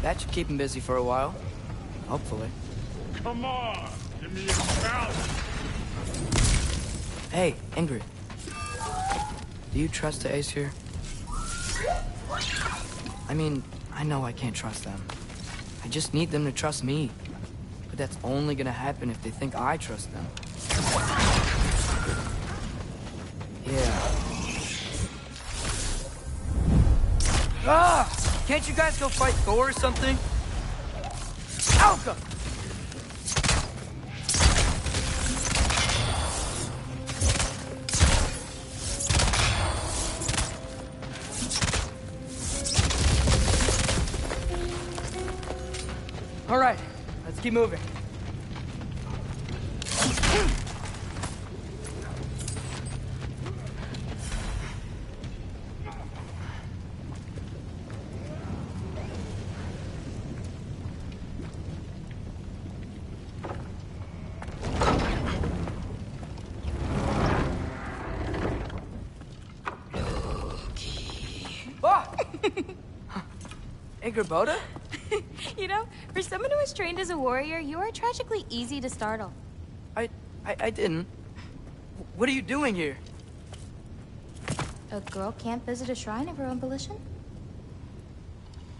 That should keep him busy for a while. Hopefully. Come on! Give me a challenge! Hey, Ingrid. Do you trust the Ace here? I mean, I know I can't trust them. I just need them to trust me. But that's only gonna happen if they think I trust them. Yeah. Ah! Can't you guys go fight Thor or something? Alka! All right, let's keep moving. Boda? You know, for someone who was trained as a warrior, you are tragically easy to startle. I didn't. What are you doing here? A girl can't visit a shrine of her own volition?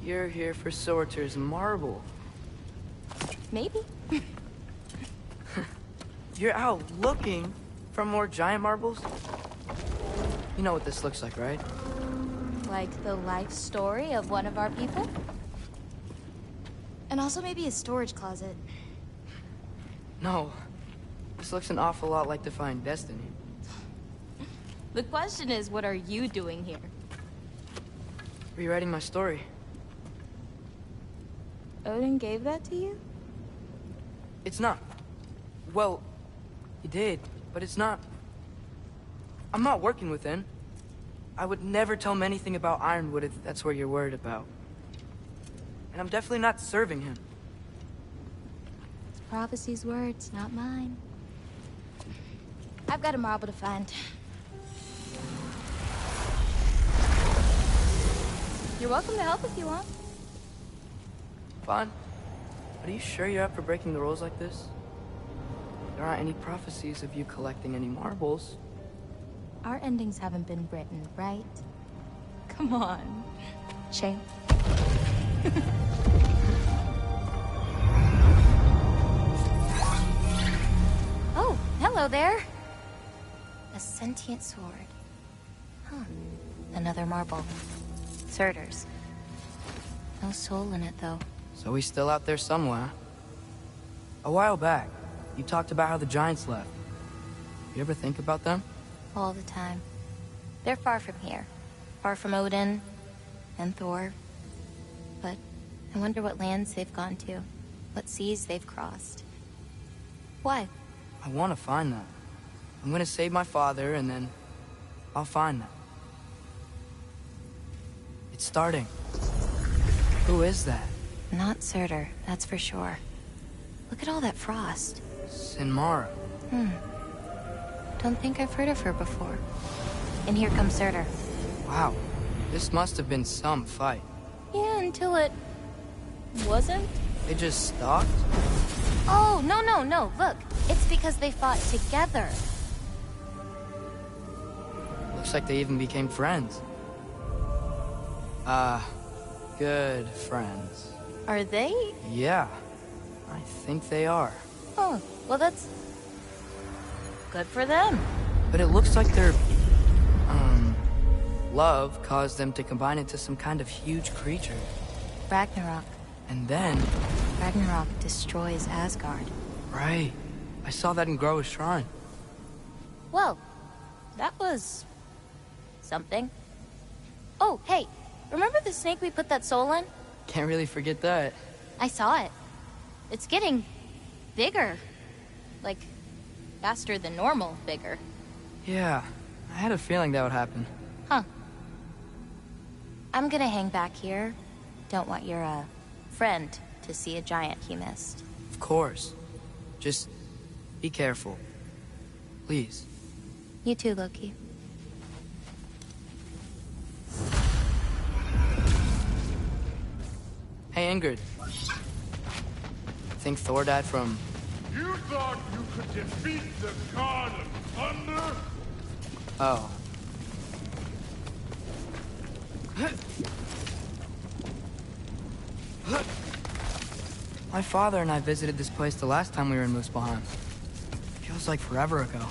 You're here for Surtur's marble. Maybe. You're out looking for more giant marbles? You know what this looks like, right? Like the life story of one of our people? And also maybe a storage closet. No. This looks an awful lot like Defying Destiny. The question is, what are you doing here? Rewriting my story. Odin gave that to you? It's not. Well, he did, but it's not. I'm not working with him. I would never tell him anything about Ironwood if that's what you're worried about. And I'm definitely not serving him. It's prophecy's words, not mine. I've got a marble to find. You're welcome to help if you want. Fine. But are you sure you're up for breaking the rules like this? There aren't any prophecies of you collecting any marbles. Our endings haven't been written, right? Come on. Shame. Oh, hello there. A sentient sword. Huh. Another marble. Surtur's. No soul in it, though. So he's still out there somewhere. A while back, you talked about how the giants left. You ever think about them? All the time. They're far from here. Far from Odin and Thor. But I wonder what lands they've gone to. What seas they've crossed. Why? I want to find them. I'm gonna save my father, and then I'll find them. It's starting. Who is that? Not Surtur, that's for sure. Look at all that frost. Sinmara. Don't think I've heard of her before. And here comes Surtur. Wow. This must have been some fight. Yeah, until it... wasn't? They just stopped? Oh, no. Look, it's because they fought together. Looks like they even became friends. Good friends. Are they? Yeah, I think they are. Oh, well that's... good for them. But it looks like their... love caused them to combine into some kind of huge creature. Ragnarok. And then... Ragnarok destroys Asgard. Right. I saw that in Groa's shrine. Well, that was... something. Oh, hey, remember the snake we put that soul in? Can't really forget that. I saw it. It's getting... bigger. Like, faster than normal bigger. Yeah, I had a feeling that would happen. Huh. I'm gonna hang back here. Don't want your, friend to see a giant he missed. Of course. Just be careful. Please. You too, Loki. Hey, Ingrid. Think Thor died from... You thought you could defeat the god of thunder? Oh. My father and I visited this place the last time we were in Muspelheim. Feels like forever ago.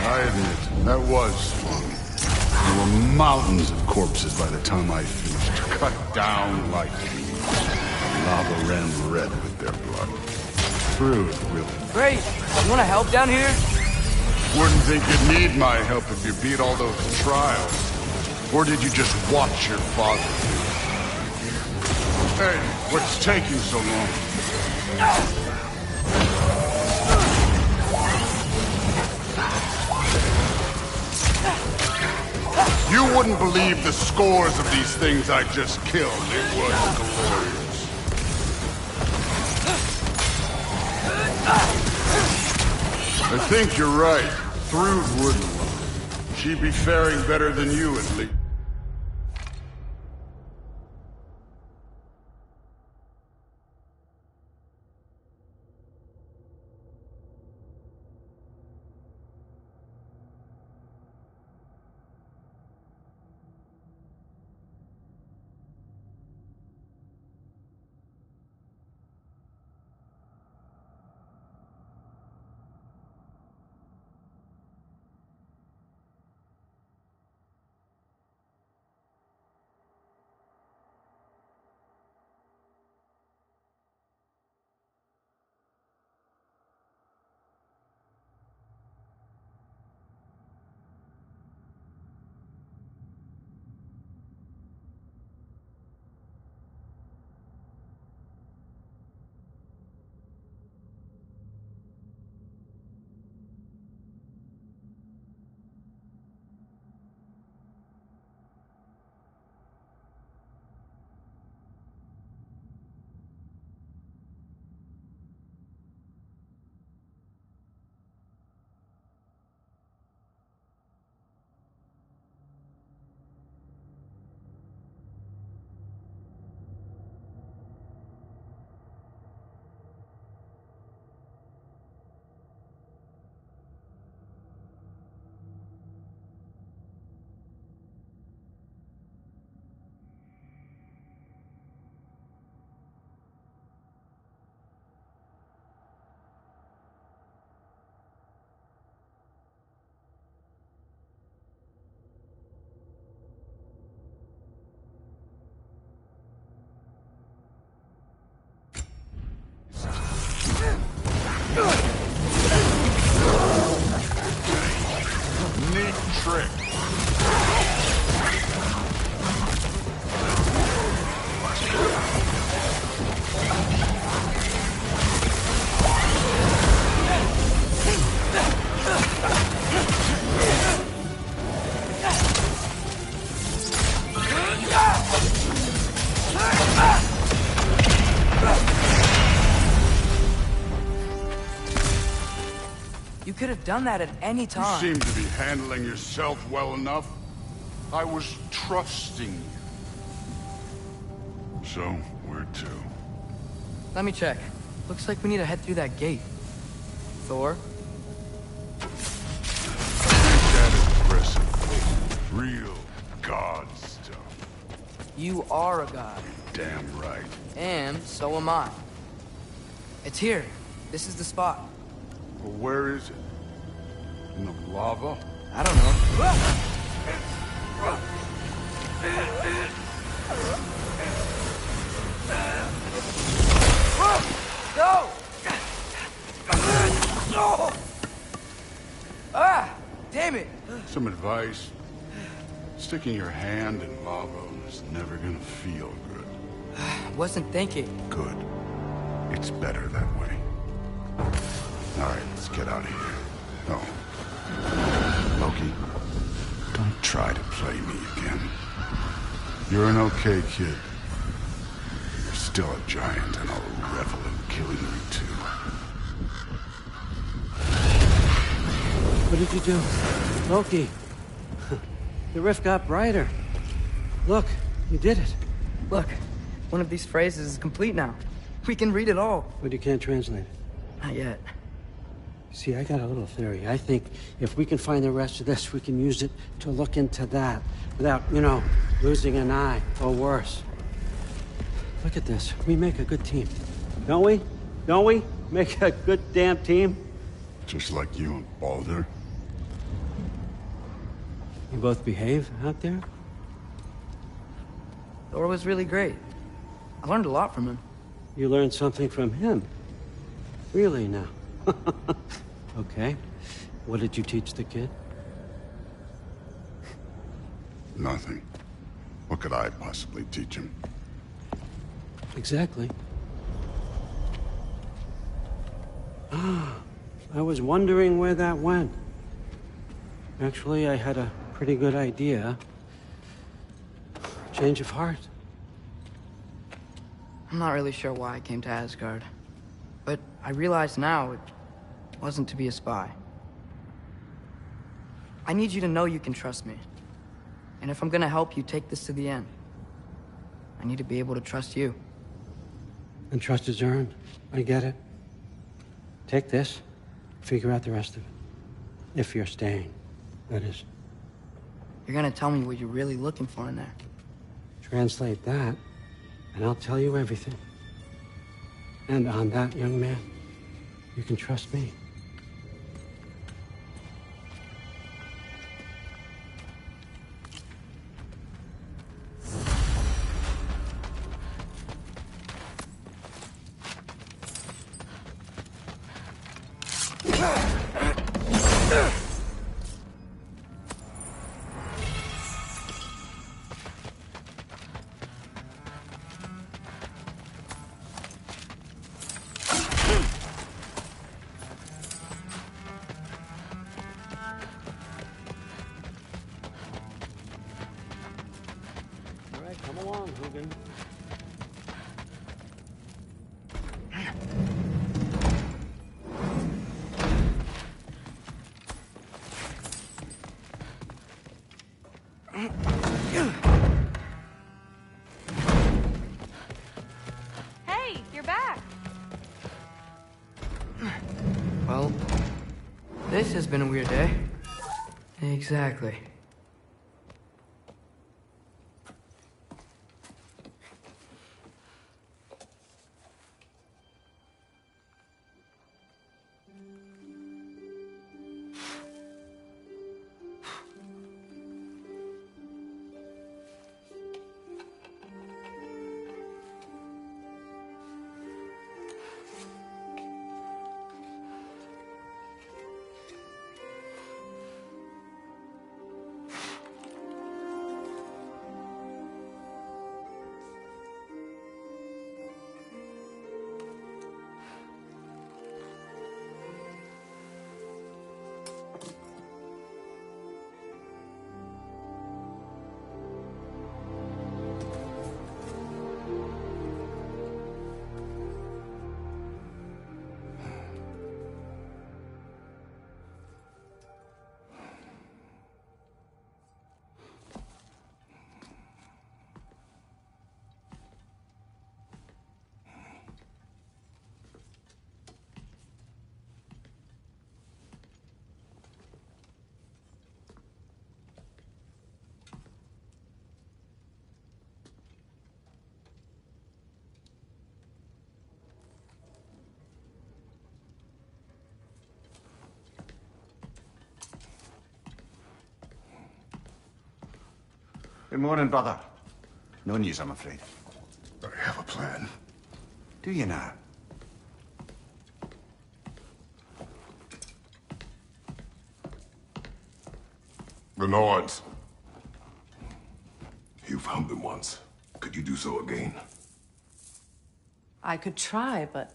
I admit, that was fun. There were mountains of corpses by the time I finished, cut down like leaves. Lava ran red with their blood. True, really. Great! You wanna help down here? Wouldn't think you'd need my help if you beat all those trials. Or did you just watch your father do it? Hey, what's taking so long? You wouldn't believe the scores of these things I just killed. It was glorious. I think you're right. Thrud wouldn't. She'd be faring better than you, at least. Neat trick. You could have done that at any time. You seem to be handling yourself well enough. I was trusting you. So, where to? Let me check. Looks like we need to head through that gate. Thor? That is impressive. Real god stuff. You are a god. Damn right. And so am I. It's here. This is the spot. Well, where is it? In the lava? I don't know. No! No! Ah! Damn it! Some advice. Sticking your hand in lava is never gonna feel good. Wasn't thinking. Good. It's better that way. Alright, let's get out of here. No. Loki, don't try to play me again. You're an okay kid. You're still a giant, and I'll revel in killing you too. What did you do? Loki. The rift got brighter. Look, you did it. Look, one of these phrases is complete now. We can read it all. But you can't translate it. Not yet. See, I got a little theory. I think if we can find the rest of this, we can use it to look into that without, you know, losing an eye or worse. Look at this. We make a good team. Don't we? Don't we? Make a good damn team? Just like you and Baldur. You both behave out there? Thor was really great. I learned a lot from him. You learned something from him? Really now? Okay. What did you teach the kid? Nothing. What could I possibly teach him? Exactly. I was wondering where that went. Actually, I had a pretty good idea. Change of heart. I'm not really sure why I came to Asgard. But I realize now it wasn't to be a spy. I need you to know you can trust me. And if I'm gonna help you take this to the end, I need to be able to trust you. And trust is earned. I get it. Take this, figure out the rest of it. If you're staying, that is. You're gonna tell me what you're really looking for in there. Translate that, and I'll tell you everything. And on that, young man, you can trust me. Hey, you're back. Well, this has been a weird day. Exactly. Good morning, brother. No news, I'm afraid. I have a plan. Do you now? The Norns. You found them once. Could you do so again? I could try, but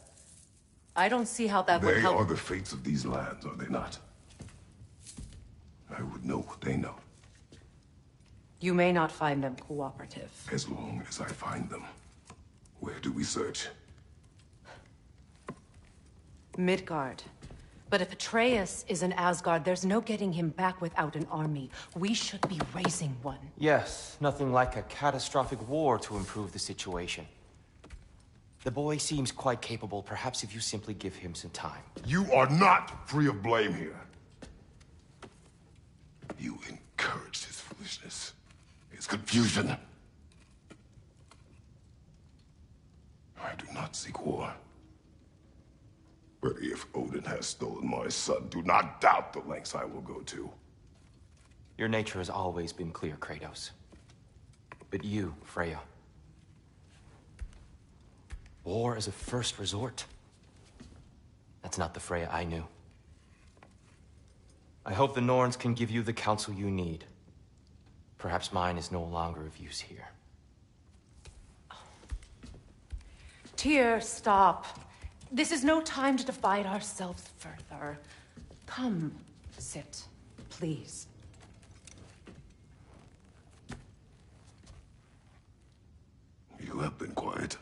I don't see how that would help. They are the fates of these lands, are they not? I would know what they know. You may not find them cooperative. As long as I find them. Where do we search? Midgard. But if Atreus is in Asgard, there's no getting him back without an army. We should be raising one. Yes, nothing like a catastrophic war to improve the situation. The boy seems quite capable. Perhaps if you simply give him some time. You are not free of blame here. You encouraged his foolishness, his confusion. I do not seek war. But if Odin has stolen my son, do not doubt the lengths I will go to. Your nature has always been clear, Kratos. But you, Freya. War is a first resort. That's not the Freya I knew. I hope the Norns can give you the counsel you need. Perhaps mine is no longer of use here. Tyr, stop. This is no time to divide ourselves further. Come, sit, please. You have been quiet.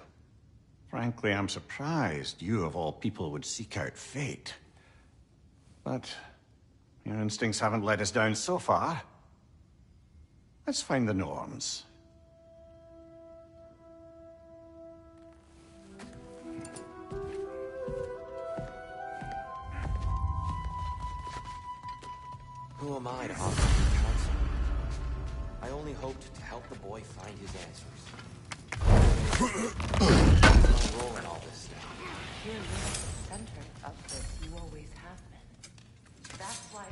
Frankly, I'm surprised you, of all people, would seek out fate. But your instincts haven't let us down so far. Let's find the Norns. Who am I to offer you counsel? I only hoped to help the boy find his answers. What's my role in all this now? You're the center of this. You always have been. That's why